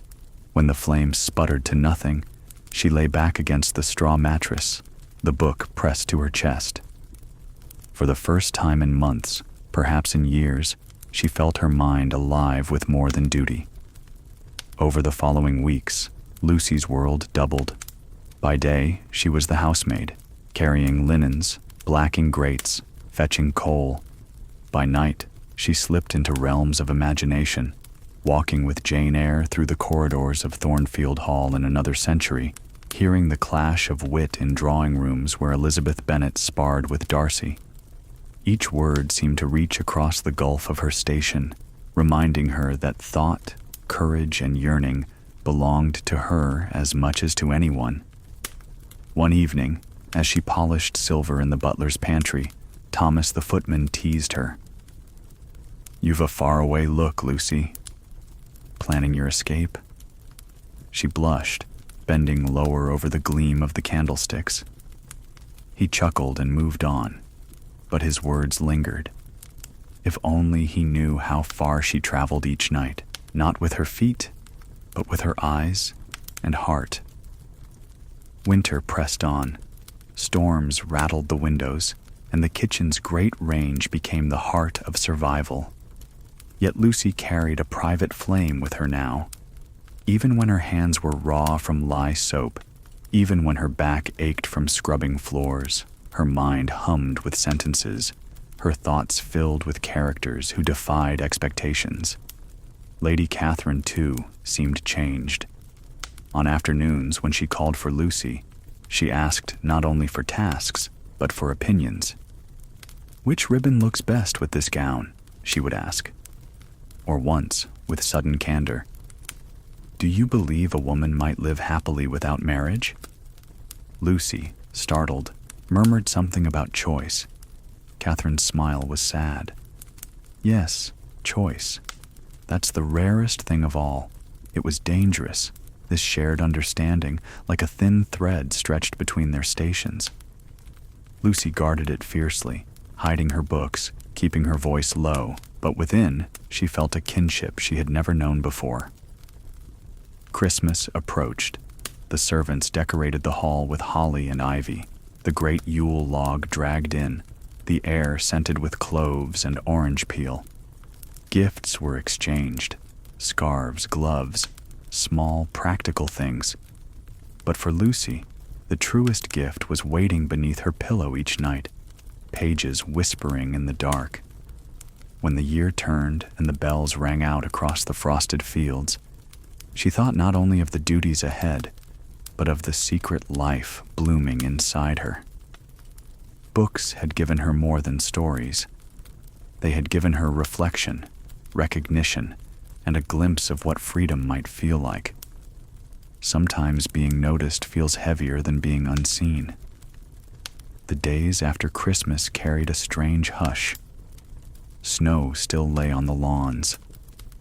when the flame sputtered to nothing, she lay back against the straw mattress, the book pressed to her chest. For the first time in months, perhaps in years, she felt her mind alive with more than duty. Over the following weeks, Lucy's world doubled. By day, she was the housemaid, carrying linens, blacking grates, fetching coal. By night, she slipped into realms of imagination, walking with Jane Eyre through the corridors of Thornfield Hall in another century, hearing the clash of wit in drawing rooms where Elizabeth Bennet sparred with Darcy. Each word seemed to reach across the gulf of her station, reminding her that thought, courage, and yearning belonged to her as much as to anyone. One evening, as she polished silver in the butler's pantry, Thomas the footman teased her. You've a faraway look, Lucy. Planning your escape? She blushed, bending lower over the gleam of the candlesticks. He chuckled and moved on, but his words lingered. If only he knew how far she traveled each night, not with her feet, but with her eyes and heart. Winter pressed on. Storms rattled the windows, and the kitchen's great range became the heart of survival. Yet Lucy carried a private flame with her now. Even when her hands were raw from lye soap, even when her back ached from scrubbing floors, her mind hummed with sentences, her thoughts filled with characters who defied expectations. Lady Catherine, too, seemed changed. On afternoons when she called for Lucy, she asked not only for tasks, but for opinions. "Which ribbon looks best with this gown?" she would ask. Or once, with sudden candor, "Do you believe a woman might live happily without marriage?" Lucy, startled, murmured something about choice. Catherine's smile was sad. "Yes, choice. That's the rarest thing of all. It was dangerous, this shared understanding, like a thin thread stretched between their stations." Lucy guarded it fiercely, hiding her books, keeping her voice low, but within, she felt a kinship she had never known before. Christmas approached. The servants decorated the hall with holly and ivy. The great Yule log dragged in, the air scented with cloves and orange peel. Gifts were exchanged, scarves, gloves, small, practical things. But for Lucy, the truest gift was waiting beneath her pillow each night, pages whispering in the dark. When the year turned and the bells rang out across the frosted fields, she thought not only of the duties ahead, but of the secret life blooming inside her. Books had given her more than stories. They had given her reflection, recognition, and a glimpse of what freedom might feel like. Sometimes being noticed feels heavier than being unseen. The days after Christmas carried a strange hush. Snow still lay on the lawns,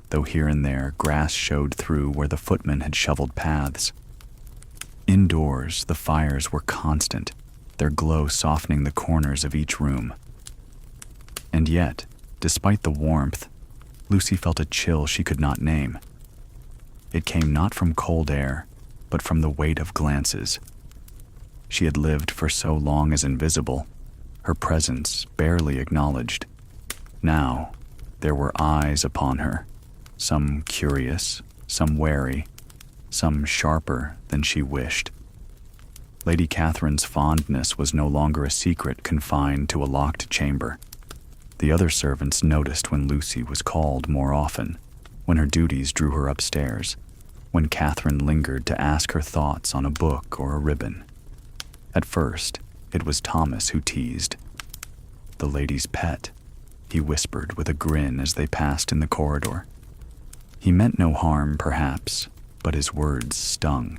though here and there grass showed through where the footmen had shoveled paths. Indoors, the fires were constant, their glow softening the corners of each room. And yet, despite the warmth, Lucy felt a chill she could not name. It came not from cold air, but from the weight of glances. She had lived for so long as invisible, her presence barely acknowledged. Now, there were eyes upon her, some curious, some wary, some sharper than she wished. Lady Catherine's fondness was no longer a secret confined to a locked chamber. The other servants noticed when Lucy was called more often, when her duties drew her upstairs, when Catherine lingered to ask her thoughts on a book or a ribbon. At first, it was Thomas who teased. "The lady's pet," he whispered with a grin as they passed in the corridor. He meant no harm, perhaps, but his words stung.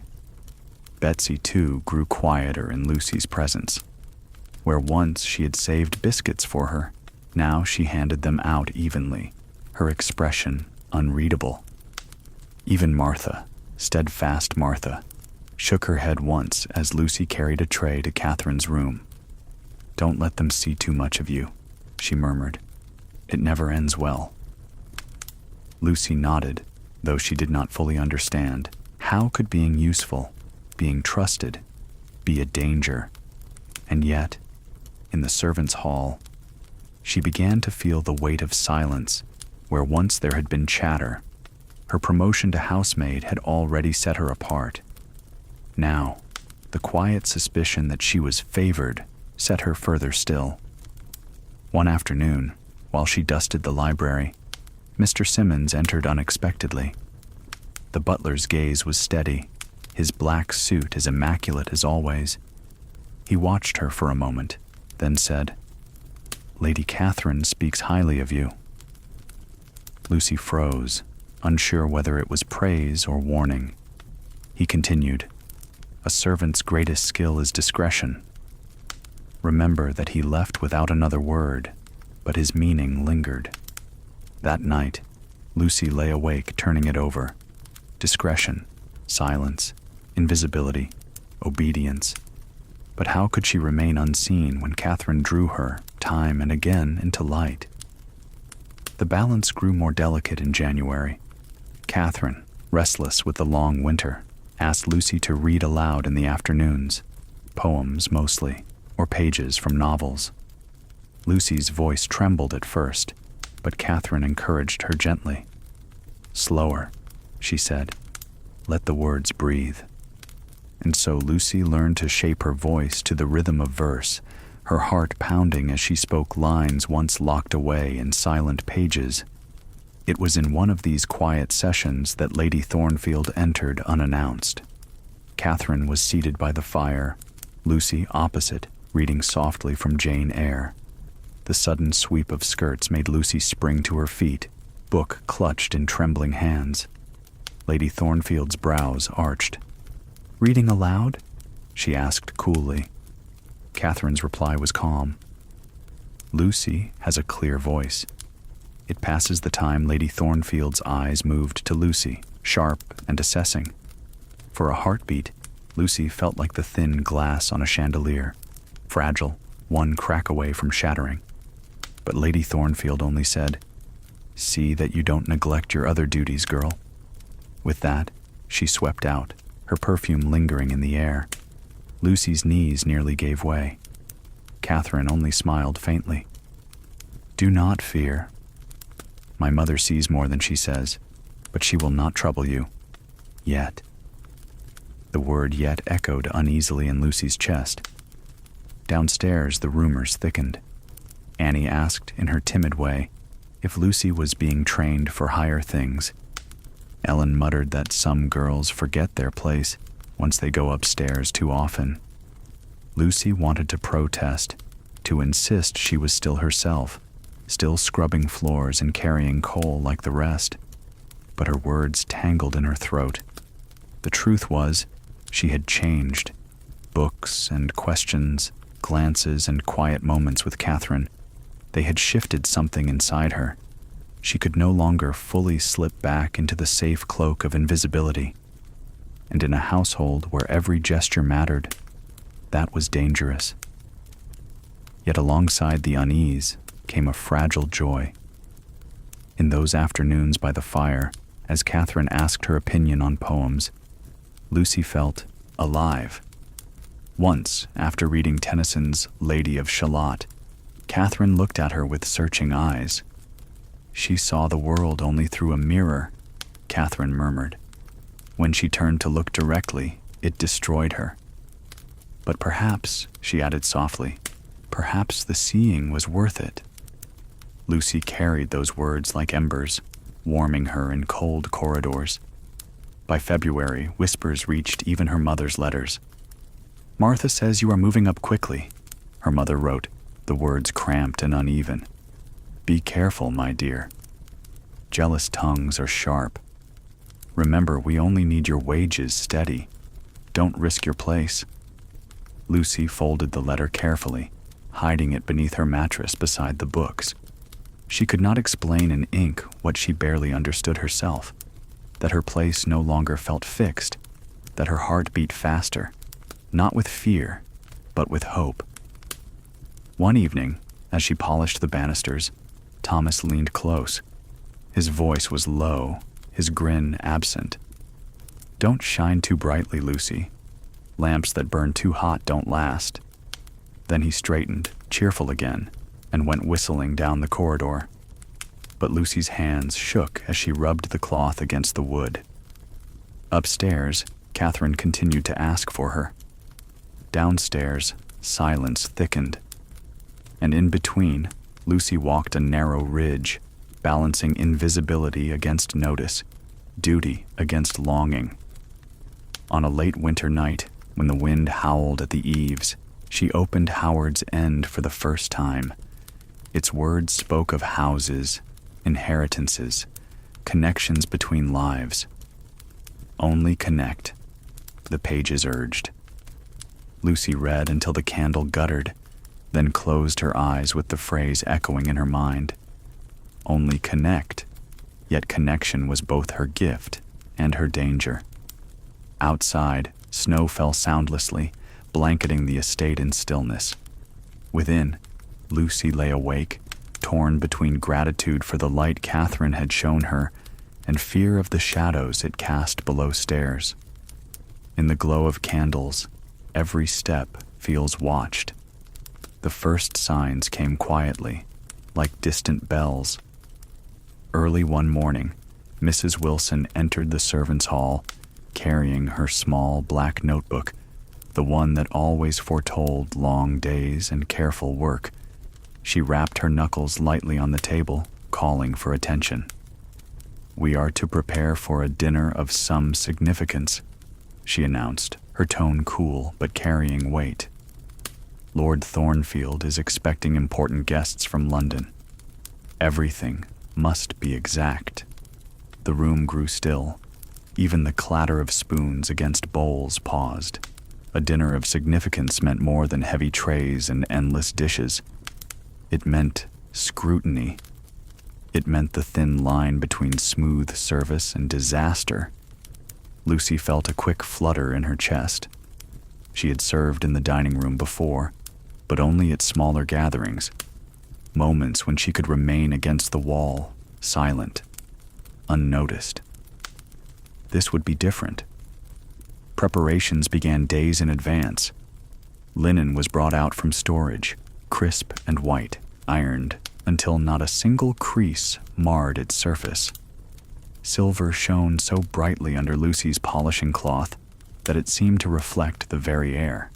Betsy, too, grew quieter in Lucy's presence. Where once she had saved biscuits for her, now she handed them out evenly, her expression unreadable. Even Martha, steadfast Martha, shook her head once as Lucy carried a tray to Catherine's room. "Don't let them see too much of you," she murmured. "It never ends well." Lucy nodded, though she did not fully understand. How could being useful, being trusted, be a danger? And yet, in the servants' hall, she began to feel the weight of silence where once there had been chatter. Her promotion to housemaid had already set her apart. Now, the quiet suspicion that she was favored set her further still. One afternoon, while she dusted the library, Mr. Simmons entered unexpectedly. The butler's gaze was steady, his black suit as immaculate as always. He watched her for a moment, then said, "Lady Catherine speaks highly of you." Lucy froze, unsure whether it was praise or warning. He continued, "A servant's greatest skill is discretion." Remember that he left without another word, but his meaning lingered. That night, Lucy lay awake turning it over. Discretion, silence, invisibility, obedience. But how could she remain unseen when Catherine drew her, time and again, into light? The balance grew more delicate in January. Catherine, restless with the long winter, asked Lucy to read aloud in the afternoons, poems mostly, or pages from novels. Lucy's voice trembled at first, but Catherine encouraged her gently. "Slower," she said. "Let the words breathe." And so Lucy learned to shape her voice to the rhythm of verse, her heart pounding as she spoke lines once locked away in silent pages. It was in one of these quiet sessions that Lady Thornfield entered unannounced. Catherine was seated by the fire, Lucy opposite, reading softly from Jane Eyre. The sudden sweep of skirts made Lucy spring to her feet, book clutched in trembling hands. Lady Thornfield's brows arched. "Reading aloud?" she asked coolly. Catherine's reply was calm. Lucy has a clear voice. It passes the time Lady Thornfield's eyes moved to Lucy, sharp and assessing. For a heartbeat, Lucy felt like the thin glass on a chandelier, fragile, one crack away from shattering. But Lady Thornfield only said, "See that you don't neglect your other duties, girl." With that, she swept out, her perfume lingering in the air. Lucy's knees nearly gave way. Catherine only smiled faintly. "Do not fear. My mother sees more than she says, but she will not trouble you. Yet." The word "yet" echoed uneasily in Lucy's chest. Downstairs, the rumors thickened. Annie asked, in her timid way, if Lucy was being trained for higher things. Ellen muttered that some girls forget their place once they go upstairs too often. Lucy wanted to protest, to insist she was still herself, still scrubbing floors and carrying coal like the rest. But her words tangled in her throat. The truth was, she had changed. Books and questions, glances and quiet moments with Catherine, they had shifted something inside her. She could no longer fully slip back into the safe cloak of invisibility. And in a household where every gesture mattered, that was dangerous. Yet alongside the unease came a fragile joy. In those afternoons by the fire, as Catherine asked her opinion on poems, Lucy felt alive. Once, after reading Tennyson's Lady of Shalott, Catherine looked at her with searching eyes. "She saw the world only through a mirror," Catherine murmured. When she turned to look directly, it destroyed her. "But perhaps," she added softly, "perhaps the seeing was worth it." Lucy carried those words like embers, warming her in cold corridors. By February, whispers reached even her mother's letters. "Martha says you are moving up quickly," her mother wrote, the words cramped and uneven. "Be careful, my dear. Jealous tongues are sharp. Remember, we only need your wages steady. Don't risk your place." Lucy folded the letter carefully, hiding it beneath her mattress beside the books. She could not explain in ink what she barely understood herself, that her place no longer felt fixed, that her heart beat faster, not with fear, but with hope. One evening, as she polished the banisters, Thomas leaned close. His voice was low, his grin absent. "Don't shine too brightly, Lucy. Lamps that burn too hot don't last." Then he straightened, cheerful again, and went whistling down the corridor. But Lucy's hands shook as she rubbed the cloth against the wood. Upstairs, Catherine continued to ask for her. Downstairs, silence thickened. And in between, Lucy walked a narrow ridge, balancing invisibility against notice, duty against longing. On a late winter night, when the wind howled at the eaves, she opened Howard's End for the first time. Its words spoke of houses, inheritances, connections between lives. "Only connect," the pages urged. Lucy read until the candle guttered, then closed her eyes with the phrase echoing in her mind. only connect, yet connection was both her gift and her danger. Outside, snow fell soundlessly, blanketing the estate in stillness. Within, Lucy lay awake, torn between gratitude for the light Catherine had shown her and fear of the shadows it cast below stairs. In the glow of candles, every step feels watched. The first signs came quietly, like distant bells. Early one morning, Mrs. Wilson entered the servants' hall, carrying her small black notebook, the one that always foretold long days and careful work. She rapped her knuckles lightly on the table, calling for attention. "We are to prepare for a dinner of some significance," she announced, her tone cool but carrying weight. "Lord Thornfield is expecting important guests from London. Everything must be exact." The room grew still. Even the clatter of spoons against bowls paused. A dinner of significance meant more than heavy trays and endless dishes. It meant scrutiny. It meant the thin line between smooth service and disaster. Lucy felt a quick flutter in her chest. She had served in the dining room before, but only at smaller gatherings, moments when she could remain against the wall, silent, unnoticed. This would be different. Preparations began days in advance. Linen was brought out from storage, crisp and white, ironed until not a single crease marred its surface. Silver shone so brightly under Lucy's polishing cloth that it seemed to reflect the very air.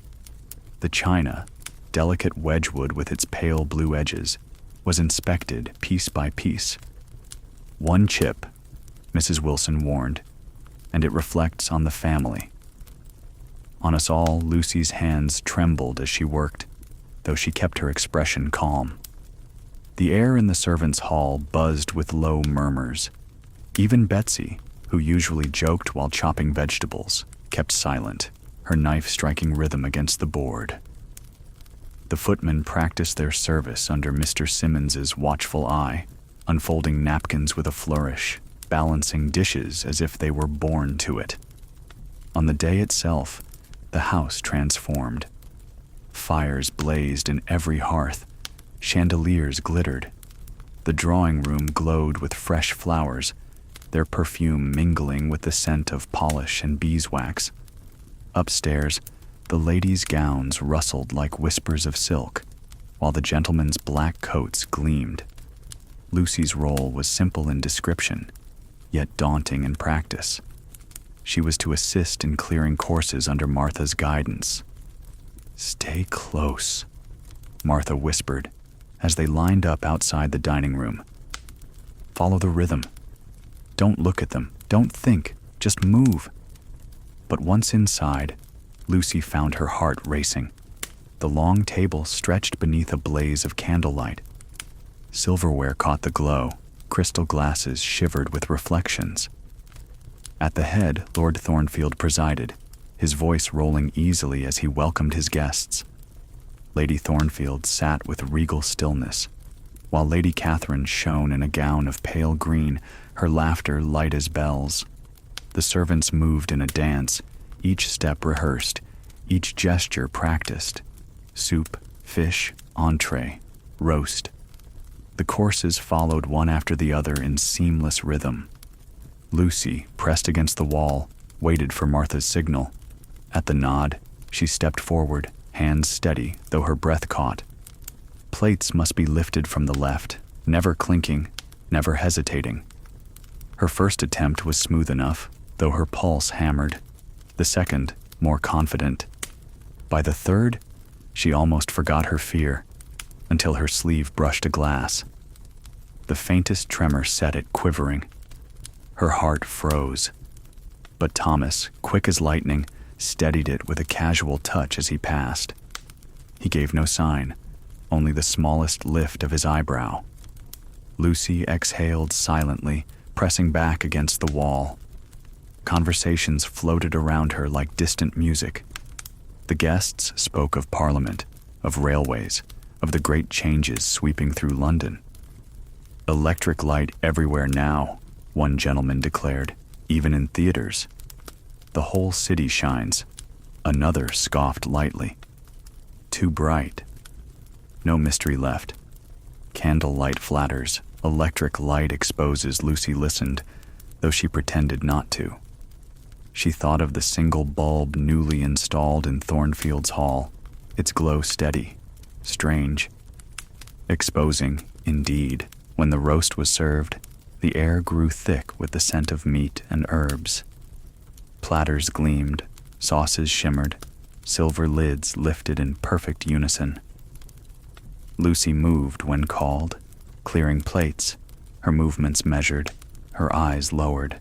The china, delicate wedgewood with its pale blue edges, was inspected piece by piece. "One chip," Mrs. Wilson warned, "and it reflects on the family." On us all, Lucy's hands trembled as she worked, though she kept her expression calm. The air in the servants' hall buzzed with low murmurs. Even Betsy, who usually joked while chopping vegetables, kept silent, her knife striking rhythm against the board. The footmen practiced their service under Mr. Simmons's watchful eye, unfolding napkins with a flourish, balancing dishes as if they were born to it. On the day itself, the house transformed. Fires blazed in every hearth, chandeliers glittered. The drawing room glowed with fresh flowers, their perfume mingling with the scent of polish and beeswax. Upstairs, the ladies' gowns rustled like whispers of silk, while the gentlemen's black coats gleamed. Lucy's role was simple in description, yet daunting in practice. She was to assist in clearing courses under Martha's guidance. "Stay close," Martha whispered as they lined up outside the dining room. "Follow the rhythm. Don't look at them. Don't think. Just move." But once inside, Lucy found her heart racing. The long table stretched beneath a blaze of candlelight. Silverware caught the glow. Crystal glasses shivered with reflections. At the head, Lord Thornfield presided, his voice rolling easily as he welcomed his guests. Lady Thornfield sat with regal stillness, while Lady Catherine shone in a gown of pale green, her laughter light as bells. The servants moved in a dance, each step rehearsed, each gesture practiced. Soup, fish, entree, roast. The courses followed one after the other in seamless rhythm. Lucy, pressed against the wall, waited for Martha's signal. At the nod, she stepped forward, hands steady, though her breath caught. Plates must be lifted from the left, never clinking, never hesitating. Her first attempt was smooth enough, though her pulse hammered. The second, more confident. By the third, she almost forgot her fear, until her sleeve brushed a glass. The faintest tremor set it quivering. Her heart froze. But Thomas, quick as lightning, steadied it with a casual touch as he passed. He gave no sign, only the smallest lift of his eyebrow. Lucy exhaled silently, pressing back against the wall. Conversations floated around her like distant music. The guests spoke of Parliament, of railways, of the great changes sweeping through London. Electric light everywhere now, one gentleman declared, even in theaters. The whole city shines, another scoffed lightly. Too bright. No mystery left. Candlelight flatters, electric light exposes. Lucy listened, though she pretended not to. She thought of the single bulb newly installed in Thornfield's hall, its glow steady, strange. Exposing, indeed, when the roast was served, the air grew thick with the scent of meat and herbs. Platters gleamed, sauces shimmered, silver lids lifted in perfect unison. Lucy moved when called, clearing plates, her movements measured, her eyes lowered.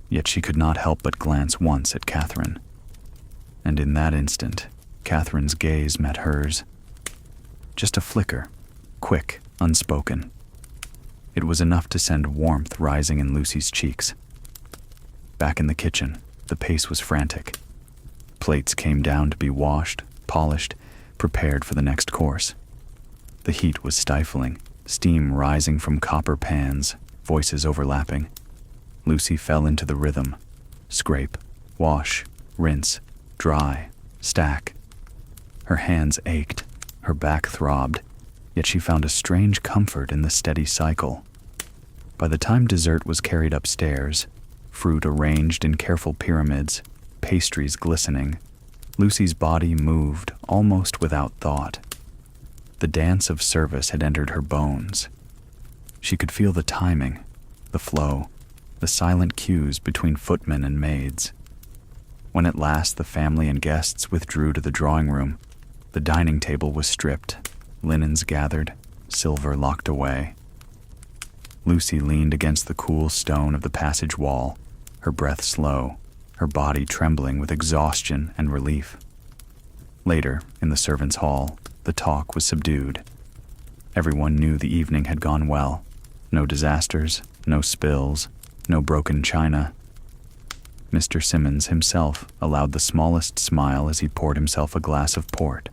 Yet she could not help but glance once at Catherine. And in that instant, Catherine's gaze met hers. Just a flicker, quick, unspoken. It was enough to send warmth rising in Lucy's cheeks. Back in the kitchen, the pace was frantic. Plates came down to be washed, polished, prepared for the next course. The heat was stifling, steam rising from copper pans, voices overlapping. Lucy fell into the rhythm. Scrape, wash, rinse, dry, stack. Her hands ached, her back throbbed, yet she found a strange comfort in the steady cycle. By the time dessert was carried upstairs, fruit arranged in careful pyramids, pastries glistening, Lucy's body moved almost without thought. The dance of service had entered her bones. She could feel the timing, the flow, the silent cues between footmen and maids. When at last the family and guests withdrew to the drawing room, the dining table was stripped, linens gathered, silver locked away. Lucy leaned against the cool stone of the passage wall, her breath slow, her body trembling with exhaustion and relief. Later, in the servants' hall, the talk was subdued. Everyone knew the evening had gone well. No disasters, no spills, no broken china. Mr. Simmons himself allowed the smallest smile as he poured himself a glass of port.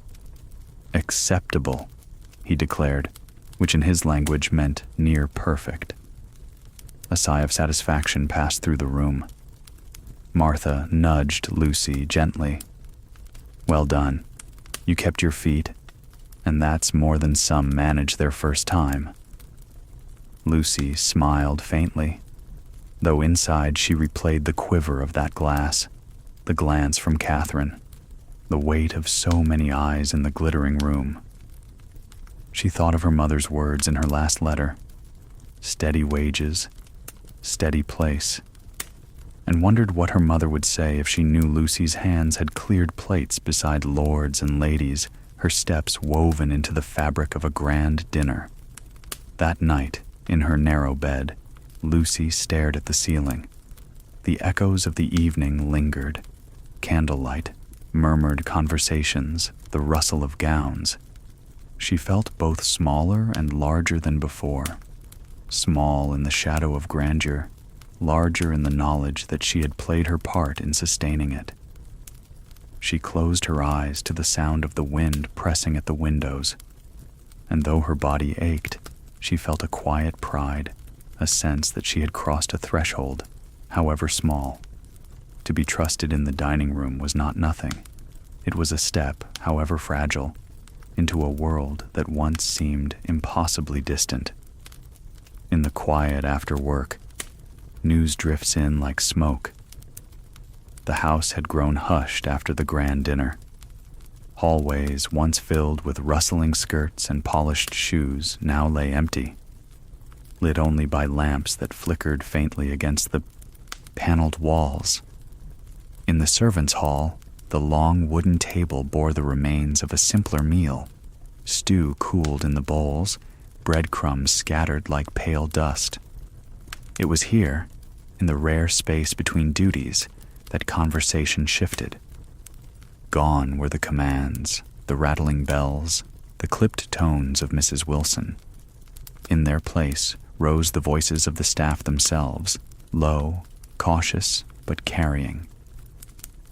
Acceptable, he declared, which in his language meant near perfect. A sigh of satisfaction passed through the room. Martha nudged Lucy gently. Well done. You kept your feet, and that's more than some manage their first time. Lucy smiled faintly, though inside she replayed the quiver of that glass, the glance from Catherine, the weight of so many eyes in the glittering room. She thought of her mother's words in her last letter, steady wages, steady place, and wondered what her mother would say if she knew Lucy's hands had cleared plates beside lords and ladies, her steps woven into the fabric of a grand dinner. That night, in her narrow bed, Lucy stared at the ceiling. The echoes of the evening lingered. Candlelight, murmured conversations, the rustle of gowns. She felt both smaller and larger than before. Small in the shadow of grandeur, larger in the knowledge that she had played her part in sustaining it. She closed her eyes to the sound of the wind pressing at the windows, and though her body ached, she felt a quiet pride, a sense that she had crossed a threshold, however small. To be trusted in the dining room was not nothing. It was a step, however fragile, into a world that once seemed impossibly distant. In the quiet after work, news drifts in like smoke. The house had grown hushed after the grand dinner. Hallways, once filled with rustling skirts and polished shoes, now lay empty, lit only by lamps that flickered faintly against the paneled walls. In the servants' hall, the long wooden table bore the remains of a simpler meal. Stew cooled in the bowls, breadcrumbs scattered like pale dust. It was here, in the rare space between duties, that conversation shifted. Gone were the commands, the rattling bells, the clipped tones of Mrs. Wilson. In their place rose the voices of the staff themselves, low, cautious, but carrying.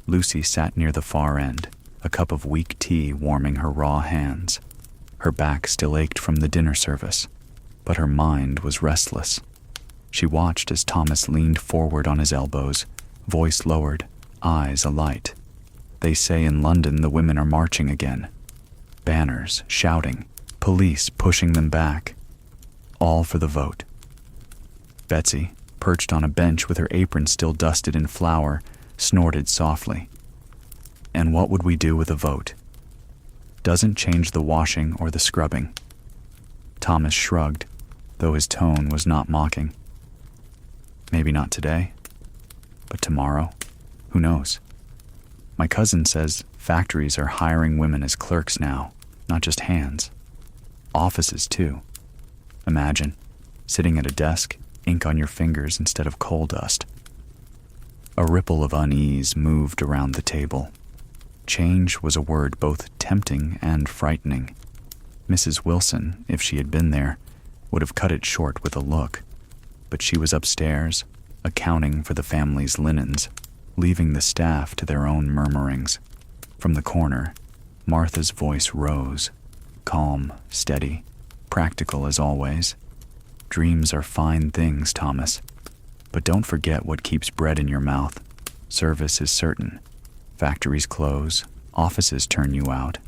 Lucy sat near the far end, a cup of weak tea warming her raw hands. Her back still ached from the dinner service. but her mind was restless. She watched as Thomas leaned forward on his elbows, voice lowered, eyes alight. They say in London the women are marching again. Banners, shouting, police pushing them back. All for the vote. Betsy, perched on a bench with her apron still dusted in flour, snorted softly. And what would we do with a vote? Doesn't change the washing or the scrubbing. Thomas shrugged, though his tone was not mocking. Maybe not today, but tomorrow, who knows? My cousin says factories are hiring women as clerks now, not just hands. Offices, too. Imagine, sitting at a desk, ink on your fingers instead of coal dust. A ripple of unease moved around the table. Change was a word both tempting and frightening. Mrs. Wilson, if she had been there, would have cut it short with a look. But she was upstairs, accounting for the family's linens, leaving the staff to their own murmurings. From the corner, Martha's voice rose, calm, steady, practical as always. Dreams are fine things, Thomas, but don't forget what keeps bread in your mouth. Service is certain. Factories close, offices turn you out.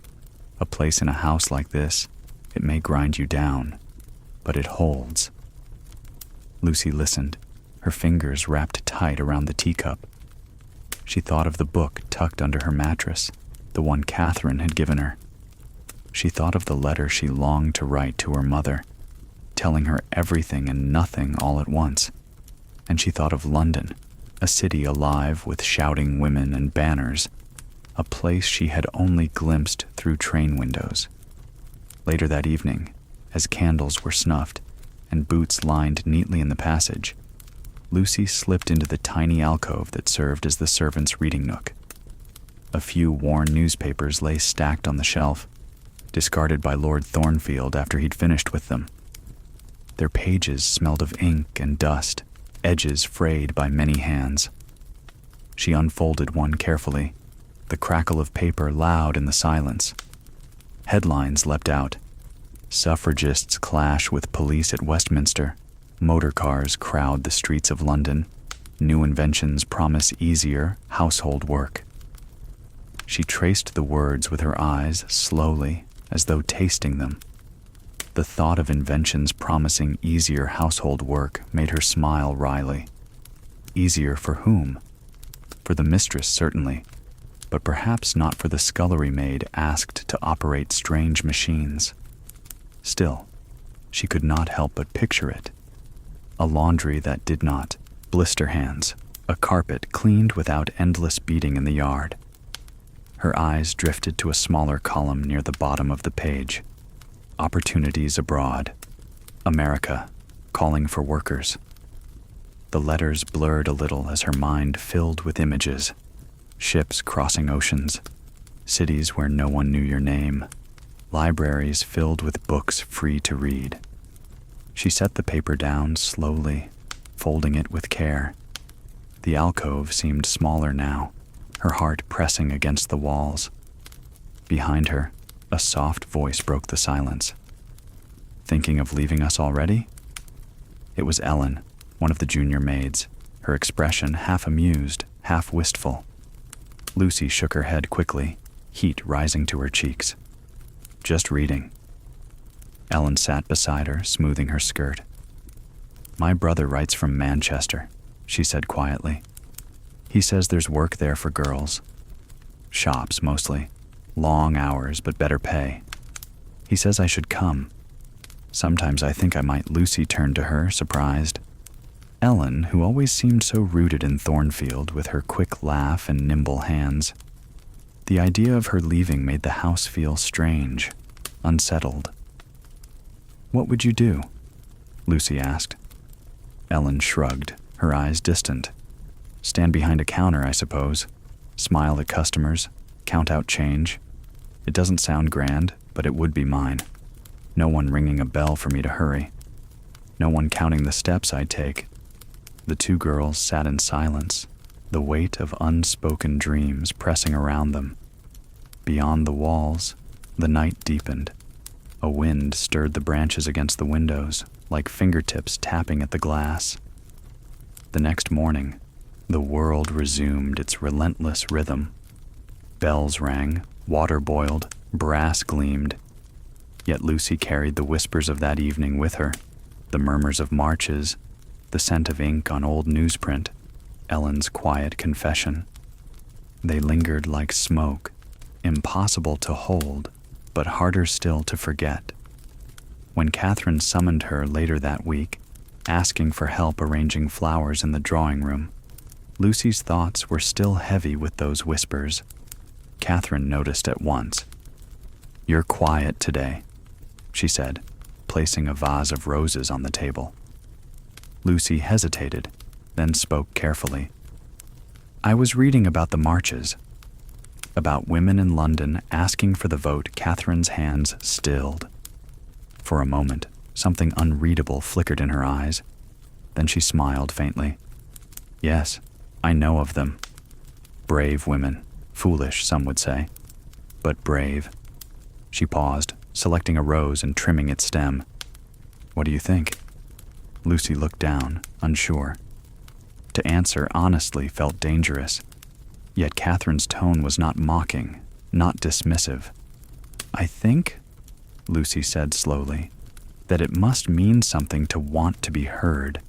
A place in a house like this, it may grind you down, but it holds. Lucy listened, her fingers wrapped tight around the teacup. She thought of the book tucked under her mattress, the one Catherine had given her. She thought of the letter she longed to write to her mother, telling her everything and nothing all at once. And she thought of London, a city alive with shouting women and banners, a place she had only glimpsed through train windows. Later that evening, as candles were snuffed and boots lined neatly in the passage, Lucy slipped into the tiny alcove that served as the servants' reading nook. A few worn newspapers lay stacked on the shelf, discarded by Lord Thornfield after he'd finished with them. Their pages smelled of ink and dust, edges frayed by many hands. She unfolded one carefully, the crackle of paper loud in the silence. Headlines leapt out. Suffragists clash with police at Westminster. Motor cars crowd the streets of London. New inventions promise easier household work. She traced the words with her eyes slowly, as though tasting them. The thought of inventions promising easier household work made her smile wryly. Easier for whom? For the mistress, certainly, but perhaps not for the scullery maid asked to operate strange machines. Still, she could not help but picture it. A laundry that did not, blister hands, a carpet cleaned without endless beating in the yard. Her eyes drifted to a smaller column near the bottom of the page. Opportunities abroad. America, calling for workers. The letters blurred a little as her mind filled with images. Ships crossing oceans. Cities where no one knew your name. Libraries filled with books free to read. She set the paper down slowly, folding it with care. The alcove seemed smaller now, her heart pressing against the walls. Behind her, a soft voice broke the silence. Thinking of leaving us already? It was Ellen, one of the junior maids, her expression half amused, half wistful. Lucy shook her head quickly, heat rising to her cheeks. Just reading. Ellen sat beside her, smoothing her skirt. My brother writes from Manchester, she said quietly. He says there's work there for girls. Shops, mostly. Long hours, but better pay. He says I should come. Sometimes I think I might. Lucy turned to her, surprised. Ellen, who always seemed so rooted in Thornfield with her quick laugh and nimble hands. The idea of her leaving made the house feel strange, unsettled. What would you do? Lucy asked. Ellen shrugged, her eyes distant. Stand behind a counter, I suppose. Smile at customers, count out change. It doesn't sound grand, but it would be mine. No one ringing a bell for me to hurry. No one counting the steps I'd take. The two girls sat in silence, the weight of unspoken dreams pressing around them. Beyond the walls, the night deepened. A wind stirred the branches against the windows, like fingertips tapping at the glass. The next morning, the world resumed its relentless rhythm. Bells rang, water boiled, brass gleamed. Yet Lucy carried the whispers of that evening with her, the murmurs of marches, the scent of ink on old newsprint, Ellen's quiet confession. They lingered like smoke, impossible to hold, but harder still to forget. When Catherine summoned her later that week, asking for help arranging flowers in the drawing room, Lucy's thoughts were still heavy with those whispers. Catherine noticed at once. "You're quiet today," she said, placing a vase of roses on the table. Lucy hesitated, then spoke carefully. "I was reading about the marches, about women in London asking for the vote." Catherine's hands stilled. For a moment, something unreadable flickered in her eyes. Then she smiled faintly. "Yes, I know of them. Brave women. Foolish, some would say, but brave." She paused, selecting a rose and trimming its stem. "What do you think?" Lucy looked down, unsure. To answer honestly felt dangerous, yet Catherine's tone was not mocking, not dismissive. "I think," Lucy said slowly, "that it must mean something to want to be heard,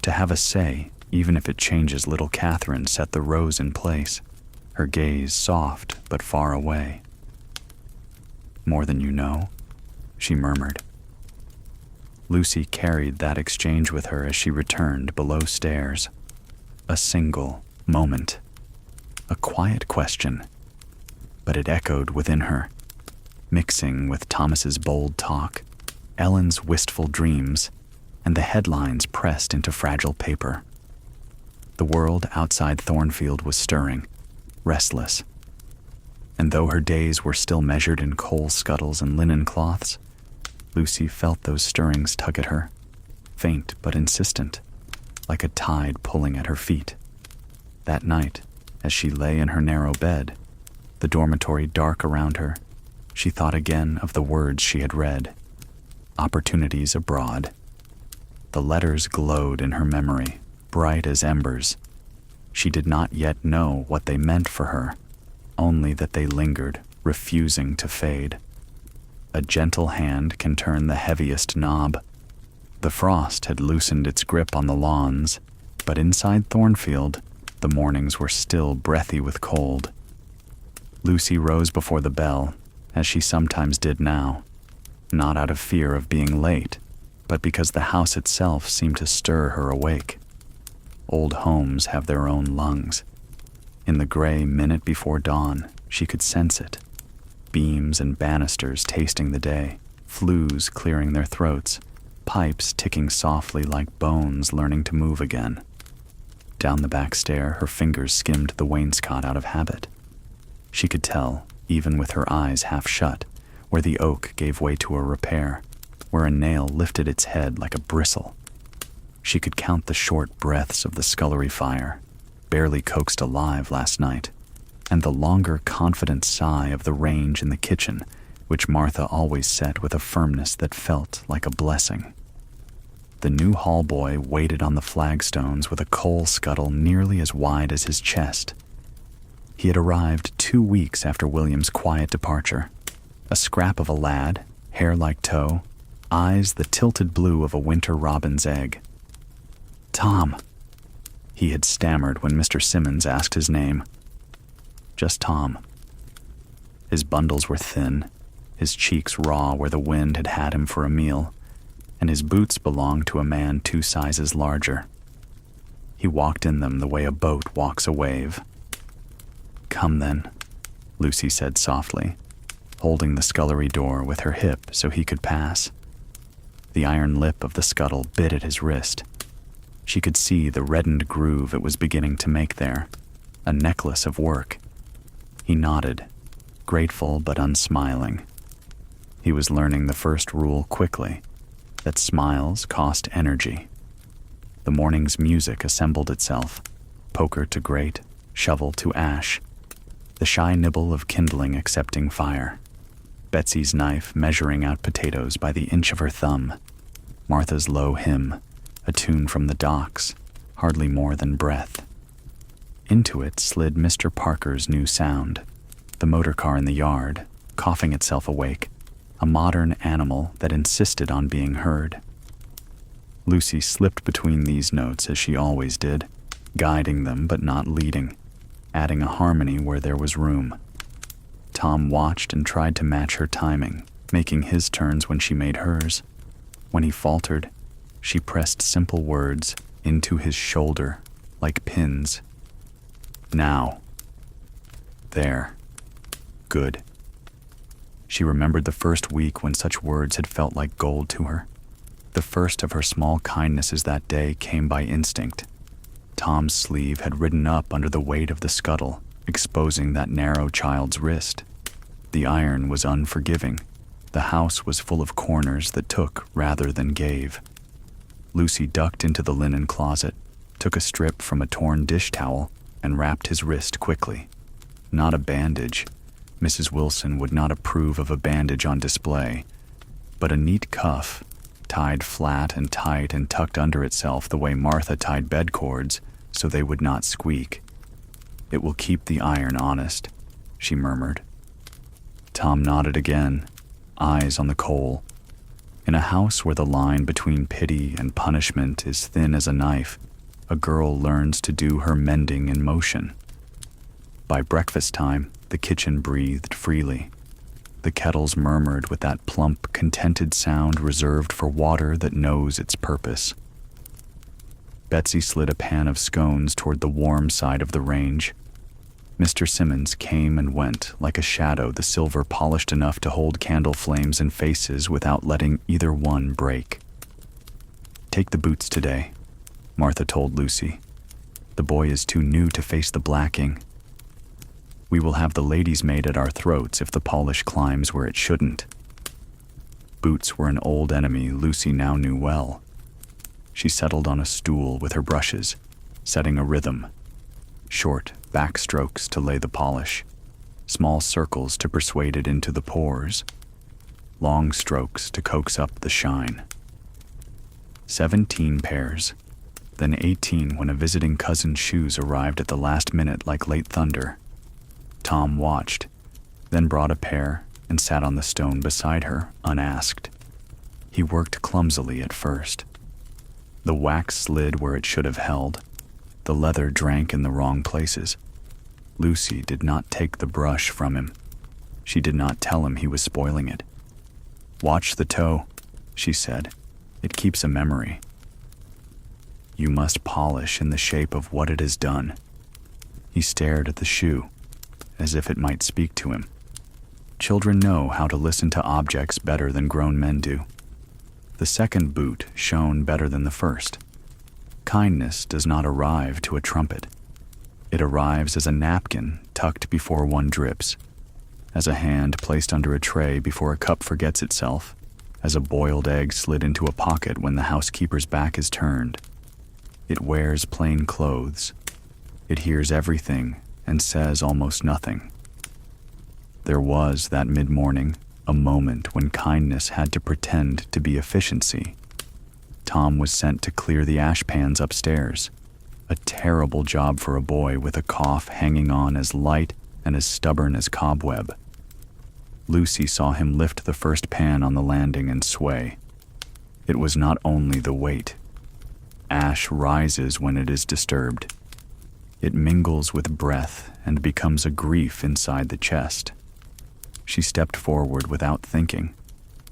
to have a say, even if it changes." Little Catherine set the rose in place, her gaze soft but far away. "More than you know," she murmured. Lucy carried that exchange with her as she returned below stairs. A single moment, a quiet question, but it echoed within her, mixing with Thomas's bold talk, Ellen's wistful dreams, and the headlines pressed into fragile paper. The world outside Thornfield was stirring, restless. And though her days were still measured in coal scuttles and linen cloths, Lucy felt those stirrings tug at her, faint but insistent, like a tide pulling at her feet. That night, as she lay in her narrow bed, the dormitory dark around her, she thought again of the words she had read. Opportunities abroad. The letters glowed in her memory, bright as embers. She did not yet know what they meant for her, only that they lingered, refusing to fade. A gentle hand can turn the heaviest knob. The frost had loosened its grip on the lawns, but inside Thornfield, the mornings were still breathy with cold. Lucy rose before the bell, as she sometimes did now, not out of fear of being late, but because the house itself seemed to stir her awake. Old homes have their own lungs. In the gray minute before dawn, she could sense it. Beams and banisters tasting the day, flues clearing their throats, pipes ticking softly like bones learning to move again. Down the back stair, her fingers skimmed the wainscot out of habit. She could tell, even with her eyes half shut, where the oak gave way to a repair, where a nail lifted its head like a bristle. She could count the short breaths of the scullery fire, barely coaxed alive last night, and the longer, confident sigh of the range in the kitchen, which Martha always set with a firmness that felt like a blessing. The new hallboy waited on the flagstones with a coal scuttle nearly as wide as his chest. He had arrived 2 weeks after William's quiet departure. A scrap of a lad, hair like tow, eyes the tilted blue of a winter robin's egg. "Tom," he had stammered when Mr. Simmons asked his name. Just Tom. His bundles were thin, his cheeks raw where the wind had had him for a meal, and his boots belonged to a man 2 sizes larger. He walked in them the way a boat walks a wave. "Come then," Lucy said softly, holding the scullery door with her hip so he could pass. The iron lip of the scuttle bit at his wrist. She could see the reddened groove it was beginning to make there, a necklace of work. He nodded, grateful but unsmiling. He was learning the first rule quickly, that smiles cost energy. The morning's music assembled itself, poker to grate, shovel to ash, the shy nibble of kindling accepting fire, Betsy's knife measuring out potatoes by the inch of her thumb, Martha's low hymn, a tune from the docks, hardly more than breath. Into it slid Mr. Parker's new sound, the motor car in the yard, coughing itself awake, a modern animal that insisted on being heard. Lucy slipped between these notes as she always did, guiding them but not leading, adding a harmony where there was room. Tom watched and tried to match her timing, making his turns when she made hers. When he faltered, she pressed simple words into his shoulder like pins. Now. There. Good. She remembered the first week when such words had felt like gold to her. The first of her small kindnesses that day came by instinct. Tom's sleeve had ridden up under the weight of the scuttle, exposing that narrow child's wrist. The iron was unforgiving. The house was full of corners that took rather than gave. Lucy ducked into the linen closet, took a strip from a torn dish towel, and wrapped his wrist quickly. Not a bandage. Mrs. Wilson would not approve of a bandage on display, but a neat cuff, tied flat and tight and tucked under itself the way Martha tied bed cords so they would not squeak. It will keep the iron honest, she murmured. Tom nodded again, eyes on the coal. In a house where the line between pity and punishment is thin as a knife, a girl learns to do her mending in motion. By breakfast time, the kitchen breathed freely. The kettles murmured with that plump, contented sound reserved for water that knows its purpose. Betsy slid a pan of scones toward the warm side of the range. Mr. Simmons came and went like a shadow, the silver polished enough to hold candle flames and faces without letting either one break. Take the boots today, Martha told Lucy. The boy is too new to face the blacking. We will have the lady's maid at our throats if the polish climbs where it shouldn't. Boots were an old enemy Lucy now knew well. She settled on a stool with her brushes, setting a rhythm. Short back strokes to lay the polish, small circles to persuade it into the pores, long strokes to coax up the shine. 17 pairs, then 18 when a visiting cousin's shoes arrived at the last minute like late thunder. Tom watched, then brought a pair and sat on the stone beside her, unasked. He worked clumsily at first. The wax slid where it should have held. The leather drank in the wrong places. Lucy did not take the brush from him. She did not tell him he was spoiling it. Watch the toe, she said. It keeps a memory. You must polish in the shape of what it has done. He stared at the shoe, as if it might speak to him. Children know how to listen to objects better than grown men do. The second boot shone better than the first. Kindness does not arrive to a trumpet. It arrives as a napkin tucked before one drips, as a hand placed under a tray before a cup forgets itself, as a boiled egg slid into a pocket when the housekeeper's back is turned. It wears plain clothes. It hears everything and says almost nothing. There was, that mid-morning, a moment when kindness had to pretend to be efficiency. Tom was sent to clear the ash pans upstairs, a terrible job for a boy with a cough hanging on as light and as stubborn as cobweb. Lucy saw him lift the first pan on the landing and sway. It was not only the weight. Ash rises when it is disturbed. It mingles with breath and becomes a grief inside the chest. She stepped forward without thinking,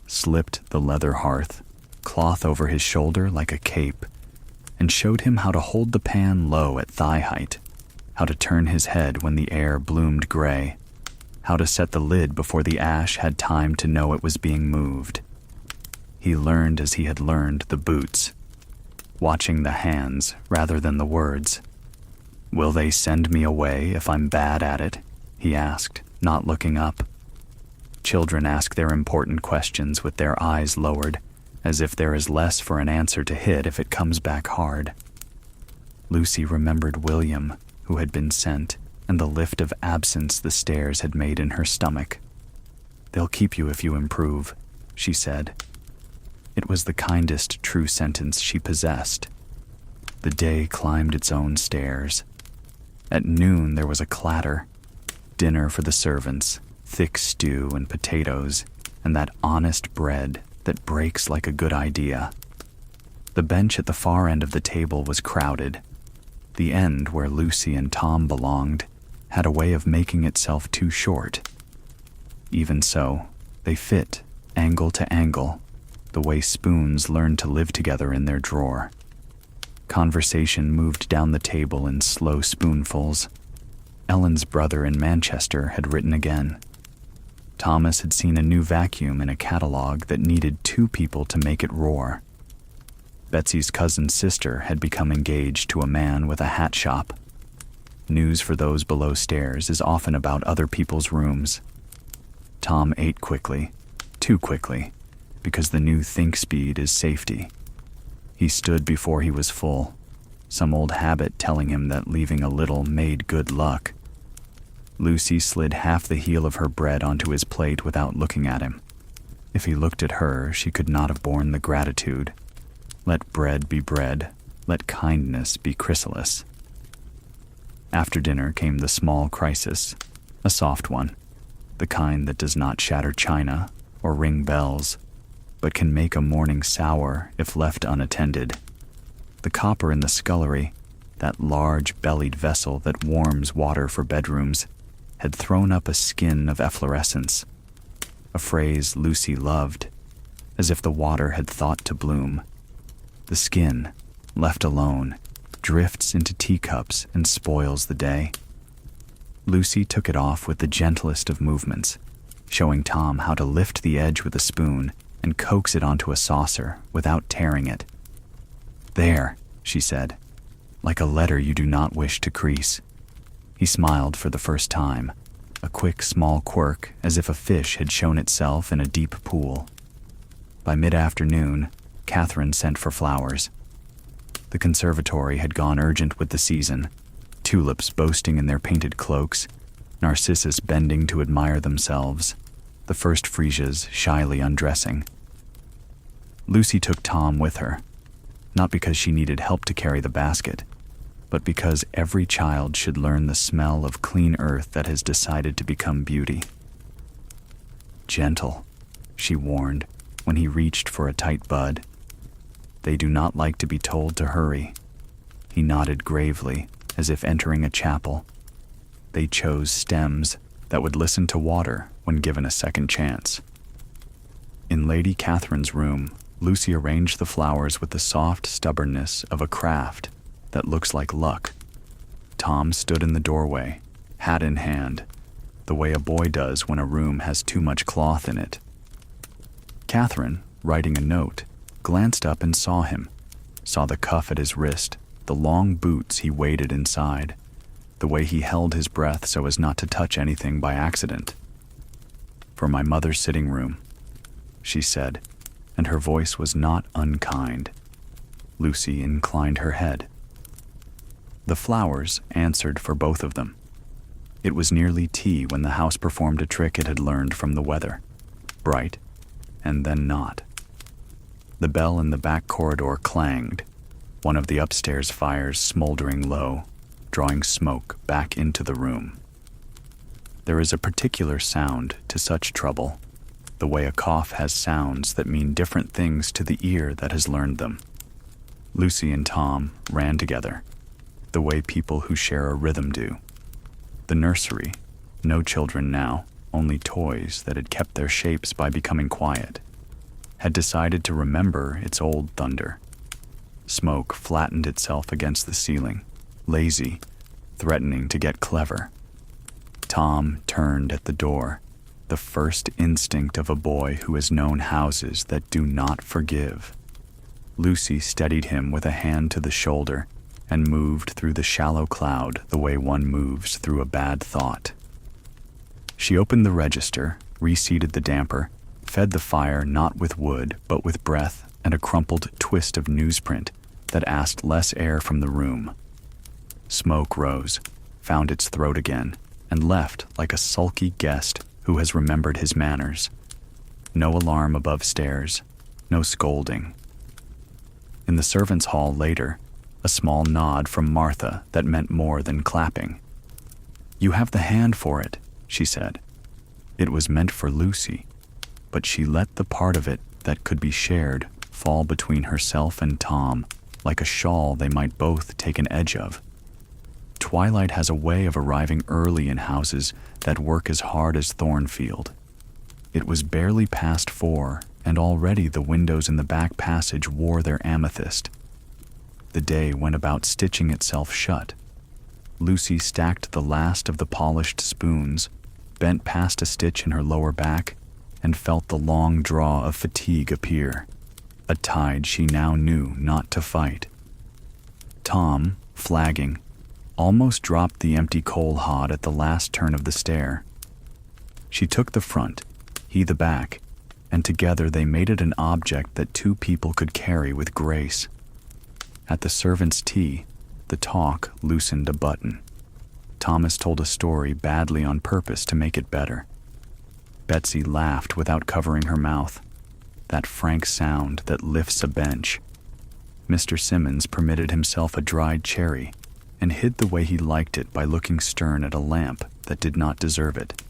slipped the leather hearth, cloth over his shoulder like a cape, and showed him how to hold the pan low at thigh height, how to turn his head when the air bloomed gray, how to set the lid before the ash had time to know it was being moved. He learned as he had learned the boots, watching the hands rather than the words. Will they send me away if I'm bad at it? He asked, not looking up. Children ask their important questions with their eyes lowered, as if there is less for an answer to hit if it comes back hard. Lucy remembered William, who had been sent, and the lift of absence the stairs had made in her stomach. They'll keep you if you improve, she said. It was the kindest true sentence she possessed. The day climbed its own stairs. At noon there was a clatter. Dinner for the servants, thick stew and potatoes, and that honest bread that breaks like a good idea. The bench at the far end of the table was crowded. The end where Lucy and Tom belonged had a way of making itself too short. Even so, they fit, angle to angle, the way spoons learn to live together in their drawer. Conversation moved down the table in slow spoonfuls. Ellen's brother in Manchester had written again. Thomas had seen a new vacuum in a catalog that needed 2 people to make it roar. Betsy's cousin's sister had become engaged to a man with a hat shop. News for those below stairs is often about other people's rooms. Tom ate quickly, too quickly, because the new think speed is safety. He stood before he was full, some old habit telling him that leaving a little made good luck. Lucy slid half the heel of her bread onto his plate without looking at him. If he looked at her, she could not have borne the gratitude. Let bread be bread, let kindness be chrysalis. After dinner came the small crisis, a soft one, the kind that does not shatter china or ring bells, but can make a morning sour if left unattended. The copper in the scullery, that large-bellied vessel that warms water for bedrooms, had thrown up a skin of efflorescence, a phrase Lucy loved, as if the water had thought to bloom. The skin, left alone, drifts into teacups and spoils the day. Lucy took it off with the gentlest of movements, showing Tom how to lift the edge with a spoon and coax it onto a saucer without tearing it. "There," she said, "like a letter you do not wish to crease." He smiled for the first time, a quick small quirk as if a fish had shown itself in a deep pool. By mid-afternoon, Catherine sent for flowers. The conservatory had gone urgent with the season, tulips boasting in their painted cloaks, narcissus bending to admire themselves, the first freesias shyly undressing. Lucy took Tom with her, not because she needed help to carry the basket, but because every child should learn the smell of clean earth that has decided to become beauty. "Gentle," she warned when he reached for a tight bud. "They do not like to be told to hurry." He nodded gravely, as if entering a chapel. They chose stems that would listen to water when given a second chance. In Lady Catherine's room, Lucy arranged the flowers with the soft stubbornness of a craft that looks like luck. Tom stood in the doorway, hat in hand, the way a boy does when a room has too much cloth in it. Catherine, writing a note, glanced up and saw him, saw the cuff at his wrist, the long boots he waded inside, the way he held his breath so as not to touch anything by accident. "For my mother's sitting room," she said, and her voice was not unkind. Lucy inclined her head. The flowers answered for both of them. It was nearly tea when the house performed a trick it had learned from the weather. Bright, and then not. The bell in the back corridor clanged, one of the upstairs fires smoldering low, drawing smoke back into the room. There is a particular sound to such trouble, the way a cough has sounds that mean different things to the ear that has learned them. Lucy and Tom ran together, the way people who share a rhythm do. The nursery, no children now, only toys that had kept their shapes by becoming quiet, had decided to remember its old thunder. Smoke flattened itself against the ceiling, lazy, threatening to get clever. Tom turned at the door, the first instinct of a boy who has known houses that do not forgive. Lucy steadied him with a hand to the shoulder and moved through the shallow cloud the way one moves through a bad thought. She opened the register, reseated the damper, fed the fire not with wood but with breath and a crumpled twist of newsprint that asked less air from the room. Smoke rose, found its throat again, and left like a sulky guest who has remembered his manners. No alarm above stairs, no scolding. In the servants' hall later, a small nod from Martha that meant more than clapping. "You have the hand for it," she said. It was meant for Lucy, but she let the part of it that could be shared fall between herself and Tom, like a shawl they might both take an edge of. Twilight has a way of arriving early in houses that work as hard as Thornfield. It was barely past 4, and already the windows in the back passage wore their amethyst. The day went about stitching itself shut. Lucy stacked the last of the polished spoons, bent past a stitch in her lower back, and felt the long draw of fatigue appear, a tide she now knew not to fight. Tom, flagging, almost dropped the empty coal hod at the last turn of the stair. She took the front, he the back, and together they made it an object that 2 people could carry with grace. At the servants' tea, the talk loosened a button. Thomas told a story badly on purpose to make it better. Betsy laughed without covering her mouth, that frank sound that lifts a bench. Mr. Simmons permitted himself a dried cherry and hid the way he liked it by looking stern at a lamp that did not deserve it.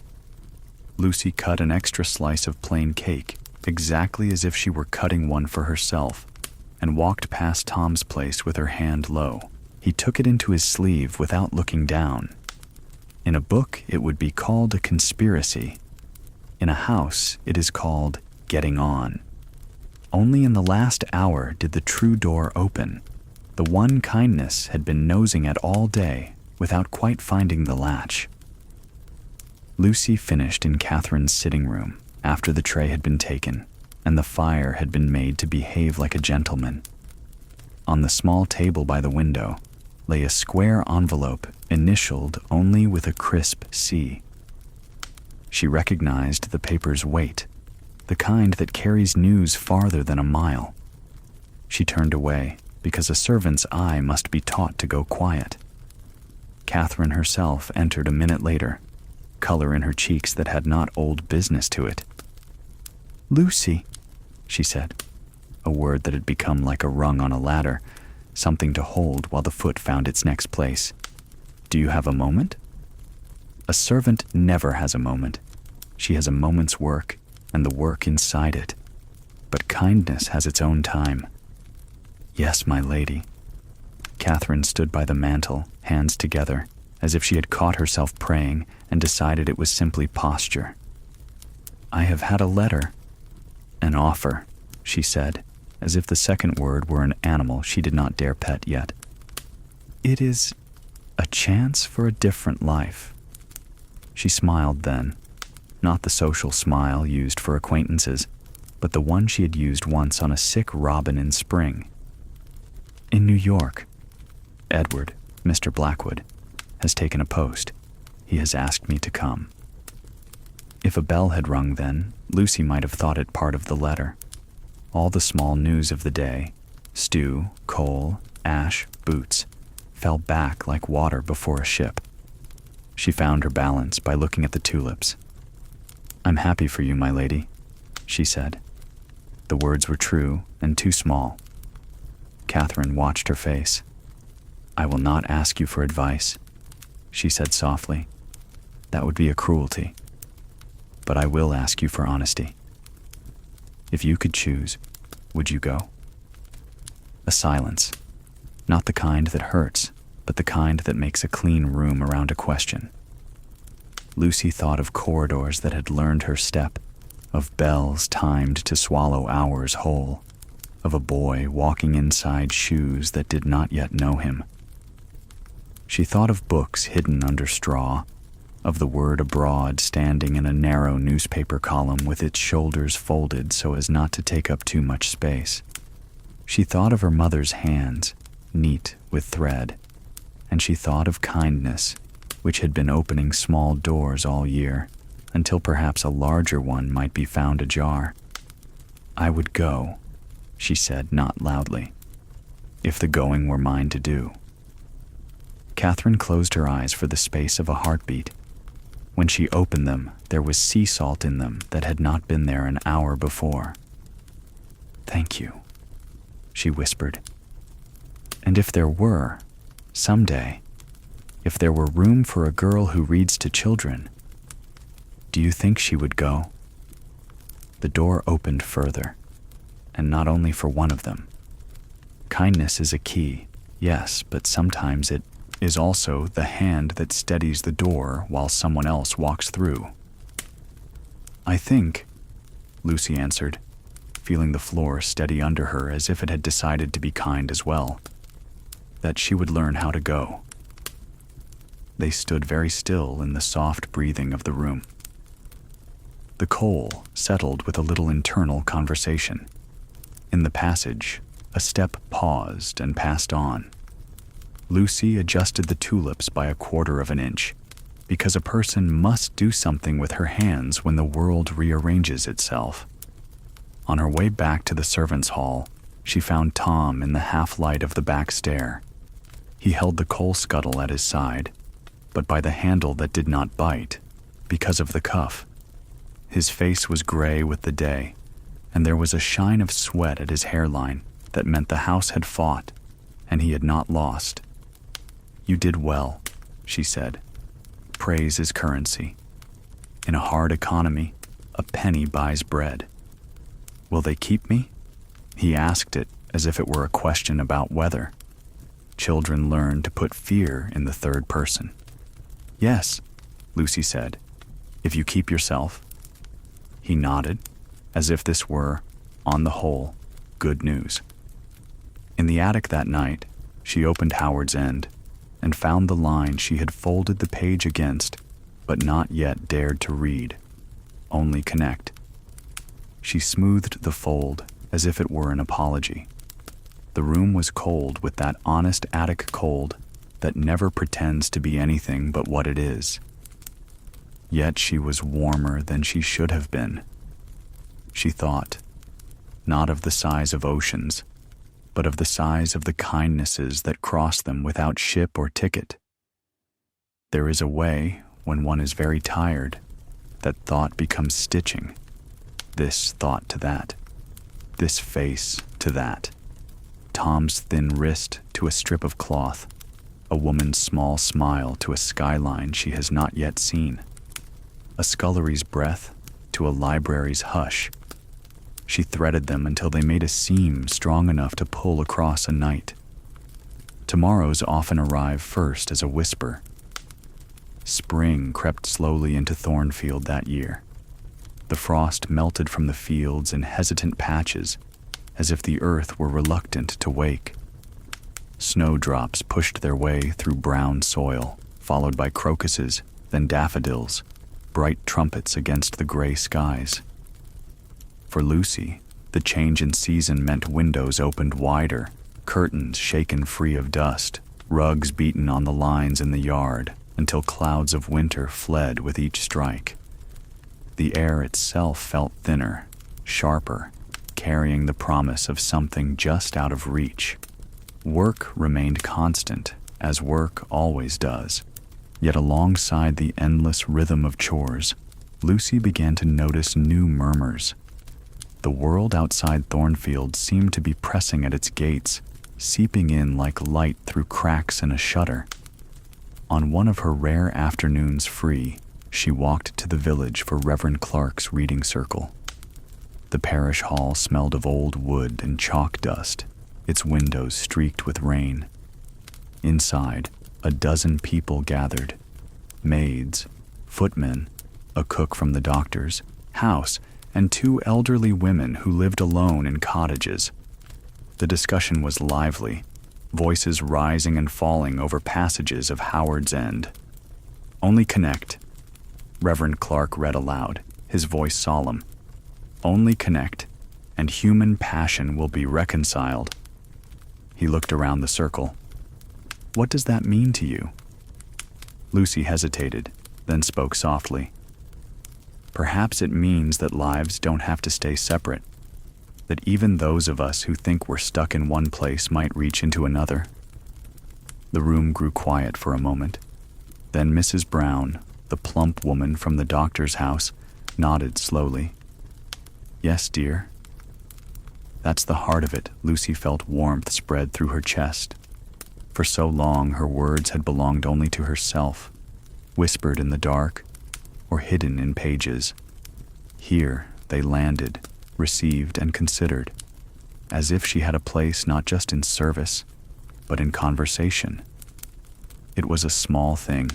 Lucy cut an extra slice of plain cake, exactly as if she were cutting one for herself, and walked past Tom's place with her hand low. He took it into his sleeve without looking down. In a book, it would be called a conspiracy. In a house, it is called getting on. Only in the last hour did the true door open. The one kindness had been nosing at all day without quite finding the latch. Lucy finished in Catherine's sitting room after the tray had been taken and the fire had been made to behave like a gentleman. On the small table by the window lay a square envelope initialed only with a crisp C. She recognized the paper's weight, the kind that carries news farther than a mile. She turned away because a servant's eye must be taught to go quiet. Catherine herself entered a minute later, color in her cheeks that had not old business to it. "Lucy," she said, a word that had become like a rung on a ladder, something to hold while the foot found its next place. "Do you have a moment?" A servant never has a moment. She has a moment's work, and the work inside it. But kindness has its own time. "Yes, my lady." Catherine stood by the mantel, hands together, as if she had caught herself praying and decided it was simply posture. "I have had a letter." "An offer," she said, as if the second word were an animal she did not dare pet yet. "It is a chance for a different life." She smiled then, not the social smile used for acquaintances, but the one she had used once on a sick robin in spring. "In New York, Edward, Mr. Blackwood, has taken a post. He has asked me to come." If a bell had rung then, Lucy might have thought it part of the letter. All the small news of the day, stew, coal, ash, boots, fell back like water before a ship. She found her balance by looking at the tulips. "I'm happy for you, my lady," she said. The words were true and too small. Catherine watched her face. "I will not ask you for advice," she said softly. "That would be a cruelty. But I will ask you for honesty. If you could choose, would you go?" A silence, not the kind that hurts, but the kind that makes a clean room around a question. Lucy thought of corridors that had learned her step, of bells timed to swallow hours whole, of a boy walking inside shoes that did not yet know him. She thought of books hidden under straw, of the word abroad standing in a narrow newspaper column with its shoulders folded so as not to take up too much space. She thought of her mother's hands, neat with thread, and she thought of kindness, which had been opening small doors all year, until perhaps a larger one might be found ajar. "I would go," she said not loudly, "if the going were mine to do." Catherine closed her eyes for the space of a heartbeat. When she opened them, there was sea salt in them that had not been there an hour before. Thank you, she whispered. And if there were, someday, if there were room for a girl who reads to children, do you think she would go? The door opened further, and not only for one of them. Kindness is a key, yes, but sometimes it is also the hand that steadies the door while someone else walks through. I think, Lucy answered, feeling the floor steady under her as if it had decided to be kind as well, that she would learn how to go. They stood very still in the soft breathing of the room. The coal settled with a little internal conversation. In the passage, a step paused and passed on. Lucy adjusted the tulips by 1/4 of an inch, because a person must do something with her hands when the world rearranges itself. On her way back to the servants' hall, she found Tom in the half-light of the back stair. He held the coal scuttle at his side, but by the handle that did not bite, because of the cuff. His face was gray with the day, and there was a shine of sweat at his hairline that meant the house had fought, and he had not lost. You did well, she said. Praise is currency. In a hard economy, a penny buys bread. Will they keep me? He asked it as if it were a question about whether. Children learn to put fear in the third person. Yes, Lucy said, if you keep yourself. He nodded, as if this were, on the whole, good news. In the attic that night, she opened Howard's End and found the line she had folded the page against, but not yet dared to read. Only connect. She smoothed the fold as if it were an apology. The room was cold with that honest attic cold that never pretends to be anything but what it is. Yet she was warmer than she should have been. She thought, not of the size of oceans, but of the size of the kindnesses that cross them without ship or ticket. There is a way, when one is very tired, that thought becomes stitching. This thought to that. This face to that. Tom's thin wrist to a strip of cloth. A woman's small smile to a skyline she has not yet seen. A scullery's breath to a library's hush. She threaded them until they made a seam strong enough to pull across a night. Tomorrows often arrive first as a whisper. Spring crept slowly into Thornfield that year. The frost melted from the fields in hesitant patches, as if the earth were reluctant to wake. Snowdrops pushed their way through brown soil, followed by crocuses, then daffodils, bright trumpets against the gray skies. For Lucy, the change in season meant windows opened wider, curtains shaken free of dust, rugs beaten on the lines in the yard, until clouds of winter fled with each strike. The air itself felt thinner, sharper, carrying the promise of something just out of reach. Work remained constant, as work always does. Yet alongside the endless rhythm of chores, Lucy began to notice new murmurs. The world outside Thornfield seemed to be pressing at its gates, seeping in like light through cracks in a shutter. On one of her rare afternoons free, she walked to the village for Reverend Clark's reading circle. The parish hall smelled of old wood and chalk dust, its windows streaked with rain. Inside, a dozen people gathered. Maids, footmen, a cook from the doctor's house, and 2 elderly women who lived alone in cottages. The discussion was lively, voices rising and falling over passages of Howard's End. Only connect, Reverend Clark read aloud, his voice solemn. Only connect, and human passion will be reconciled. He looked around the circle. What does that mean to you? Lucy hesitated, then spoke softly. Perhaps it means that lives don't have to stay separate, that even those of us who think we're stuck in one place might reach into another. The room grew quiet for a moment. Then Mrs. Brown, the plump woman from the doctor's house, nodded slowly. Yes, dear. That's the heart of it. Lucy felt warmth spread through her chest. For so long, her words had belonged only to herself, whispered in the dark or hidden in pages. Here they landed, received and considered, as if she had a place not just in service, but in conversation. It was a small thing,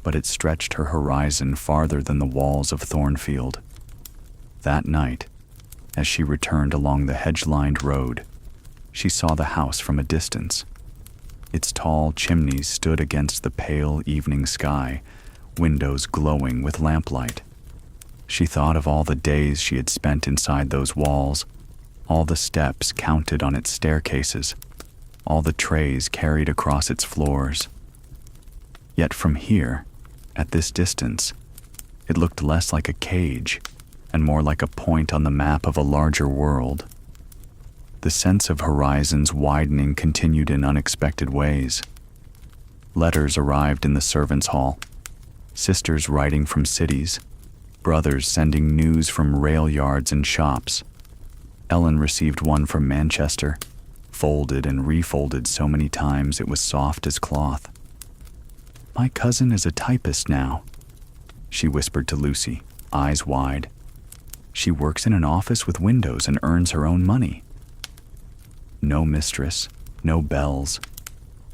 but it stretched her horizon farther than the walls of Thornfield. That night, as she returned along the hedge-lined road, she saw the house from a distance. Its tall chimneys stood against the pale evening sky, windows glowing with lamplight. She thought of all the days she had spent inside those walls, all the steps counted on its staircases, all the trays carried across its floors. Yet from here, at this distance, it looked less like a cage and more like a point on the map of a larger world. The sense of horizons widening continued in unexpected ways. Letters arrived in the servants' hall, sisters writing from cities, brothers sending news from rail yards and shops. Ellen received one from Manchester, folded and refolded so many times it was soft as cloth. "My cousin is a typist now," she whispered to Lucy, eyes wide. "She works in an office with windows and earns her own money." No mistress, no bells.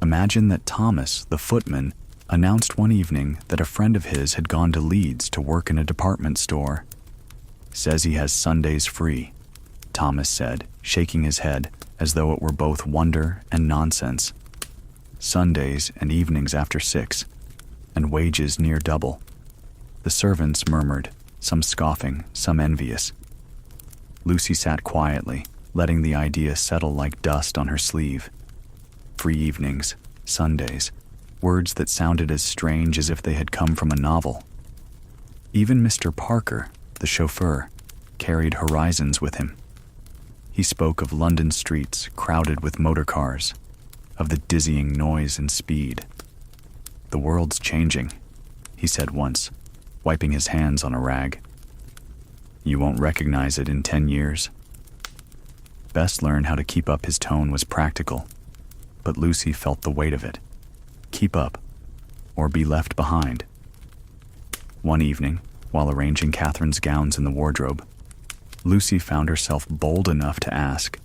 Imagine that Thomas, the footman, announced one evening that a friend of his had gone to Leeds to work in a department store. "Says he has Sundays free," Thomas said, shaking his head as though it were both wonder and nonsense. "Sundays and evenings after 6, and wages near double." The servants murmured, some scoffing, some envious. Lucy sat quietly, letting the idea settle like dust on her sleeve. Free evenings, Sundays, words that sounded as strange as if they had come from a novel. Even Mr. Parker, the chauffeur, carried horizons with him. He spoke of London streets crowded with motor cars, of the dizzying noise and speed. "The world's changing," he said once, wiping his hands on a rag. "You won't recognize it in 10 years. Best learn how to keep up. His tone was practical, but Lucy felt the weight of it. Keep up, or be left behind. One evening, while arranging Catherine's gowns in the wardrobe, Lucy found herself bold enough to ask,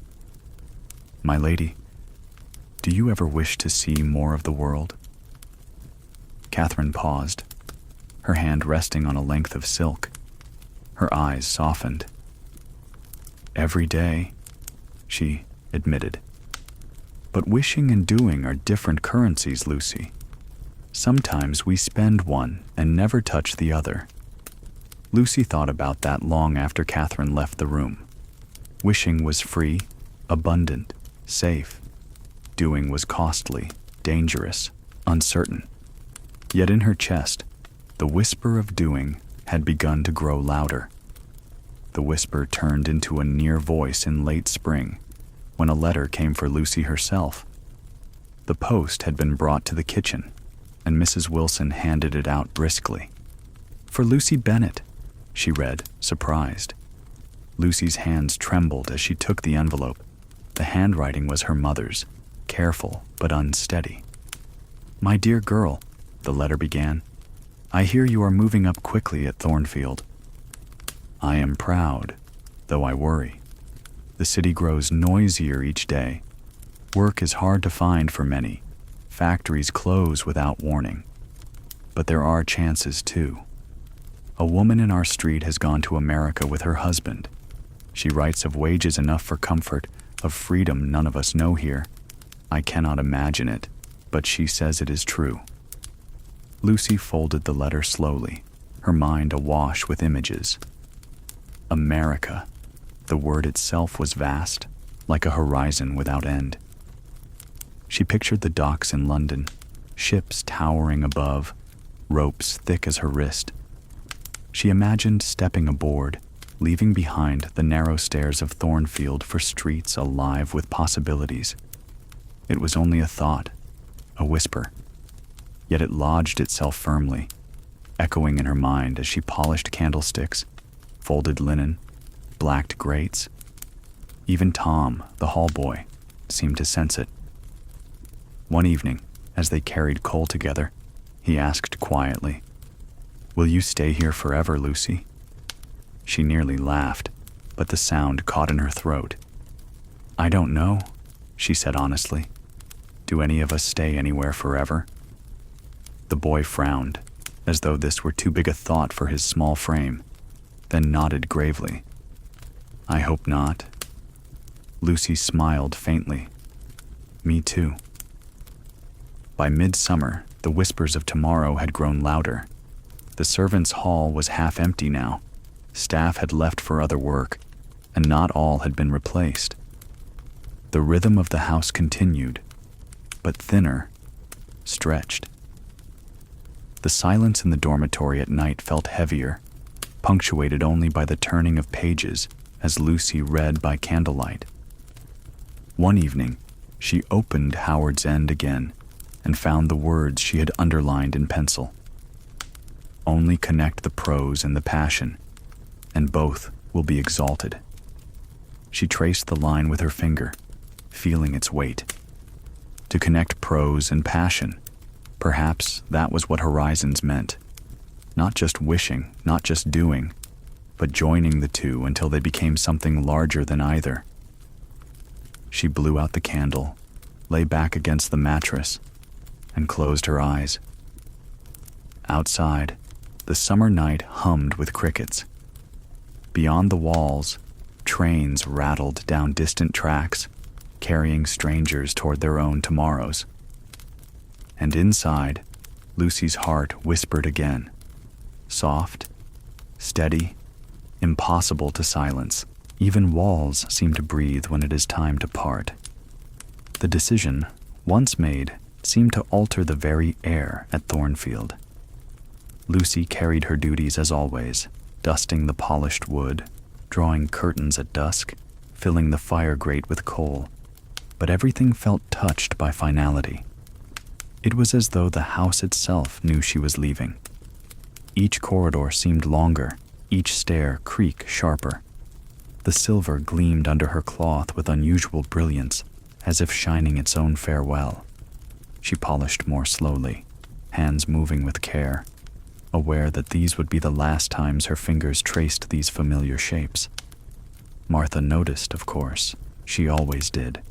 "My lady, do you ever wish to see more of the world?" Catherine paused, her hand resting on a length of silk. Her eyes softened. "Every day," she admitted. "But wishing and doing are different currencies, Lucy. Sometimes we spend one and never touch the other." Lucy thought about that long after Catherine left the room. Wishing was free, abundant, safe. Doing was costly, dangerous, uncertain. Yet in her chest, the whisper of doing had begun to grow louder. The whisper turned into a near voice in late spring, when a letter came for Lucy herself. The post had been brought to the kitchen, and Mrs. Wilson handed it out briskly. "For Lucy Bennett," she read, surprised. Lucy's hands trembled as she took the envelope. The handwriting was her mother's, careful but unsteady. "My dear girl," the letter began, "I hear you are moving up quickly at Thornfield. I am proud, though I worry. The city grows noisier each day. Work is hard to find for many. Factories close without warning. But there are chances too. A woman in our street has gone to America with her husband. She writes of wages enough for comfort, of freedom none of us know here. I cannot imagine it, but she says it is true." Lucy folded the letter slowly, her mind awash with images. America. The word itself was vast, like a horizon without end. She pictured the docks in London, ships towering above, ropes thick as her wrist. She imagined stepping aboard, leaving behind the narrow stairs of Thornfield for streets alive with possibilities. It was only a thought, a whisper, yet it lodged itself firmly, echoing in her mind as she polished candlesticks, folded linen, blacked grates. Even Tom, the hall boy, seemed to sense it. One evening, as they carried coal together, he asked quietly, "Will you stay here forever, Lucy?" She nearly laughed, but the sound caught in her throat. "I don't know," she said honestly. "Do any of us stay anywhere forever?" The boy frowned, as though this were too big a thought for his small frame, then nodded gravely. "I hope not." Lucy smiled faintly. "Me too." By midsummer, the whispers of tomorrow had grown louder. The servants' hall was half empty now. Staff had left for other work, and not all had been replaced. The rhythm of the house continued, but thinner, stretched. The silence in the dormitory at night felt heavier, punctuated only by the turning of pages as Lucy read by candlelight. One evening, she opened Howard's End again and found the words she had underlined in pencil. Only connect the prose and the passion, and both will be exalted. She traced the line with her finger, feeling its weight. To connect prose and passion, perhaps that was what horizons meant. Not just wishing, not just doing, but joining the two until they became something larger than either. She blew out the candle, lay back against the mattress, and closed her eyes. Outside, the summer night hummed with crickets. Beyond the walls, trains rattled down distant tracks, carrying strangers toward their own tomorrows. And inside, Lucy's heart whispered again, soft, steady, impossible to silence. Even walls seem to breathe when it is time to part. The decision, once made, seemed to alter the very air at Thornfield. Lucy carried her duties as always, dusting the polished wood, drawing curtains at dusk, filling the fire grate with coal, but everything felt touched by finality. It was as though the house itself knew she was leaving. Each corridor seemed longer, each stair creak sharper. The silver gleamed under her cloth with unusual brilliance, as if shining its own farewell. She polished more slowly, hands moving with care, aware that these would be the last times her fingers traced these familiar shapes. Martha noticed, of course. She always did.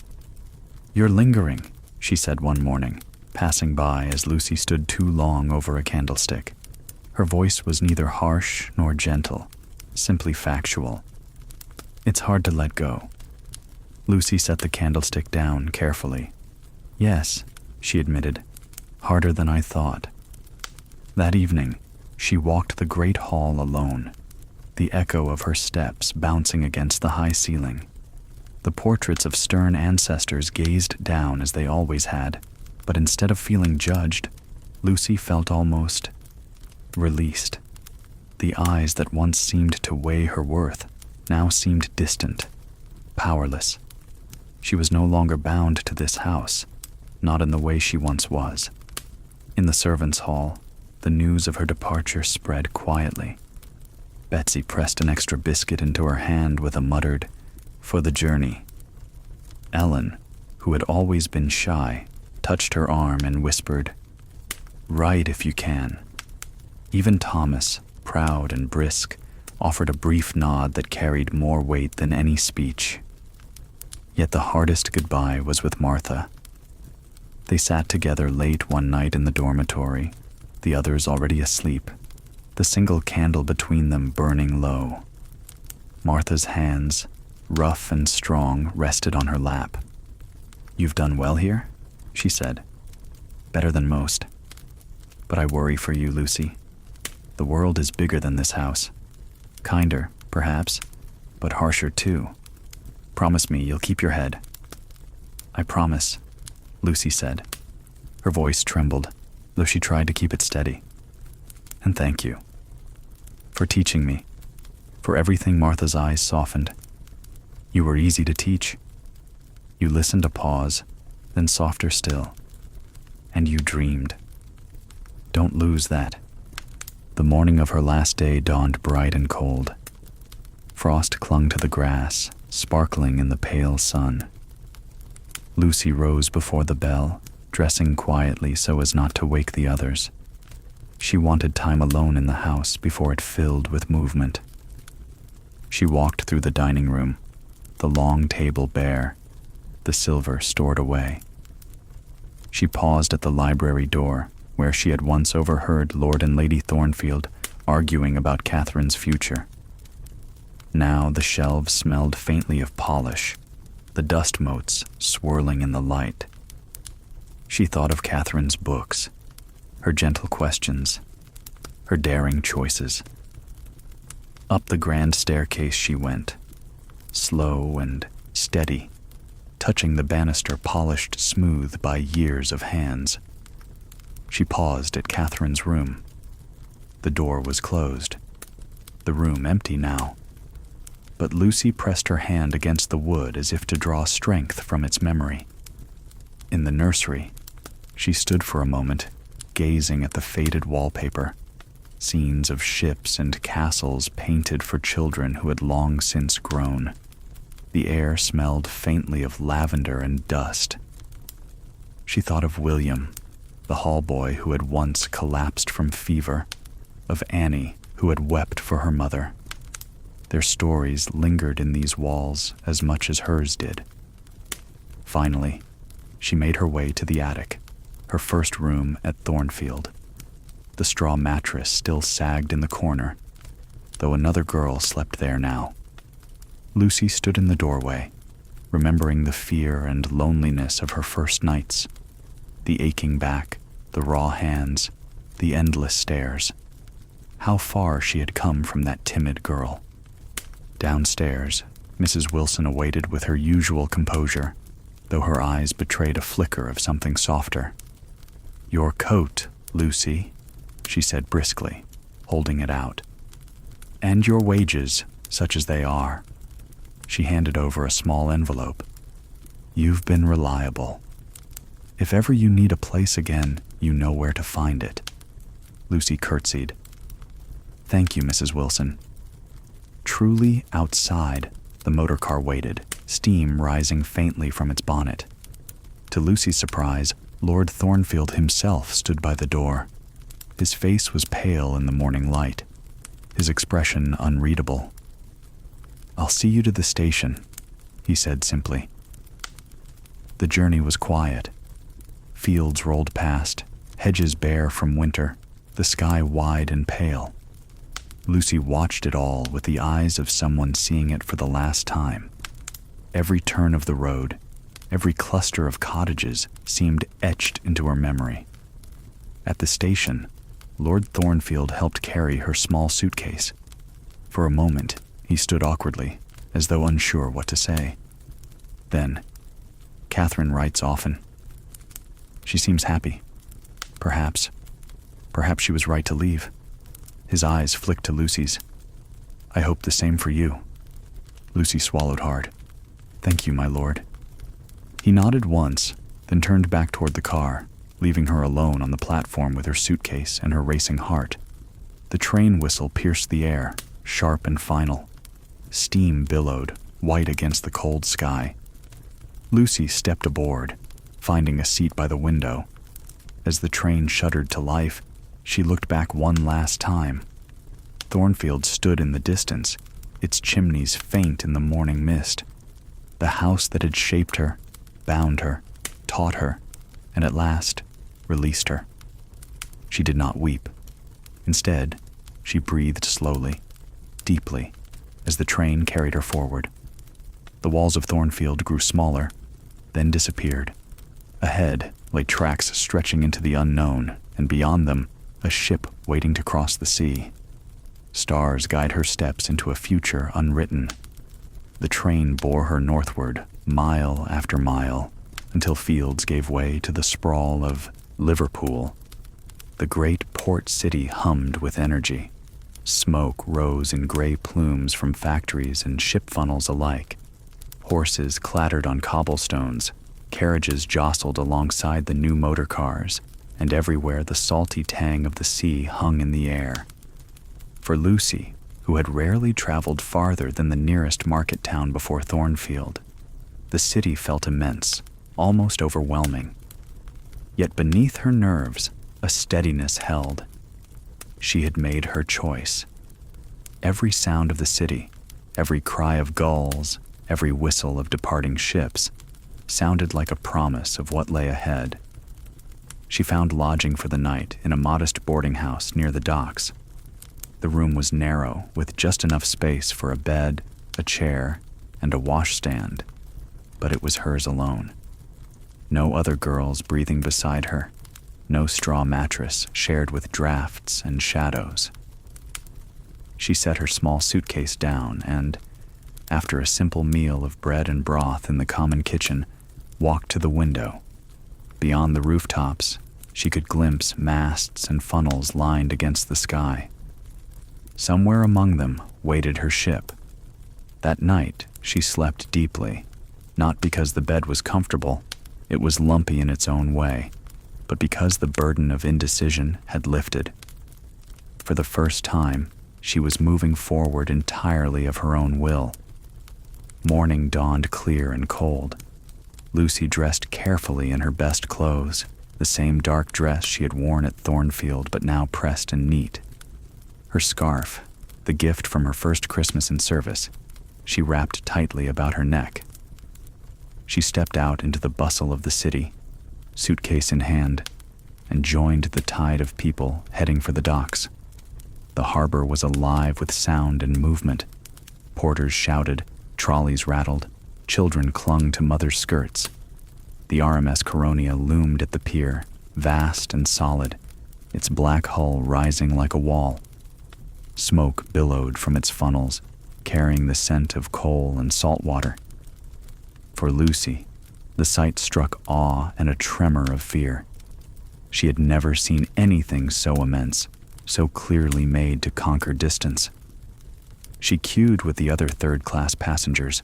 "You're lingering," she said one morning, passing by as Lucy stood too long over a candlestick. Her voice was neither harsh nor gentle, simply factual. "It's hard to let go." Lucy set the candlestick down carefully. "Yes," she admitted, "harder than I thought." That evening, she walked the great hall alone, the echo of her steps bouncing against the high ceiling. The portraits of stern ancestors gazed down as they always had, but instead of feeling judged, Lucy felt almost released. The eyes that once seemed to weigh her worth now seemed distant, powerless. She was no longer bound to this house, not in the way she once was. In the servants' hall, the news of her departure spread quietly. Betsy pressed an extra biscuit into her hand with a muttered, "For the journey." Ellen, who had always been shy, touched her arm and whispered, "Write if you can." Even Thomas, proud and brisk, offered a brief nod that carried more weight than any speech. Yet the hardest goodbye was with Martha. They sat together late one night in the dormitory, the others already asleep, the single candle between them burning low. Martha's hands, rough and strong, rested on her lap. "You've done well here?" she said. "Better than most. But I worry for you, Lucy. The world is bigger than this house. Kinder, perhaps, but harsher too. Promise me you'll keep your head." "I promise," Lucy said. Her voice trembled, though she tried to keep it steady. "And thank you. For teaching me. For everything." Martha's eyes softened. "You were easy to teach. You listened a pause, then softer still. And you dreamed. Don't lose that." The morning of her last day dawned bright and cold. Frost clung to the grass, sparkling in the pale sun. Lucy rose before the bell, dressing quietly so as not to wake the others. She wanted time alone in the house before it filled with movement. She walked through the dining room, the long table bare, the silver stored away. She paused at the library door, where she had once overheard Lord and Lady Thornfield arguing about Catherine's future. Now the shelves smelled faintly of polish, the dust motes swirling in the light. She thought of Catherine's books, her gentle questions, her daring choices. Up the grand staircase she went, slow and steady, touching the banister polished smooth by years of hands. She paused at Catherine's room. The door was closed, the room empty now. But Lucy pressed her hand against the wood as if to draw strength from its memory. In the nursery, she stood for a moment, gazing at the faded wallpaper, scenes of ships and castles painted for children who had long since grown. The air smelled faintly of lavender and dust. She thought of William, the hall boy who had once collapsed from fever, of Annie, who had wept for her mother. Their stories lingered in these walls as much as hers did. Finally, she made her way to the attic, her first room at Thornfield. The straw mattress still sagged in the corner, though another girl slept there now. Lucy stood in the doorway, remembering the fear and loneliness of her first nights, the aching back, the raw hands, the endless stairs. How far she had come from that timid girl. Downstairs, Mrs. Wilson awaited with her usual composure, though her eyes betrayed a flicker of something softer. "Your coat, Lucy," she said briskly, holding it out. "And your wages, such as they are." She handed over a small envelope. "You've been reliable. If ever you need a place again, you know where to find it." Lucy curtsied. "Thank you, Mrs. Wilson." Truly outside, the motor car waited, steam rising faintly from its bonnet. To Lucy's surprise, Lord Thornfield himself stood by the door. His face was pale in the morning light, his expression unreadable. "I'll see you to the station," he said simply. The journey was quiet. Fields rolled past, hedges bare from winter, the sky wide and pale. Lucy watched it all with the eyes of someone seeing it for the last time. Every turn of the road, every cluster of cottages seemed etched into her memory. At the station, Lord Thornfield helped carry her small suitcase. For a moment, he stood awkwardly, as though unsure what to say. Then, "Catherine writes often. She seems happy. Perhaps she was right to leave." His eyes flicked to Lucy's. "I hope the same for you." Lucy swallowed hard. "Thank you, my lord." He nodded once, then turned back toward the car, leaving her alone on the platform with her suitcase and her racing heart. The train whistle pierced the air, sharp and final. Steam billowed, white against the cold sky. Lucy stepped aboard, finding a seat by the window. As the train shuddered to life, she looked back one last time. Thornfield stood in the distance, its chimneys faint in the morning mist. The house that had shaped her, bound her, taught her, and at last released her. She did not weep. Instead, she breathed slowly, deeply, as the train carried her forward. The walls of Thornfield grew smaller, then disappeared. Ahead lay tracks stretching into the unknown, and beyond them, a ship waiting to cross the sea. Stars guide her steps into a future unwritten. The train bore her northward, mile after mile, until fields gave way to the sprawl of Liverpool. The great port city hummed with energy. Smoke rose in gray plumes from factories and ship funnels alike. Horses clattered on cobblestones, carriages jostled alongside the new motor cars, and everywhere the salty tang of the sea hung in the air. For Lucy, who had rarely traveled farther than the nearest market town before Thornfield. The city felt immense, almost overwhelming. Yet beneath her nerves, a steadiness held. She had made her choice. Every sound of the city, every cry of gulls, every whistle of departing ships, sounded like a promise of what lay ahead. She found lodging for the night in a modest boarding house near the docks. The room was narrow, with just enough space for a bed, a chair, and a washstand, but it was hers alone. No other girls breathing beside her, no straw mattress shared with drafts and shadows. She set her small suitcase down and, after a simple meal of bread and broth in the common kitchen, walked to the window. Beyond the rooftops, she could glimpse masts and funnels lined against the sky. Somewhere among them waited her ship. That night, she slept deeply, not because the bed was comfortable, it was lumpy in its own way, but because the burden of indecision had lifted. For the first time, she was moving forward entirely of her own will. Morning dawned clear and cold. Lucy dressed carefully in her best clothes, the same dark dress she had worn at Thornfield but now pressed and neat. Her scarf, the gift from her first Christmas in service, she wrapped tightly about her neck. She stepped out into the bustle of the city, suitcase in hand, and joined the tide of people heading for the docks. The harbor was alive with sound and movement. Porters shouted, trolleys rattled, children clung to mothers' skirts. The RMS Coronia loomed at the pier, vast and solid, its black hull rising like a wall. Smoke billowed from its funnels, carrying the scent of coal and salt water. For Lucy, the sight struck awe and a tremor of fear. She had never seen anything so immense, so clearly made to conquer distance. She queued with the other third-class passengers,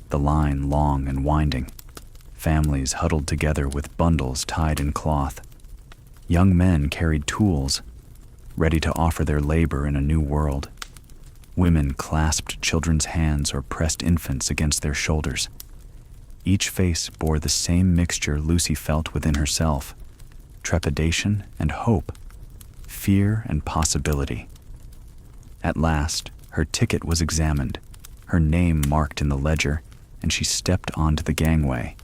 the line long and winding, families huddled together with bundles tied in cloth. Young men carried tools, ready to offer their labor in a new world. Women clasped children's hands or pressed infants against their shoulders. Each face bore the same mixture Lucy felt within herself: trepidation and hope, fear and possibility. At last, her ticket was examined, her name marked in the ledger, and she stepped onto the gangway.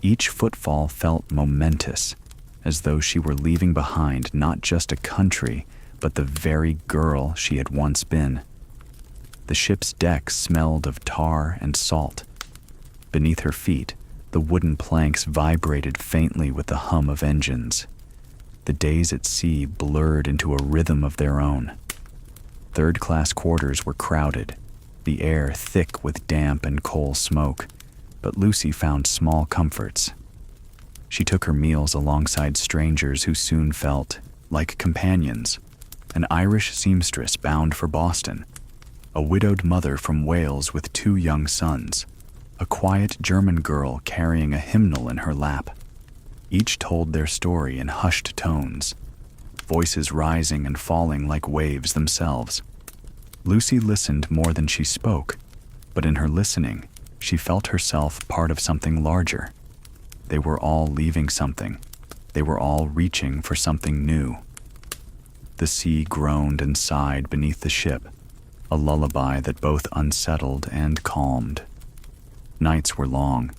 Each footfall felt momentous, as though she were leaving behind not just a country, but the very girl she had once been. The ship's deck smelled of tar and salt. Beneath her feet, the wooden planks vibrated faintly with the hum of engines. The days at sea blurred into a rhythm of their own. Third-class quarters were crowded, the air thick with damp and coal smoke, but Lucy found small comforts. She took her meals alongside strangers who soon felt like companions: an Irish seamstress bound for Boston, a widowed mother from Wales with 2 young sons, a quiet German girl carrying a hymnal in her lap. Each told their story in hushed tones, voices rising and falling like waves themselves. Lucy listened more than she spoke, but in her listening, she felt herself part of something larger. They were all leaving something. They were all reaching for something new. The sea groaned and sighed beneath the ship, a lullaby that both unsettled and calmed. Nights were long,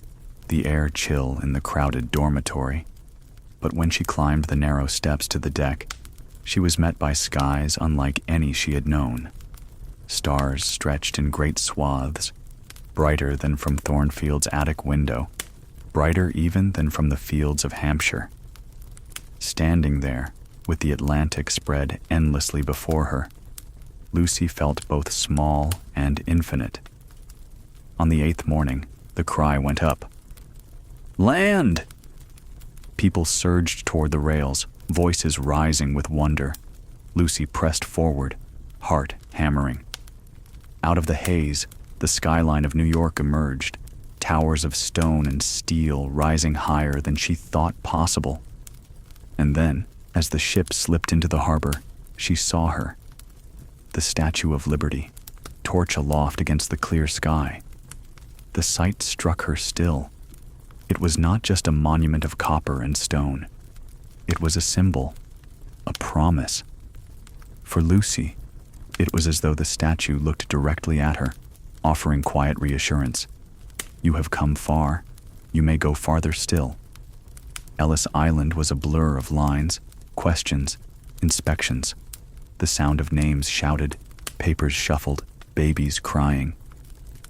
the air chill in the crowded dormitory, but when she climbed the narrow steps to the deck, she was met by skies unlike any she had known. Stars stretched in great swaths, brighter than from Thornfield's attic window, brighter even than from the fields of Hampshire. Standing there, with the Atlantic spread endlessly before her, Lucy felt both small and infinite. On the 8th morning, the cry went up. "Land!" People surged toward the rails, voices rising with wonder. Lucy pressed forward, heart hammering. Out of the haze, the skyline of New York emerged, towers of stone and steel rising higher than she thought possible. And then, as the ship slipped into the harbor, she saw her. the Statue of Liberty, torch aloft against the clear sky. The sight struck her still. It was not just a monument of copper and stone. It was a symbol, a promise. For Lucy, it was as though the statue looked directly at her, offering quiet reassurance. You have come far. You may go farther still. Ellis Island was a blur of lines, questions, inspections. The sound of names shouted, papers shuffled, babies crying.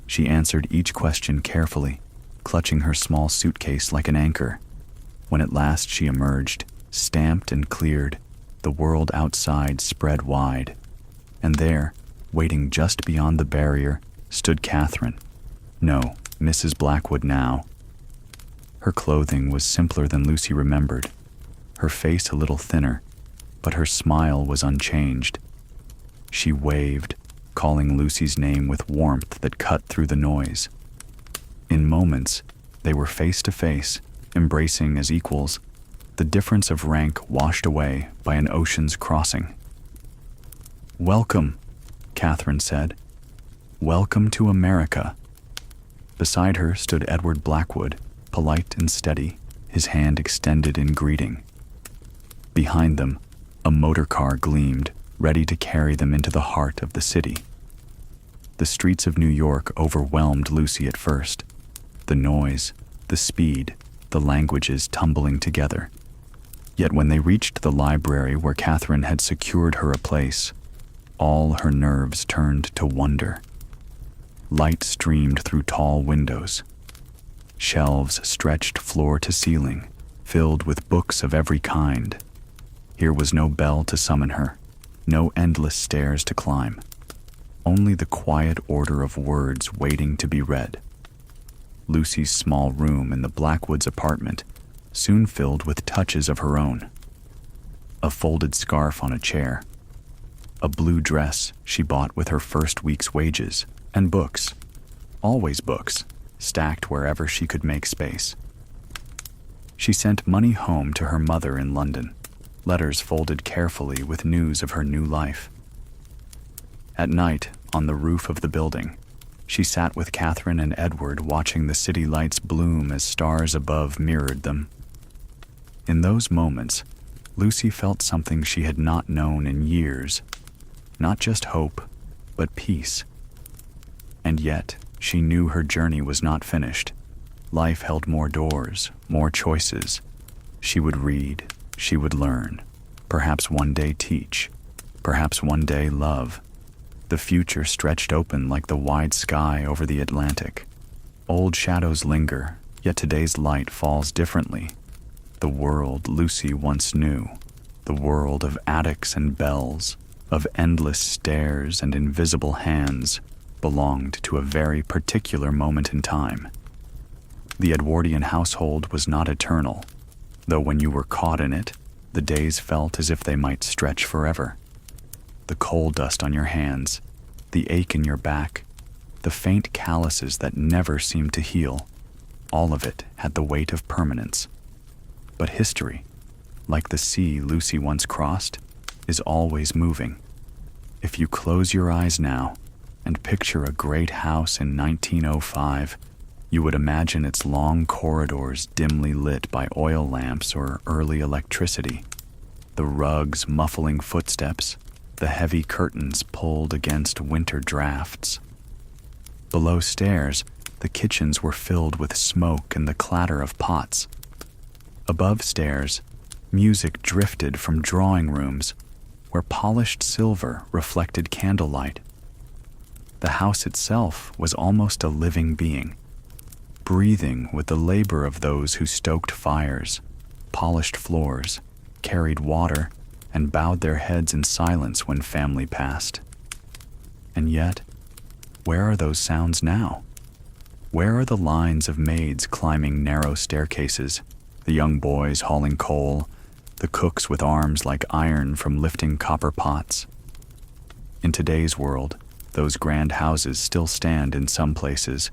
She answered each question carefully, clutching her small suitcase like an anchor. When at last she emerged, stamped and cleared, the world outside spread wide. And there, waiting just beyond the barrier, stood Catherine. No, Mrs. Blackwood now. Her clothing was simpler than Lucy remembered, her face a little thinner, but her smile was unchanged. She waved, calling Lucy's name with warmth that cut through the noise. In moments, they were face to face, embracing as equals, the difference of rank washed away by an ocean's crossing. "Welcome," Catherine said. "Welcome to America." Beside her stood Edward Blackwood, polite and steady, his hand extended in greeting. Behind them, a motor car gleamed, ready to carry them into the heart of the city. The streets of New York overwhelmed Lucy at first. The noise, the speed, the languages tumbling together. Yet when they reached the library where Catherine had secured her a place, all her nerves turned to wonder. Light streamed through tall windows. Shelves stretched floor to ceiling, filled with books of every kind. Here was no bell to summon her, no endless stairs to climb, only the quiet order of words waiting to be read. Lucy's small room in the Blackwoods' apartment soon filled with touches of her own. A folded scarf on a chair, a blue dress she bought with her first week's wages, and books, always books, stacked wherever she could make space. She sent money home to her mother in London, letters folded carefully with news of her new life. At night, on the roof of the building, she sat with Catherine and Edward watching the city lights bloom as stars above mirrored them. In those moments, Lucy felt something she had not known in years, not just hope, but peace. And yet, she knew her journey was not finished. Life held more doors, more choices. She would read, she would learn, perhaps one day teach, perhaps one day love. The future stretched open like the wide sky over the Atlantic. Old shadows linger, yet today's light falls differently. The world Lucy once knew, the world of attics and bells, of endless stairs and invisible hands, belonged to a very particular moment in time. The Edwardian household was not eternal, though when you were caught in it, the days felt as if they might stretch forever. The coal dust on your hands, the ache in your back, the faint calluses that never seemed to heal, all of it had the weight of permanence. But history, like the sea Lucy once crossed, is always moving. If you close your eyes now and picture a great house in 1905, you would imagine its long corridors dimly lit by oil lamps or early electricity, the rugs muffling footsteps, the heavy curtains pulled against winter drafts. Below stairs, the kitchens were filled with smoke and the clatter of pots. Above stairs, music drifted from drawing rooms where polished silver reflected candlelight. The house itself was almost a living being, breathing with the labor of those who stoked fires, polished floors, carried water, and bowed their heads in silence when family passed. And yet, where are those sounds now? Where are the lines of maids climbing narrow staircases, the young boys hauling coal, the cooks with arms like iron from lifting copper pots? In today's world, those grand houses still stand in some places,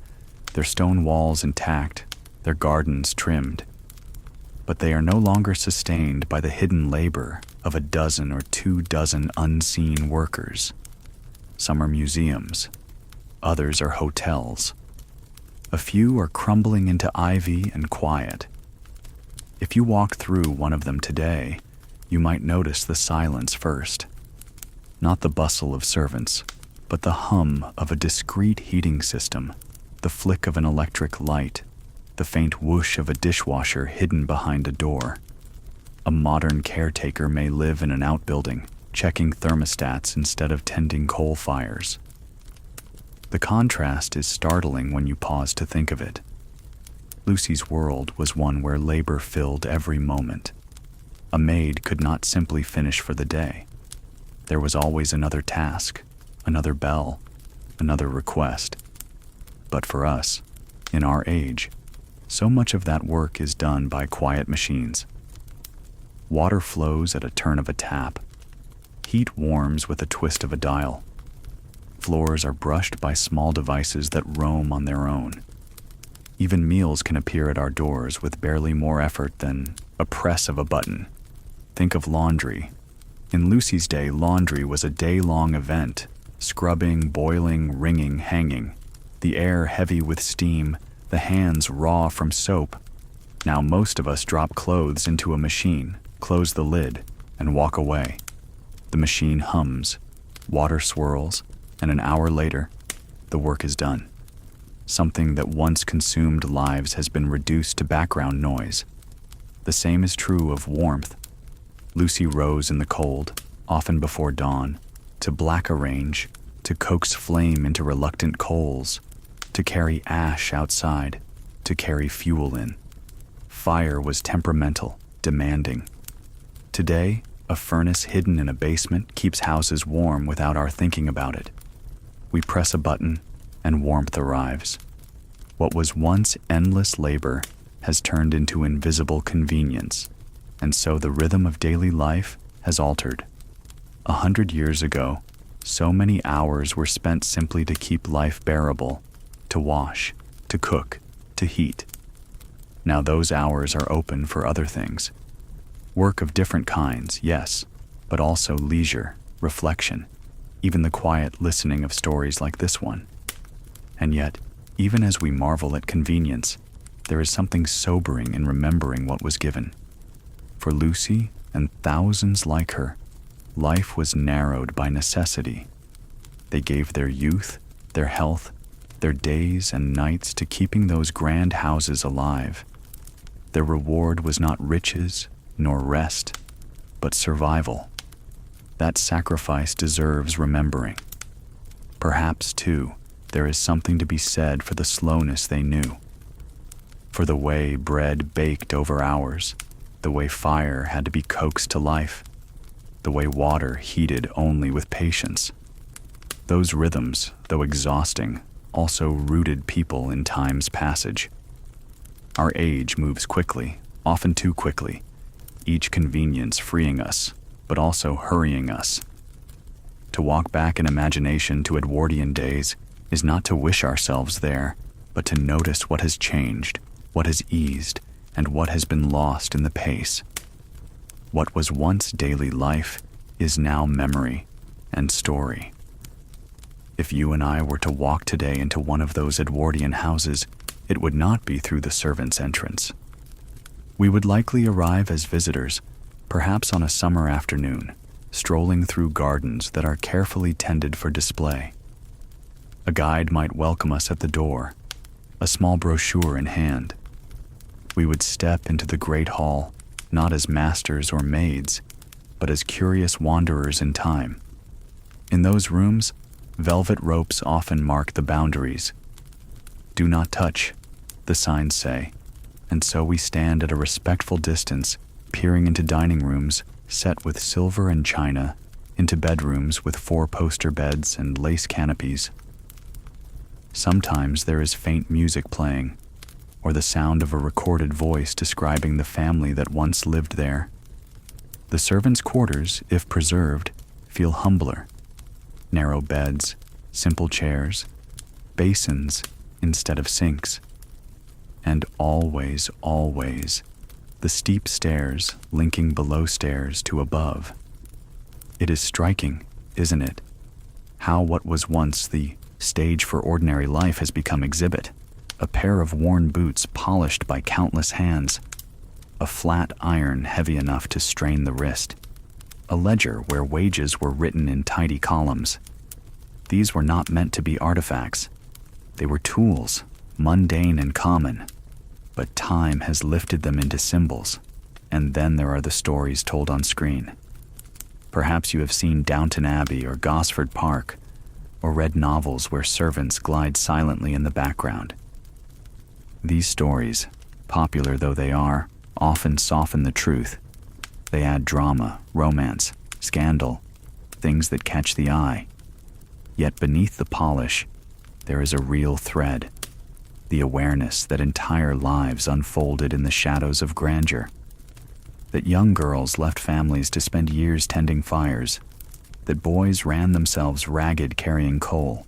their stone walls intact, their gardens trimmed. But they are no longer sustained by the hidden labor of a dozen or 2 dozen unseen workers. Some are museums. Others are hotels. A few are crumbling into ivy and quiet. If you walked through one of them today, you might notice the silence first. Not the bustle of servants, but the hum of a discreet heating system, the flick of an electric light, the faint whoosh of a dishwasher hidden behind a door. A modern caretaker may live in an outbuilding, checking thermostats instead of tending coal fires. The contrast is startling when you pause to think of it. Lucy's world was one where labor filled every moment. A maid could not simply finish for the day. There was always another task, another bell, another request. But for us, in our age, so much of that work is done by quiet machines. Water flows at a turn of a tap. Heat warms with a twist of a dial. Floors are brushed by small devices that roam on their own. Even meals can appear at our doors with barely more effort than a press of a button. Think of laundry. In Lucy's day, laundry was a day-long event. Scrubbing, boiling, wringing, hanging. The air heavy with steam, the hands raw from soap. Now most of us drop clothes into a machine, close the lid, and walk away. The machine hums, water swirls, and an hour later, the work is done. Something that once consumed lives has been reduced to background noise. The same is true of warmth. Lucy rose in the cold, often before dawn, to black a range, to coax flame into reluctant coals, to carry ash outside, to carry fuel in. Fire was temperamental, demanding. Today, a furnace hidden in a basement keeps houses warm without our thinking about it. We press a button, and warmth arrives. What was once endless labor has turned into invisible convenience, and so the rhythm of daily life has altered. 100 years ago, so many hours were spent simply to keep life bearable, to wash, to cook, to heat. Now those hours are open for other things. Work of different kinds, yes, but also leisure, reflection, even the quiet listening of stories like this one. And yet, even as we marvel at convenience, there is something sobering in remembering what was given. For Lucy and thousands like her, life was narrowed by necessity. They gave their youth, their health, their days and nights to keeping those grand houses alive. Their reward was not riches nor rest, but survival. That sacrifice deserves remembering. Perhaps, too, there is something to be said for the slowness they knew. For the way bread baked over hours, the way fire had to be coaxed to life, the way water heated only with patience. Those rhythms, though exhausting, also rooted people in time's passage. Our age moves quickly, often too quickly, each convenience freeing us, but also hurrying us. To walk back in imagination to Edwardian days is not to wish ourselves there, but to notice what has changed, what has eased, and what has been lost in the pace. What was once daily life is now memory and story. If you and I were to walk today into one of those Edwardian houses, it would not be through the servants' entrance. We would likely arrive as visitors, perhaps on a summer afternoon, strolling through gardens that are carefully tended for display. A guide might welcome us at the door, a small brochure in hand. We would step into the great hall, not as masters or maids, but as curious wanderers in time. In those rooms, velvet ropes often mark the boundaries. Do not touch, the signs say, and so we stand at a respectful distance, peering into dining rooms set with silver and china, into bedrooms with 4-poster beds and lace canopies. Sometimes there is faint music playing, or the sound of a recorded voice describing the family that once lived there. The servants' quarters, if preserved, feel humbler. Narrow beds, simple chairs, basins instead of sinks. And always, always, the steep stairs linking below stairs to above. It is striking, isn't it? How what was once the stage for ordinary life has become exhibit. A pair of worn boots polished by countless hands. A flat iron heavy enough to strain the wrist. A ledger where wages were written in tidy columns. These were not meant to be artifacts. They were tools, mundane and common. But time has lifted them into symbols. And then there are the stories told on screen. Perhaps you have seen Downton Abbey or Gosford Park, or read novels where servants glide silently in the background. These stories, popular though they are, often soften the truth. They add drama, romance, scandal, things that catch the eye. Yet beneath the polish, there is a real thread, the awareness that entire lives unfolded in the shadows of grandeur. That young girls left families to spend years tending fires, that boys ran themselves ragged carrying coal,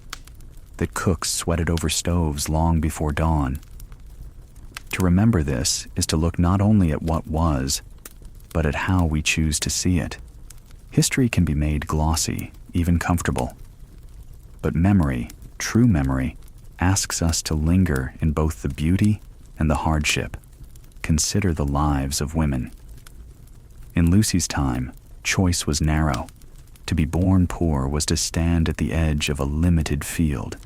that cooks sweated over stoves long before dawn. To remember this is to look not only at what was, but at how we choose to see it. History can be made glossy, even comfortable. But memory, true memory, asks us to linger in both the beauty and the hardship. Consider the lives of women. In Lucy's time, choice was narrow. To be born poor was to stand at the edge of a limited field,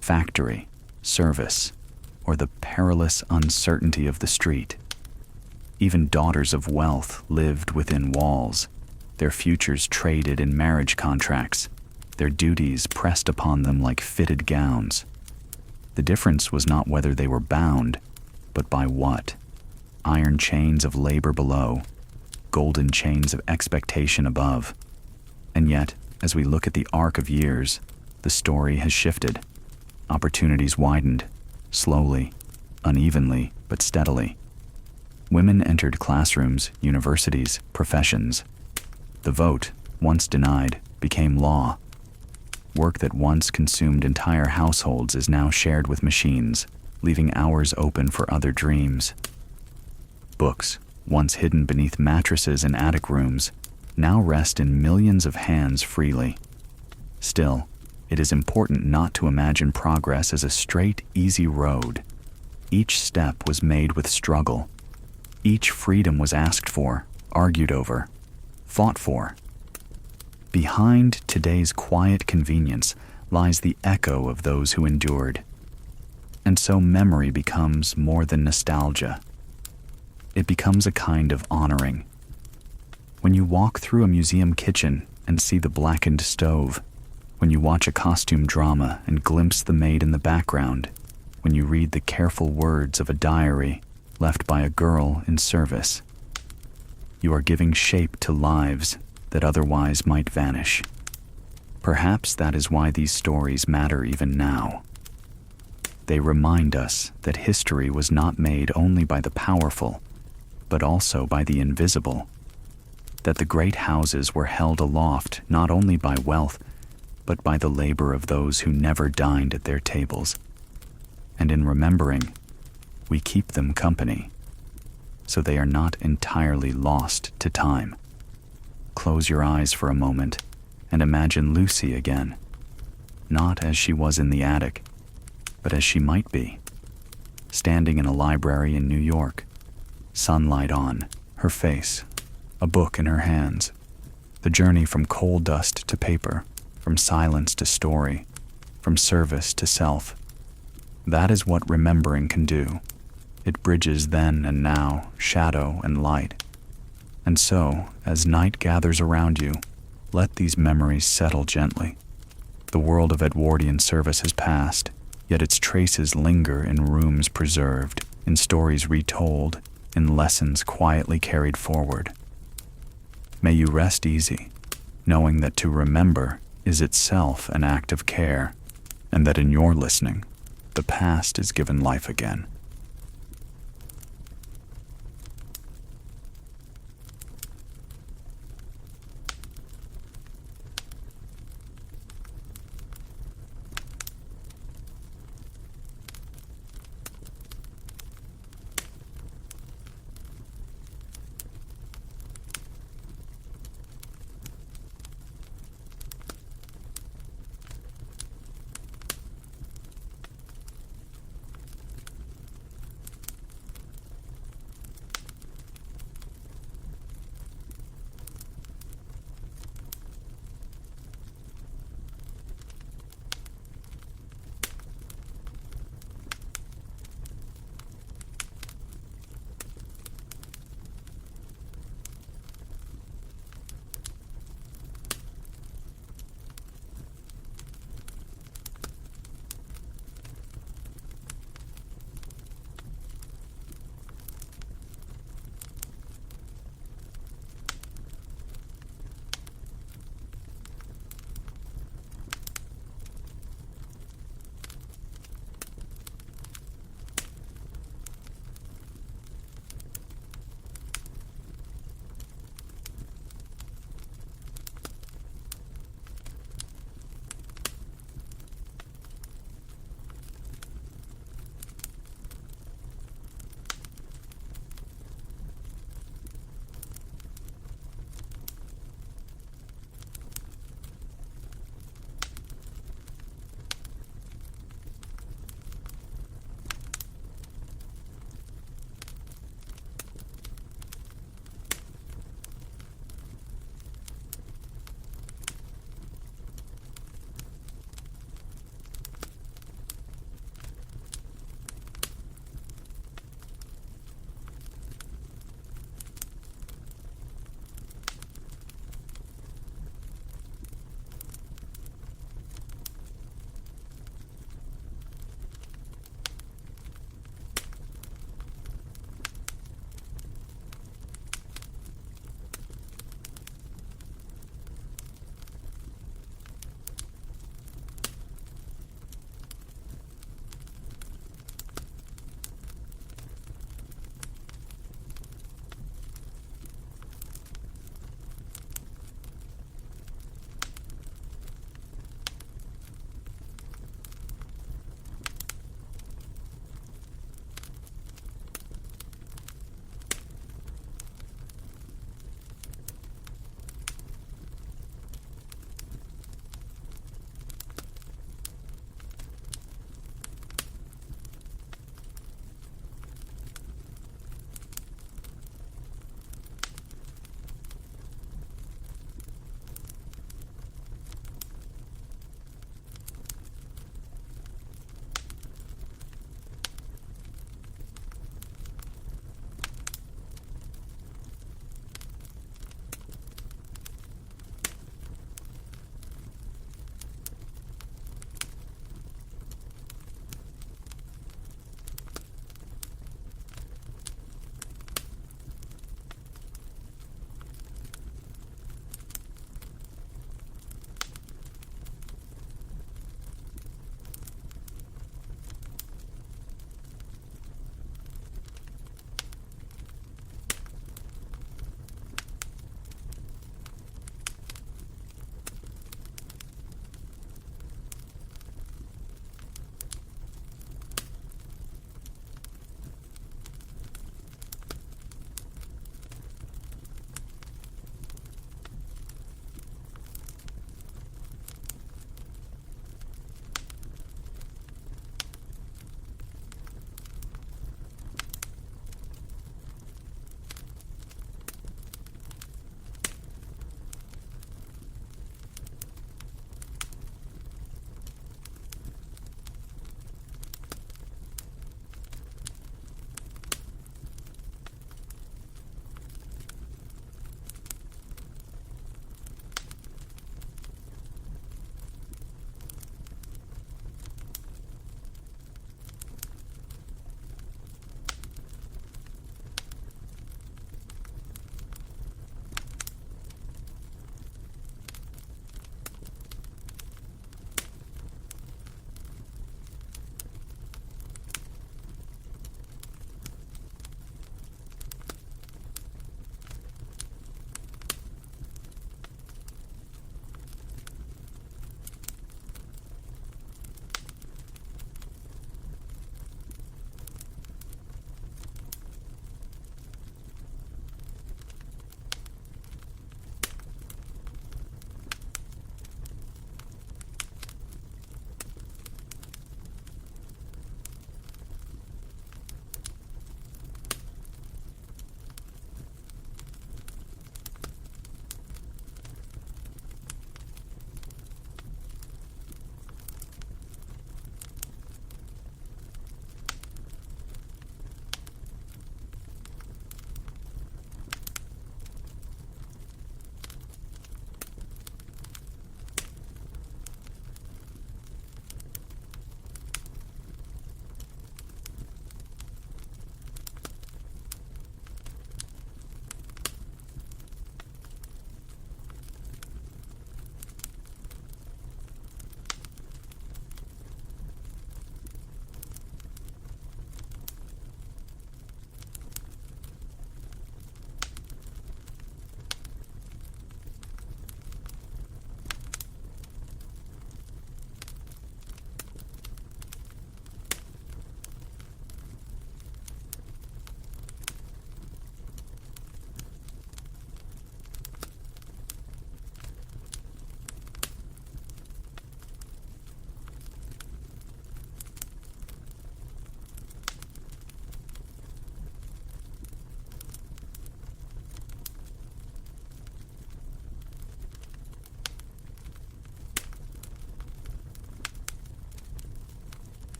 factory, service, or the perilous uncertainty of the street. Even daughters of wealth lived within walls, their futures traded in marriage contracts, their duties pressed upon them like fitted gowns. The difference was not whether they were bound, but by what? Iron chains of labor below, golden chains of expectation above. And yet, as we look at the arc of years, the story has shifted. Opportunities widened, slowly, unevenly, but steadily. Women entered classrooms, universities, professions. The vote, once denied, became law. Work that once consumed entire households is now shared with machines, leaving hours open for other dreams. Books, once hidden beneath mattresses in attic rooms, now rest in millions of hands freely. Still, it is important not to imagine progress as a straight, easy road. Each step was made with struggle. Each freedom was asked for, argued over, fought for. Behind today's quiet convenience lies the echo of those who endured. And so memory becomes more than nostalgia. It becomes a kind of honoring. When you walk through a museum kitchen and see the blackened stove, when you watch a costume drama and glimpse the maid in the background, when you read the careful words of a diary left by a girl in service, you are giving shape to lives that otherwise might vanish. Perhaps that is why these stories matter even now. They remind us that history was not made only by the powerful, but also by the invisible. That the great houses were held aloft not only by wealth, but by the labor of those who never dined at their tables. And in remembering, we keep them company, so they are not entirely lost to time. Close your eyes for a moment and imagine Lucy again, not as she was in the attic, but as she might be, standing in a library in New York, sunlight on, her face, a book in her hands, the journey from coal dust to paper, from silence to story, from service to self. That is what remembering can do. It bridges then and now, shadow and light. And so, as night gathers around you, let these memories settle gently. The world of Edwardian service has passed, yet its traces linger in rooms preserved, in stories retold, in lessons quietly carried forward. May you rest easy, knowing that to remember is itself an act of care, and that in your listening, the past is given life again.